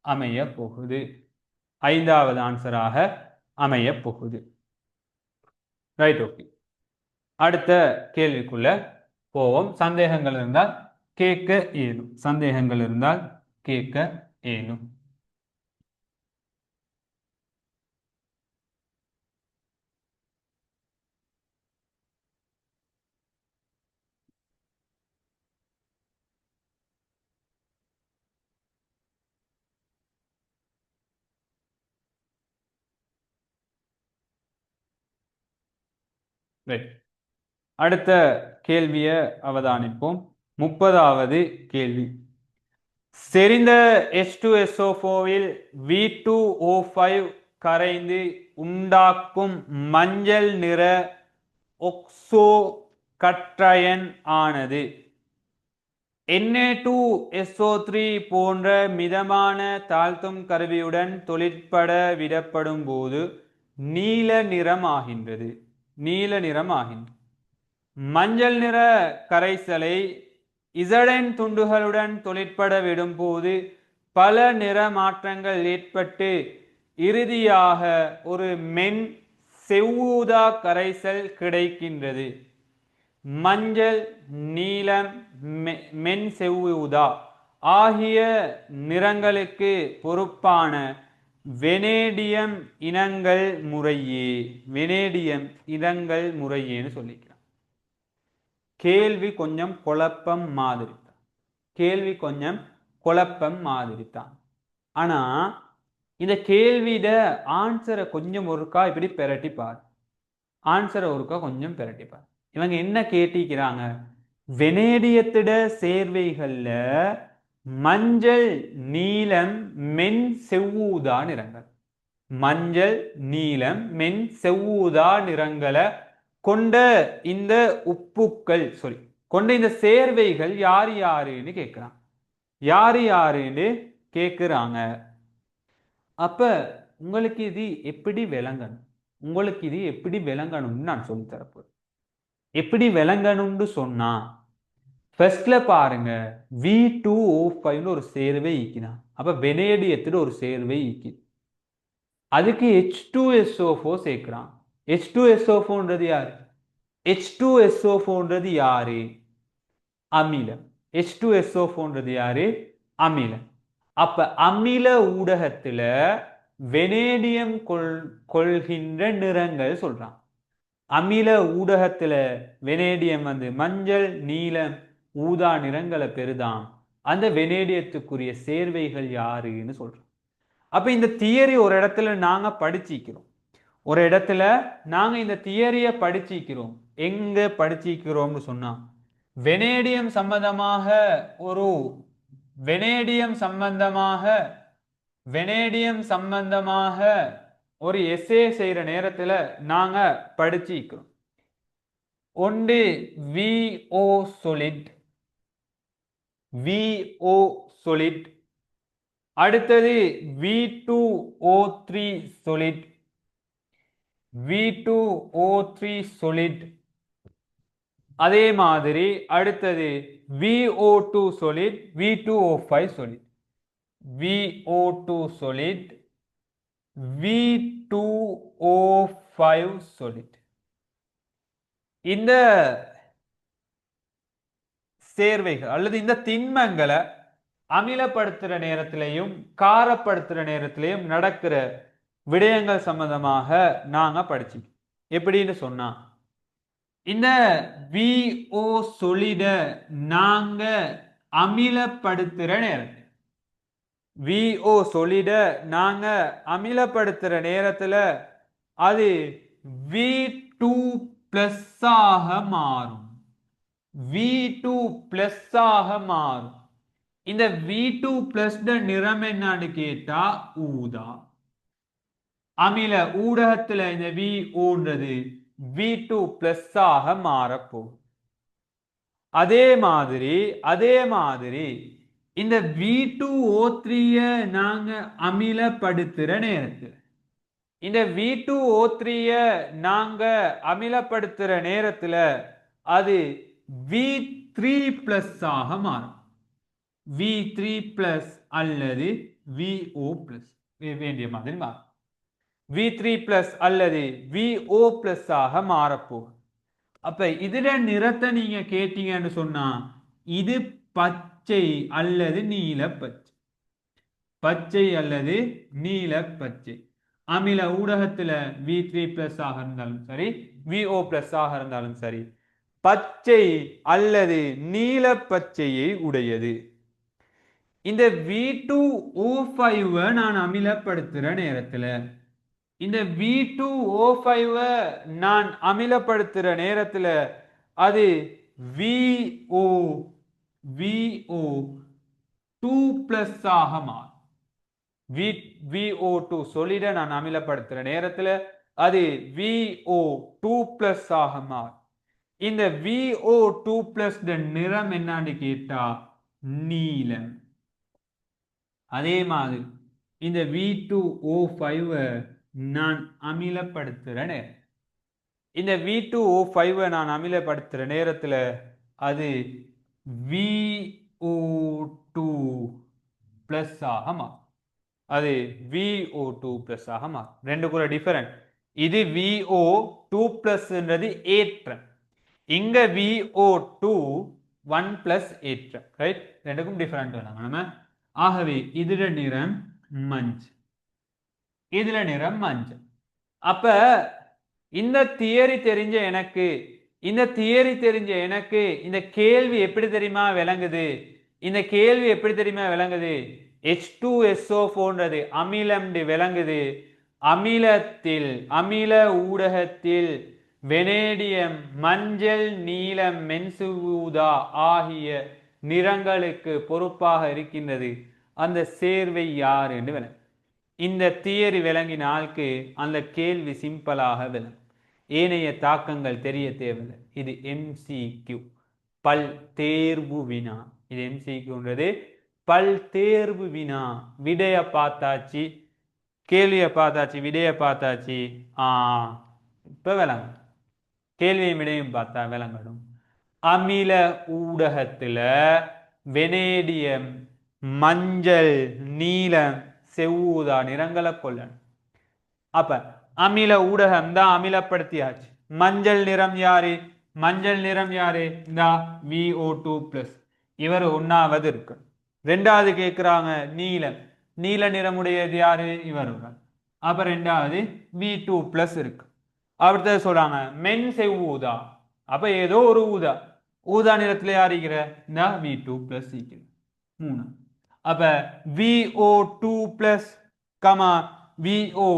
அமைய போகுது. ஐந்தாவது ஆன்சராக அமைய போகுது. Right, okay. அடுத்த கேள்விக்குள்ள போவோம். சந்தேகங்கள் இருந்தால் கேட்க இயலும். சந்தேகங்கள் இருந்தால் கேட்க இயலும். அடுத்த கேள்வியை அவதானிப்போம். 30வது கேள்வி. செறிந்த H2SO4ல் V2O5 கரைந்து உண்டாக்கும் மஞ்சள் நிற ஒக்சோ கற்றயன் ஆனது Na2SO3 போன்ற மிதமான தாழ்த்தும் கருவியுடன் தொழிற்பட விடப்படும் போது நீல நிறமாகின்றது. நீல நிறமாகின்றது. மஞ்சள் நிற கரைசலை இசடன் துண்டுகளுடன் தொழிற்பட விடும் போது பல நிற மாற்றங்கள் ஏற்பட்டு இறுதியாக ஒரு மென் செவ்வூதா கரைசல் கிடைக்கின்றது. மஞ்சள், நீலம், மென் செவ்வூதா ஆகிய நிறங்களுக்கு பொறுப்பான வெனேடியம் இனங்கள் முறையே. வெனேடியம் இனங்கள் முறையேன்னு சொல்லிக்கலாம். கேள்வி கொஞ்சம் குழப்பம் மாதிரி தான். கேள்வி கொஞ்சம் குழப்பம் மாதிரி தான். ஆனா இந்த கேள்வியிட ஆன்சரை கொஞ்சம் ஒருக்கா இப்படி பெரட்டிப்பார். ஆன்சரை ஒருக்கா கொஞ்சம் பெரட்டிப்பார். இவங்க என்ன கேட்டிக்கிறாங்க, வெனேடியத்திட சேர்வைகள்ல மஞ்சள், நீலம், மென் செவ்வூதா நிறங்கள். மஞ்சள், நீலம், மென் செவ்வூதா நிறங்களை கொண்ட இந்த உப்புக்கள் கொண்ட இந்த சேர்வைகள் யார் யாருன்னு கேட்கிறான். யாரு யாருன்னு கேட்கிறாங்க. அப்ப உங்களுக்கு இது எப்படி விளங்கணும், உங்களுக்கு இது எப்படி விளங்கணும்னு நான் சொல்லி தரப்போறேன். எப்படி விளங்கணும்னு சொன்னா ஃபர்ஸ்ட்ல பாருங்க, V2O5 ஒரு சேர்வை ஈக்கினான். அப்ப வெனேடியத்துல ஒரு சேர்வை ஈக்குது. அதுக்கு H2SO4 சேர்க்கிறான். H2SO4ன்றது யாரு? H2SO4ன்றது யாரு? அமிலம். H2SO4ன்றது யாரு? அமிலம். அப்ப அமில ஊடகத்துல வெனேடியம் கொள்கின்ற நிறங்கள் சொல்றான். அமில ஊடகத்துல வெனேடியம் மஞ்சள், நீலம், ஊதா நிறங்களை பெறுதான். அந்த வெனேடியத்துக்குரிய சேர்வைகள் யாருன்னு சொல்றான். அப்ப இந்த தியரி ஒரு இடத்துல நாங்க படிச்சிக்கிறோம். ஒரு இடத்துல நாங்க இந்த தியரிய படிச்சிக்கிறோம். எங்க படிச்சிக்கிறோம்னு சொன்னா வெனேடியம் சம்பந்தமாக ஒரு வெனேடியம் சம்பந்தமாக வெனேடியம் சம்பந்தமாக ஒரு எஸ்ஸே செய்யற நேரத்துல நாங்க படிச்சிக்கிறோம். ஒன்று VO solid, VO solid, அடுத்தது V2O3 solid, V2O3 solid, அதே மாதிரி அடுத்தது VO2 solid, V2O5 solid, VO2 solid, V2O5 solid. இந்த சேர்வைகள் அல்லது இந்த திண்மங்களை அமிலப்படுத்துற நேரத்திலையும் காரப்படுத்துற நேரத்திலையும் நடக்கிற விடயங்கள் சம்பந்தமாக நாங்க படிச்சோம். எப்படின்னு சொன்னா இந்த VO solid நாங்க அமிலப்படுத்துற நேரத்தில் VO solid நாங்க அமிலப்படுத்துற நேரத்துல அது V2 பிளஸ் ஆக மாறும். V2 பிளஸ் ஆக மாறும். இந்த V2 பிளஸ் நிறம் என்னன்னு கேட்டா ஊதா. அமில ஊடகத்துல இந்த VOன்றது V2 பிளஸ் ஆக மாறப்போகும். அதே மாதிரி இந்த V2O3 நாங்க அமிலப்படுத்துற நேரத்தில் இந்த V2O3 நாங்க அமிலப்படுத்துற நேரத்துல அது V3 பிளஸ் ஆக மாறும். V3 பிளஸ் அல்லது VO பிளஸ் வேண்டிய மாதிரி மாறும். V3 பிளஸ் அல்லது VO பிளஸ் ஆக மாறப்போகும். அப்ப இதுல நிறத்தை நீங்க கேட்டீங்கன்னு சொன்னா இது பச்சை அல்லது நீல பச்சை, பச்சை அல்லது நீல பச்சை. அமில ஊடகத்துல V3 பிளஸ் ஆக இருந்தாலும் சரி, VO பிளஸ் ஆக இருந்தாலும் சரி, பச்சை அல்லது நீல பச்சையை உடையது. இந்த V2O5 நான் அமிலப்படுத்துற நேரத்துல இந்த V2O5 நான் அமிலப்படுத்துற நேரத்துல அது VO2 பிளஸ் ஆக மாறும். VO2 solid நான் அமிலப்படுத்துற நேரத்துல அது VO2 பிளஸ் ஆக மாறும். இந்த VO2 பிளஸ் நிறம் என்னன்னு கேட்டா நீலம். அதே மாதிரி இந்த V2O5 நான் அமிலப்படுத்துற நேரம் இந்த V2O5 நான் அமிலப்படுத்துற நேரத்துல அது VO2 பிளஸ் ஆக மாறும். அது VO2 பிளஸ் ஆக மாறும். ரெண்டுக்குள்ள டிஃபரண்ட். இது VO2 பிளஸ்ன்றது ஏற்றம், இங்க VO2 1 பிளஸ் ஏற்றம். ரைட், ரெண்டுக்கும் டிஃபரண்ட் வேணாம் நம்ம. ஆகவே இதுல நிறம் மஞ்சள், இதுல நிறம் மஞ்சள். அப்ப இந்த தியரி தெரிஞ்ச எனக்கு இந்த கேள்வி எப்படி தெரியுமா விளங்குது? இந்த கேள்வி எப்படி தெரியுமா விளங்குது? H2SO4ன்றது அமிலம் விளங்குது. அமில ஊடகத்தில் வெனேடியம், மஞ்சள், நீலம், மென்சுஊதா ஆகிய நிறங்களுக்கு பொறுப்பாக இருக்கின்றது. அந்த சேர்வை யார் என்று விளங்கும். இந்த தியரி விளங்கினால்க்கு அந்த கேள்வி சிம்பிளாக விளங்கும். ஏனைய தாக்கங்கள் தெரிய தேவையில்லை. இது MCQ, பல் தேர்வு வினா. இது MCQன்றது பல் தேர்வு வினா. விடைய பார்த்தாச்சு, கேள்வியை பார்த்தாச்சு, விடைய பார்த்தாச்சு. இப்ப விளங்கும். கேள்வியும் விடையும் பார்த்தா விளங்கணும். அமில ஊடகத்துல வெனேடியம், மஞ்சள், நீலம், செவ்வூதா நிறங்களை கொள்ளணும். அப்ப அமில ஊடகம் தான் அமிலப்படுத்தியாச்சு. மஞ்சள் நிறம் யாரு? இந்த VO2 பிளஸ். இவர் ஒன்னாவது இருக்கு. ரெண்டாவது கேட்கிறாங்க நீல நிறமுடையது யாரு? இவர். அப்ப ரெண்டாவது V2 பிளஸ் இருக்கு. அடுத்தது சொல்றாங்க மென் செவ்வூதா. அப்ப ஏதோ ஒரு ஊதா நிறத்துல யார் இருக்கிற? இந்த V2 பிளஸ். 3. அப்ப VO2 பிளஸ் கமா விஓ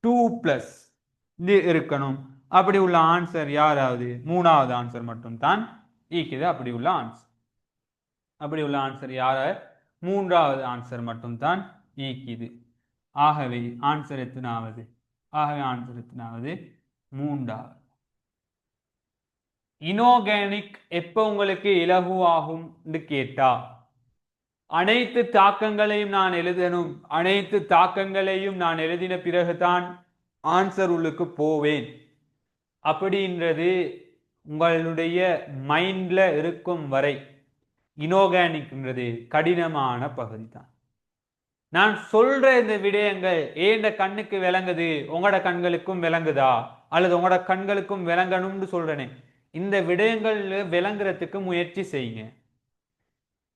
2+ இது இருக்கணும். அப்படி உள்ள ஆன்சர் யாராவது மூணாவது ஆன்சர் மட்டும் தான் ஈக்குது. அப்படி உள்ள ஆன்சர் யார மூன்றாவது ஆன்சர் மட்டும் தான் ஈக்குது. ஆகவே ஆன்சர் எத்தனாவது? மூன்றாவது. இனோர்கானிக் எப்ப உங்களுக்கு இலகுவாகும் கேட்டா, அனைத்து தாக்கங்களையும் நான் எழுதணும். அனைத்து தாக்கங்களையும் நான் எழுதின பிறகுதான் ஆன்சர் உள்ளுக்கு போவேன் அப்படின்றது உங்களுடைய மைண்ட்ல இருக்கும் வரை இனோர்கானிக்ன்றது கடினமான பகுதி தான். நான் சொல்ற இந்த விடயங்கள் ஏண்ட கண்ணுக்கு விளங்குது, உங்களோட கண்களுக்கும் விளங்குதா, அல்லது உங்களோட கண்களுக்கும் விளங்கணும்னு சொல்றேனே, இந்த விடயங்கள் விளங்குறதுக்கு முயற்சி செய்யுங்க.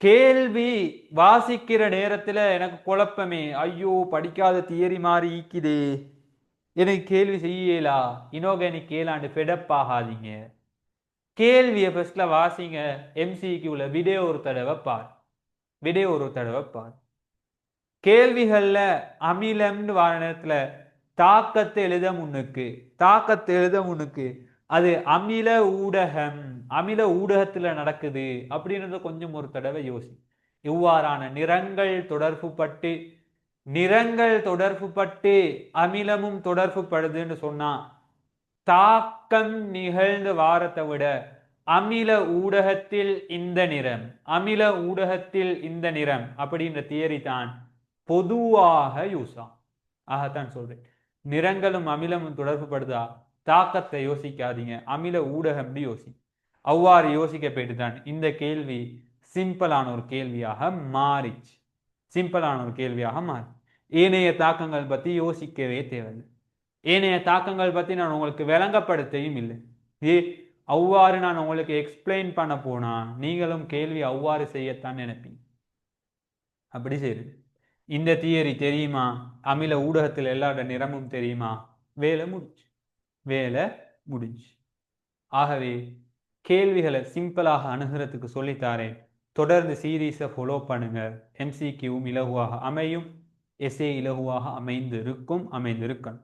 கேள்வி வாசிக்கிற நேரத்துல எனக்கு குழப்பமே, ஐயோ படிக்காத தியரி மாதிரி ஈக்குதே, எனக்கு கேள்வி செய்யலா, இனோர்கானிக் கேளாண்டு ஃபெடப் ஆகாதீங்க. கேள்வியை ஃபர்ஸ்ட்ல வாசிங்க. MCQல வீடியோ ஒரு தடவை பார். கேள்விகள்ல அமிலம்னு வர நேரத்துல தாக்கத்தை எழுத முன்னுக்கு அது அமில ஊடகத்துல நடக்குது அப்படின்றத கொஞ்சம் ஒரு தடவை யோசி. இவ்வாறான நிறங்கள் தொடர்பு பட்டு அமிலமும் தொடர்பு படுதுன்னு சொன்னா, தாக்கம் நிகழ்ந்த வாரத்தை விட அமில ஊடகத்தில் இந்த நிறம் அப்படின்ற தியரி தான் பொதுவாக யூஸ் ஆகும். ஆகத்தான் சொல்றேன், நிறங்களும் அமிலமும் தொடர்பு படுதா, தாக்கத்தை யோசிக்காதீங்க, அமில ஊடகம் யோசி. அவ்வாறு யோசிக்க போயிட்டு தான் இந்த கேள்வி சிம்பிளான ஒரு கேள்வியாக மாறிச்சு. ஏனைய தாக்கங்கள் பத்தி யோசிக்கவே தேவையில்லை. ஏனைய தாக்கங்கள் பத்தி நான் உங்களுக்கு விளங்கப்படுத்தையும் இல்லை. அவ்வாறு நான் உங்களுக்கு எக்ஸ்பிளைன் பண்ண போனா நீங்களும் கேள்வி அவ்வாறு செய்யத்தான் நினைப்பீங்க. அப்படி செய்யுது. இந்த தியரி தெரியுமா, அமில ஊடகத்தில் எல்லாரோட நிறமும் தெரியுமா, வேலை முடிஞ்சு. ஆகவே கேள்விகளை சிம்பிளாக அணுகிறதுக்கு சொல்லித்தாரேன். தொடர்ந்து சீரீஸை ஃபாலோ பண்ணுங்க. MCQவும் இலகுவாக அமையும், எஸ்ஏ இலகுவாக அமைந்திருக்கணும்.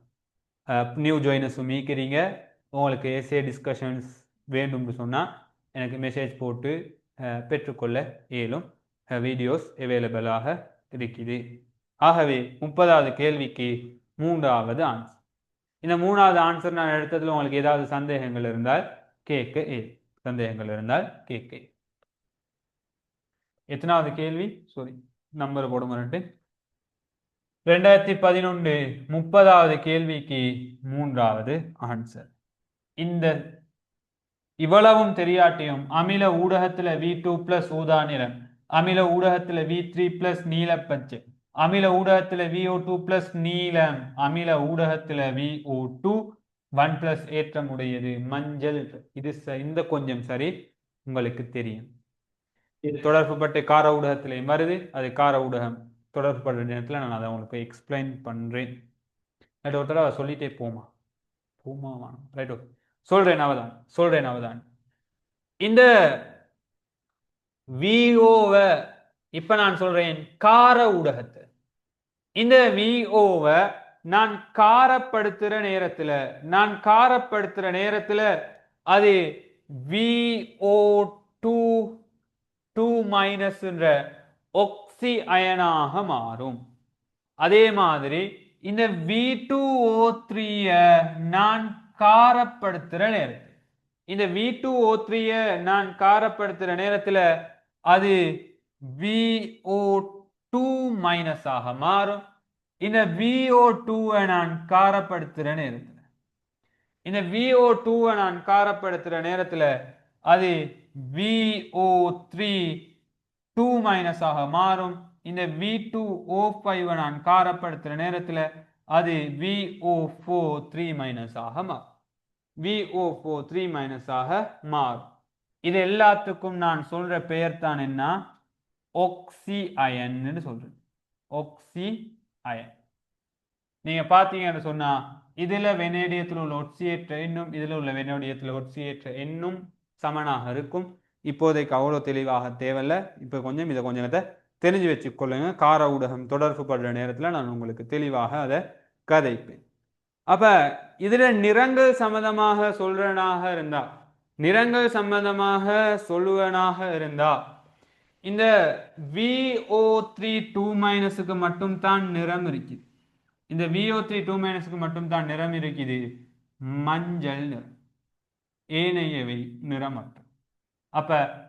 நியூ ஜாயினர்ஸும் மீக்கிறீங்க, உங்களுக்கு எஸ்ஏ டிஸ்கஷன்ஸ் வேண்டும்னு சொன்னால் எனக்கு மெசேஜ் போட்டு பெற்றுக்கொள்ள இயலும். வீடியோஸ் அவைலபிளாக இருக்குது. ஆகவே 30வது கேள்விக்கு 3வது ஆன்சர். இந்த 3வது ஆன்சர் நான் எடுத்ததில் உங்களுக்கு ஏதாவது சந்தேகங்கள் இருந்தால் கேட்க. எத்தனாவது கேள்வி? நம்பர் போட மாட்டே. 2011 30வது கேள்விக்கு 3வது ஆன்சர். இந்த இவ்வளவும் தெரியாட்டியும் அமில ஊடகத்துல V2+ ஊதா நிறம், அமில ஊடகத்துல V3+ நீலப்பச்சை, அமில ஊடகத்துல VO2+ நீலம், அமில ஊடகத்துல VO2 1+ ஏற்றமுடையது மஞ்சள். இந்த கொஞ்சம் சரி உங்களுக்கு தெரியும். இது தொடர்பு பட்டு கார ஊடகத்திலையும் வருது. அது கார ஊடகம் தொடர்பு படுற நேரத்தில் நான் அதை உங்களுக்கு எக்ஸ்பிளைன் பண்றேன். ஒரு தடவை சொல்லிட்டே போமா ரைட். சொல்றேன் அவதான். இந்த VOவை இப்ப நான் சொல்றேன் கார ஊடகத்தை. இந்த VOவை நான் காரப்படுத்துற நேரத்துல அது VO2 ஒக்சி அயனாக மாறும். அதே மாதிரி இந்த V2O3 நான் காரப்படுத்துற நேரத்துல அது VO2- ஆக மாறும். இந்த VO2 நான் காரப்படுத்துற நேரத்துல அது VO3 ஆக மாறும். இந்த V2O5 நான் காரப்படுத்துற நேரத்துல அது VO4 ஆக மாறும். இது எல்லாத்துக்கும் நான் சொல்ற பெயர் தான் என்ன? ஒக்சி அயன் சொல்றேன். ஒக்சி அயன். நீங்க பாத்தீங்கன்னு சொன்னா இதுல வெனேடியத்தில் உள்ள ஒட்சியேற்ற எண்ணும் இதுல உள்ள வெனேடியத்தில் ஒட்சியேற்ற எண்ணும் சமனாக இருக்கும். இப்போதைக்கு அவ்வளவு தெளிவாக தேவையில்லை. இப்ப கொஞ்சம் இதை கொஞ்சம் தெரிஞ்சு வச்சுக்கொள்ளுங்க. கார ஊடகம் தொடர்பு படுற நேரத்தில் நான் உங்களுக்கு தெளிவாக அதை கதைப்பேன். அப்ப இதுல நிறங்கள் சம்பந்தமாக சொல்றனாக இருந்தா, நிறங்கள் சம்பந்தமாக சொல்லுவனாக இருந்தா, இந்த VO3 2- மட்டும் தான் நிறம் இருக்குது. இந்த VO3 2- மட்டும் தான் நிறம் இருக்குது. மஞ்சள் நிறம், ஏனையவை நிறமற்ற. அப்ப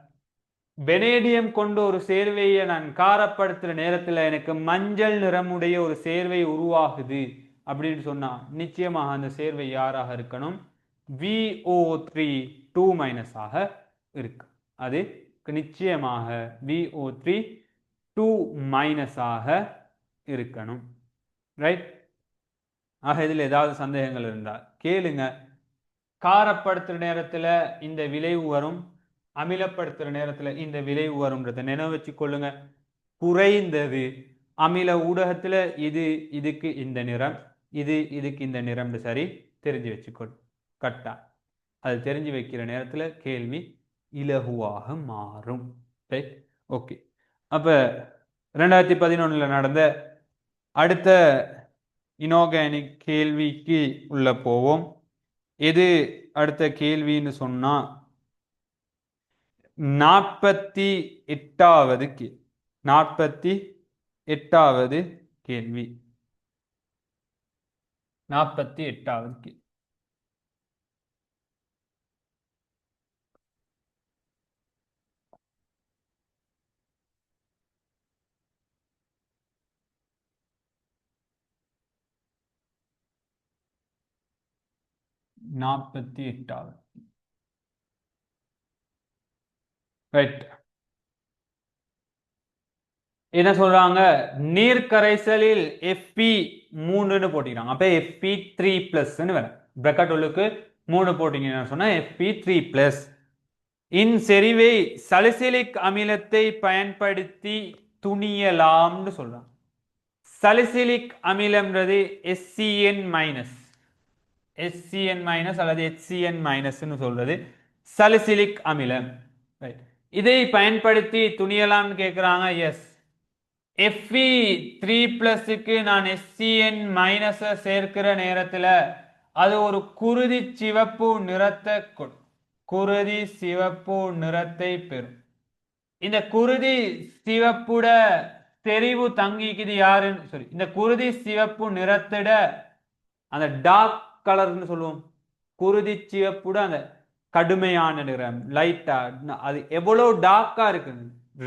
வெனேடியம் கொண்ட ஒரு சேர்வையை நான் காரப்படுத்துற நேரத்தில் எனக்கு மஞ்சள் நிறமுடைய ஒரு சேர்வை உருவாகுது அப்படின்னு சொன்னா நிச்சயமாக அந்த சேர்வை யாராக இருக்கணும்? VO3 2- ஆக இருக்கு. அது நிச்சயமாக VO3 2- ஆக இருக்கணும். ரைட்? ஆக இதில் ஏதாவது சந்தேகங்கள் இருந்தால் கேளுங்க. காரப்படுத்துற நேரத்தில் இந்த விளைவு வரும், அமிலப்படுத்துற நேரத்தில் இந்த விளைவு வரும்ன்றதை நினைவு வச்சு கொள்ளுங்க. குறைந்தது அமில ஊடகத்தில் இதுக்கு இந்த நிறம், இதுக்கு இந்த நிறம், சரி தெரிஞ்சு வச்சுக்கொள். கட்டா அது தெரிஞ்சு வைக்கிற நேரத்தில் கேள்வி இலகுவாக மாறும். ரைட்? ஓகே. அப்ப 2011 நடந்த அடுத்த இனோர்கானிக் கேள்விக்கு உள்ள போவோம். எது அடுத்த கேள்வின்னு சொன்னா 48வது கேள்வி. 48வது கேள்வி. 48வது கேள்வி. ரைட். என்ன சொல்றாங்க? நீர் கரைசலில் Fe3 போட்டிக்கிறாங்க. அப்ப Fe3+ வர பிரக்கெட் உள்ளுக்கு 3 போட்டீங்கன்னு சொன்னா Fe3+ இன் செறிவை சலிசிலிக் அமிலத்தை பயன்படுத்தி துணியலாம்னு சொல்றாங்க. சலிசிலிக் அமிலம்ன்றது SCN- அல்லது HCN- சொல்றது சலிசிலிக் அமிலம். இதை பயன்படுத்தி துணியலாம்னு கேட்கிறாங்க. எஸ். Fe3+க்கு நான் SCN- சேர்க்கிற நேரத்தில் அது ஒரு குருதி சிவப்பு நிறத்தை குருதி சிவப்பு நிறத்தை பெறும். இந்த குருதி சிவப்புட தெரிவு தங்கிக்குது யாருன்னு சொல்லி, இந்த குருதி சிவப்பு நிறத்திட அந்த டார்க் கலர்னு சொல்லுவோம். குருதி சிவப்புட அந்த கடுமையான நிறம், லைட்டா, அது எவ்வளவு டார்க்கா இருக்கு.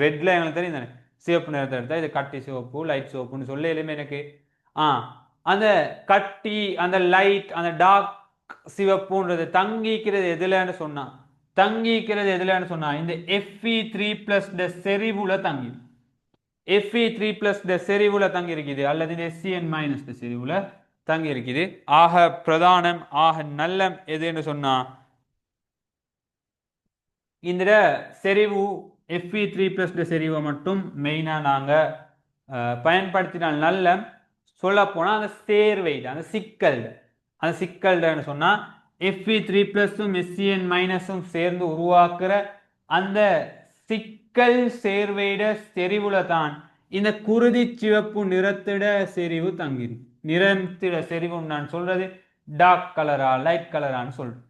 ரெட்ல எங்களுக்கு தெரியும் தானே, சிவப்பு நிறத்தை எடுத்தா இது கட்டி சிவப்பு, லைட் சிவப்புன்னு சொல்ல எலுமே எனக்கு. அந்த கட்டி, அந்த லைட், அந்த டார்க் சிவப்புன்றது தங்கிக்கிறது எதுலன்னு சொன்னா, இந்த Fe3+ செறிவுல தங்கி, Fe3+ செறிவுல தங்கி இருக்குது, அல்லது SCN- செறிவுல தங்கி இருக்குது. ஆக பிரதானம், ஆக நல்லம் எதுன்னு சொன்னா இந்த செறிவு Fe3+ செறிவை மட்டும் மெயினா நாங்க பயன்படுத்தினால் நல்ல. சொல்ல போனா அந்த சேர்வை, அந்த சிக்கல் சொன்னா Fe3+ம் SCN- சேர்ந்து உருவாக்குற அந்த சிக்கல் சேர்வையிட செறிவுல தான் இந்த குருதி சிவப்பு நிறத்திட செறிவு தங்கி. நிறத்திட செறிவு நான் சொல்றது டார்க் கலரா லைட் கலரான்னு சொல்றேன்.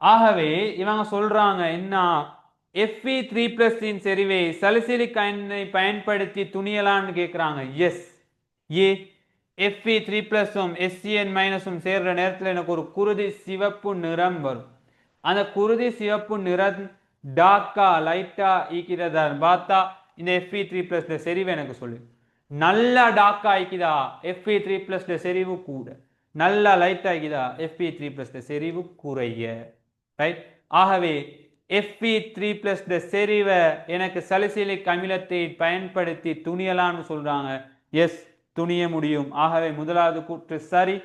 ஆகவே இவங்க சொல்றாங்க என்ன, Fe3+ செறிவை சலிசிலிக் அயனை பயன்படுத்தி துணியலான்னு கேட்கிறாங்க. எஸ். Fe3+ம் SCN- சேர்ற நேரத்தில் எனக்கு ஒரு குருதி சிவப்பு நிறம் வரும். அந்த குருதி சிவப்பு நிறம் டார்க்கா லைட்டா ஈக்கிறதா பார்த்தா இந்த Fe3+ செறிவு எனக்கு சொல்லு. நல்லா டார்க்கா ஆயிக்குதா Fe3+ செறிவு கூட, நல்லா லைட் ஆகிதா Fe3+ செறிவு குறைய. ரைட்? ஆகவே Fe3+ செறிவை எனக்கு சலிசிலிக் அமிலத்தை பயன்படுத்தி துணியலான்னு சொல்றாங்க. எஸ், துணிய முடியும். ஆகவே முதலாவது கூற்று சரி.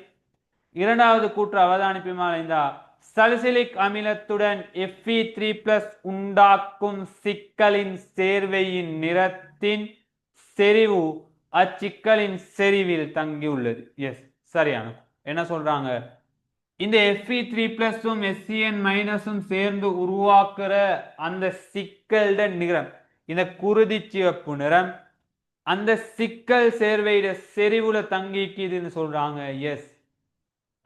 இரண்டாவது கூற்று அவதானிப்புமால் இருந்தா, சலிசிலிக் அமிலத்துடன் Fe3+ உண்டாக்கும் சிக்கலின் சேர்வையின் நிறத்தின் செறிவு அச்சிக்கலின் செறிவில் தங்கியுள்ளது. எஸ், சரியான. என்ன சொல்றாங்க? இந்த Fe3+ம் SCN- சேர்ந்து உருவாக்குற அந்த சிக்கல்ட நிறம், இந்த குருதி சிவப்பு நிறம் அந்த சிக்கல் சேர்வையிட செறிவுல தங்கிக்குதுன்னு சொல்றாங்க. எஸ்,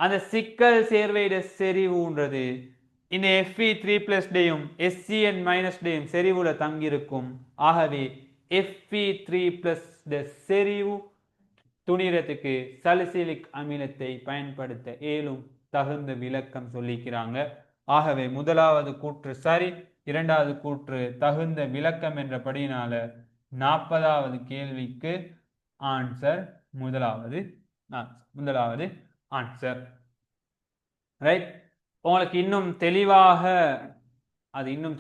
அந்த சிக்கல் சேர்வையிட செறிவுன்றது இந்த Fe3+ SCN- செறிவுல தங்கியிருக்கும். ஆகவே Fe3+ செறிவு துணிரத்துக்கு சலிசிலிக் அமிலத்தை பயன்படுத்த ஏலும் தகுந்த விளக்கம் சொல்லிக்கிறாங்க. ஆகவே முதலாவது கூற்று சரி, இரண்டாவது கூற்று தகுந்த விளக்கம் என்றபடினால 40வது கேள்விக்கு ஆன்சர் முதலாவது ஆன்சர். ரைட். உங்களுக்கு இன்னும்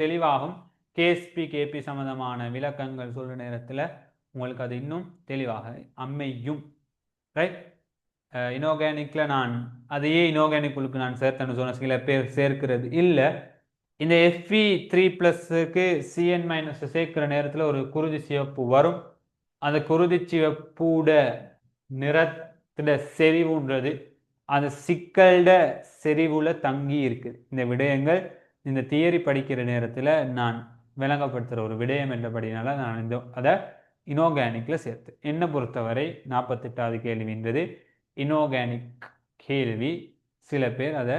தெளிவாகும். கேஎஸ்பி கேபி சம்பந்தமான விளக்கங்கள் சொல்ற நேரத்தில் உங்களுக்கு அது இன்னும் தெளிவாக அமையும். ரைட். இன்ஆர்கானிக்ல நான் அதையே இன்ஆர்கானிக் குழுக்கு நான் சேர்த்தேன்னு சொன்ன சில பேர் சேர்க்கிறது இல்லை. இந்த Fe3+க்கு CN- சேர்க்கிற நேரத்தில் ஒரு குருதி சிவப்பு வரும். அந்த குருதி சிவப்பூட நிறத்திட செறிவுன்றது அந்த சிக்கல்ட செறிவுல தங்கி இருக்குது. இந்த விடயங்கள் இந்த தியரி படிக்கிற நேரத்தில் நான் விளங்கப்படுத்துகிற ஒரு விடயம் என்றபடினால நான் அதை இன்ஆர்கானிக்ல சேர்த்து. என்னை பொறுத்தவரை 48வது கேள்வின்றது இன்ஆர்கானிக் கேள்வி. சில பேர் அதை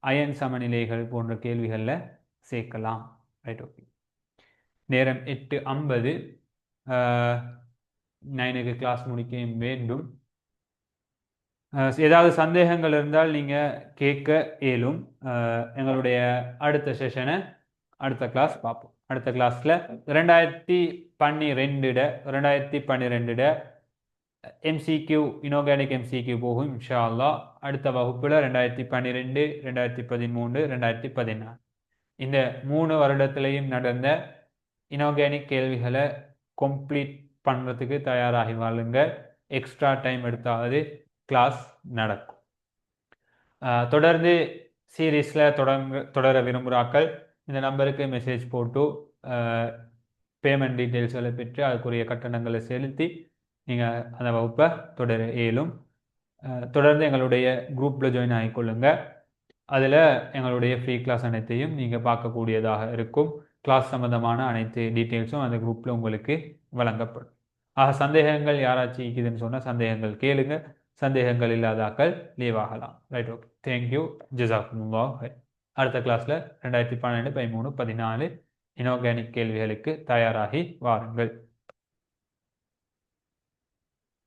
அயன் சமநிலைகள் போன்ற கேள்விகளில் சேர்க்கலாம். ரைட். ஓகே. நேரம் 8:50. 9க்கு கிளாஸ் முடிக்க வேண்டும். ஏதாவது சந்தேகங்கள் இருந்தால் நீங்கள் கேட்க இயலும். எங்களுடைய அடுத்த செஷனை அடுத்த கிளாஸ் பார்ப்போம். அடுத்த கிளாஸில் 2012 MCQ இன்ஆர்கானிக் MCQ போகும் இன்ஷா அல்லாஹ். அடுத்த வகுப்பில் 2012, 2013, 2014 இந்த 3 வருடத்திலையும் நடந்த இன்ஆர்கானிக் கேள்விகளை கம்ப்ளீட் பண்ணுறதுக்கு தயாராகி வாழுங்க. எக்ஸ்ட்ரா டைம் எடுத்தாவது கிளாஸ் நடக்கும். தொடர்ந்து சீரீஸில் தொடர விரும்புகிறாக்கள் இந்த நம்பருக்கு மெசேஜ் போட்டு பேமெண்ட் டீட்டெயில்ஸ்களை பெற்று அதுக்குரிய கட்டணங்களை செலுத்தி நீங்கள் அந்த வகுப்பை தொடர இயலும். தொடர்ந்து எங்களுடைய குரூப்பில் ஜாயின் ஆகிக்கொள்ளுங்க. அதில் எங்களுடைய ஃப்ரீ கிளாஸ் அனைத்தையும் நீங்கள் பார்க்கக்கூடியதாக இருக்கும். கிளாஸ் சம்பந்தமான அனைத்து டீட்டெயில்ஸும் அந்த குரூப்பில் உங்களுக்கு வழங்கப்படும். ஆக சந்தேகங்கள் யாராச்சும் இருக்குதுன்னு சொன்னால் சந்தேகங்கள் கேளுங்க. சந்தேகங்கள் இல்லாதாக்கள் லீவ் ஆகலாம். ரைட். ஓகே. தேங்க்யூ. ஜஸாக்குமுல்லாஹ். அடுத்த கிளாஸில் 2012, 13, 14 இன்ஆர்கானிக் கேள்விகளுக்கு தயாராகி வாருங்கள்.